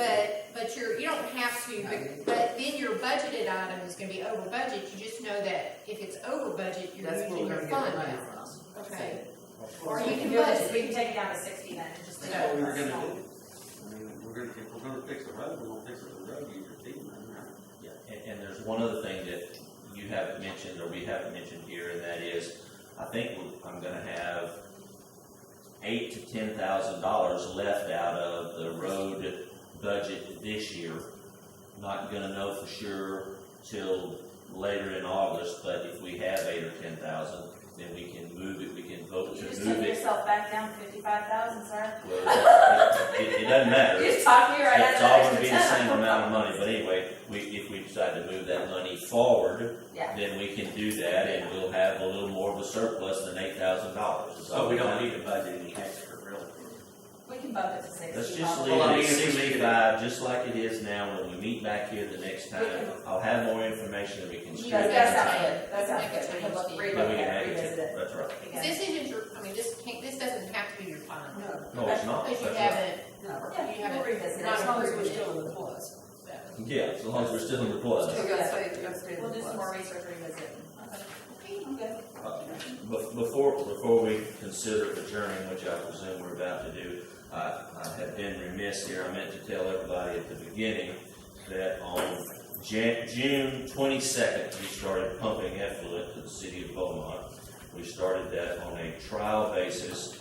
Speaker 5: but you don't have to, but then your budgeted item is gonna be over budget, you just know that if it's over budget, you're
Speaker 1: That's where
Speaker 5: using
Speaker 1: we're
Speaker 5: your
Speaker 1: gonna get
Speaker 5: fund
Speaker 1: the money
Speaker 5: balance.
Speaker 1: from.
Speaker 5: Okay,
Speaker 11: Or
Speaker 5: you
Speaker 11: you
Speaker 5: can
Speaker 11: can do it,
Speaker 5: budget.
Speaker 11: we can take it down to 60 then, and just.
Speaker 2: That's what we were gonna do. I mean, if we're gonna fix the road, we're gonna fix it with the road user fee, right?
Speaker 10: Yeah, and there's one other thing that you haven't mentioned, or we haven't mentioned here, and that is, I think I'm gonna have $8,000 to $10,000 left out of the road budget this year. Not gonna know for sure till later in August, but if we have 8,000 or 10,000, then we can move it, we can vote
Speaker 11: You
Speaker 10: to
Speaker 11: just
Speaker 10: move
Speaker 11: took
Speaker 10: it.
Speaker 11: yourself back down 55,000, sir.
Speaker 10: Well, it doesn't matter.
Speaker 11: You just talked me right out of
Speaker 10: It's
Speaker 11: that
Speaker 10: all
Speaker 11: extra
Speaker 10: gonna be the
Speaker 11: 10.
Speaker 10: same amount of money, but anyway, if we decide to move that money forward,
Speaker 11: Yeah.
Speaker 10: then we can do that, and we'll have a little more of a surplus than $8,000.
Speaker 2: So we don't need to budget any extra, really.
Speaker 11: We can bump it to 60.
Speaker 10: Let's just
Speaker 11: probably.
Speaker 10: leave
Speaker 2: Well, I
Speaker 10: it
Speaker 2: mean,
Speaker 10: at
Speaker 2: if we make it-
Speaker 10: 65, just like it is now. When we meet back here the next time, I'll have more information that we can.
Speaker 5: You
Speaker 10: share.
Speaker 5: guys
Speaker 11: That sounds good, that sounds
Speaker 5: Make a
Speaker 11: good, we can
Speaker 5: change
Speaker 11: look,
Speaker 5: to it.
Speaker 11: relook
Speaker 10: Then we
Speaker 11: at
Speaker 10: can
Speaker 11: it,
Speaker 10: make
Speaker 11: revisit
Speaker 10: it,
Speaker 11: it.
Speaker 10: that's right.
Speaker 11: again.
Speaker 5: this isn't your, I mean, this doesn't have to be your final.
Speaker 1: No,
Speaker 10: No, it's not,
Speaker 5: Because you
Speaker 10: that's right.
Speaker 5: haven't,
Speaker 1: no.
Speaker 11: Yeah,
Speaker 5: you
Speaker 11: we'll
Speaker 5: haven't,
Speaker 11: revisit it.
Speaker 5: not
Speaker 1: As long as we're
Speaker 5: approved it.
Speaker 1: still in the plus.
Speaker 10: Yeah, as long as we're still in the plus.
Speaker 1: We gotta stay in
Speaker 11: We'll
Speaker 1: the
Speaker 11: do some
Speaker 1: plus.
Speaker 11: more research, revisit. Okay, I'm good.
Speaker 10: Before we consider adjourning, which I presume we're about to do, I have been remiss here. I meant to tell everybody at the beginning that on June 22nd, we started pumping effluent to the city of Beaumont. We started that on a trial basis.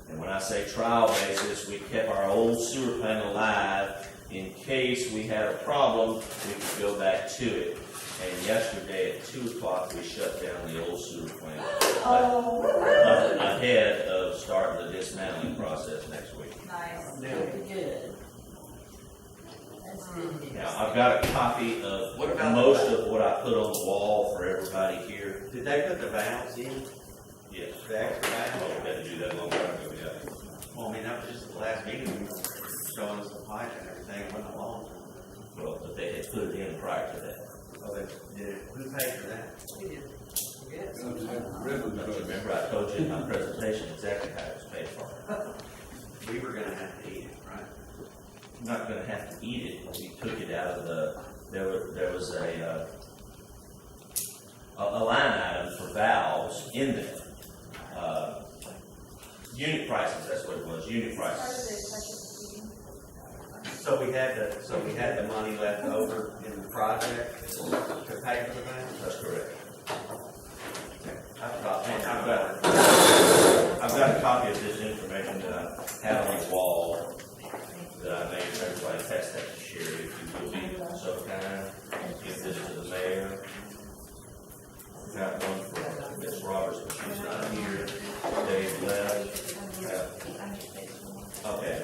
Speaker 10: And when I say trial basis, we kept our old sewer plant alive in case we had a problem, we could go back to it. And yesterday at 2 o'clock, we shut down the old sewer plant. Ahead of starting the dismantling process next week.
Speaker 11: Nice.
Speaker 3: Good. That's good news.
Speaker 10: Now, I've got a copy of
Speaker 2: What about
Speaker 10: most of what I put on the wall for everybody here.
Speaker 2: Did they put the valves in,
Speaker 10: Yes.
Speaker 2: the extra
Speaker 10: Oh,
Speaker 2: valves?
Speaker 10: we had to do that a long time ago, yeah.
Speaker 2: Well, I mean, that was just the last meeting, showing us the pipe and everything, it wasn't long.
Speaker 10: Well, but they had put it in prior to that.
Speaker 2: Oh, they did, who paid for that?
Speaker 1: We did. Yes.
Speaker 10: Don't you remember I told you in my presentation exactly how it was paid for?
Speaker 2: We were gonna have to eat it, right?
Speaker 10: Not gonna have to eat it, we took it out of the, there was a line item for valves in there. Unit prices, that's what it was, unit prices.
Speaker 2: So we had the money left over in the project to pay for the valves?
Speaker 10: That's correct.
Speaker 2: I've
Speaker 10: I've got a copy of this information that I have on the wall that I made for everybody, pass that to Sherry, if you would be so kind, give this to the mayor. Got one for Ms. Roberts, but she's not here, Dave left. Okay.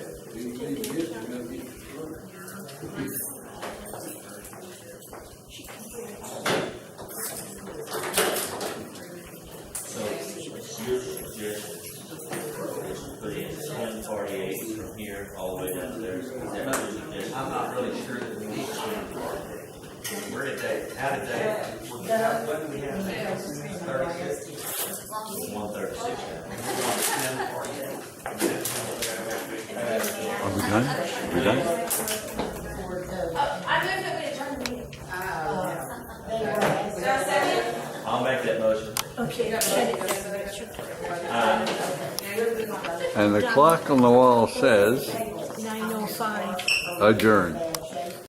Speaker 10: So, your suggestion, from here all the way down there. Is that your suggestion?
Speaker 2: I'm not really sure that we need to change the park date. We're at date, out of date. When do we have that? 36?
Speaker 10: 136 now.
Speaker 12: Are we done? We done?
Speaker 9: I moved that we adjourn the meeting.
Speaker 3: They were asking.
Speaker 9: So, second?
Speaker 10: I'll make that motion.
Speaker 12: And the clock on the wall says
Speaker 6: 9:05.
Speaker 12: adjourned.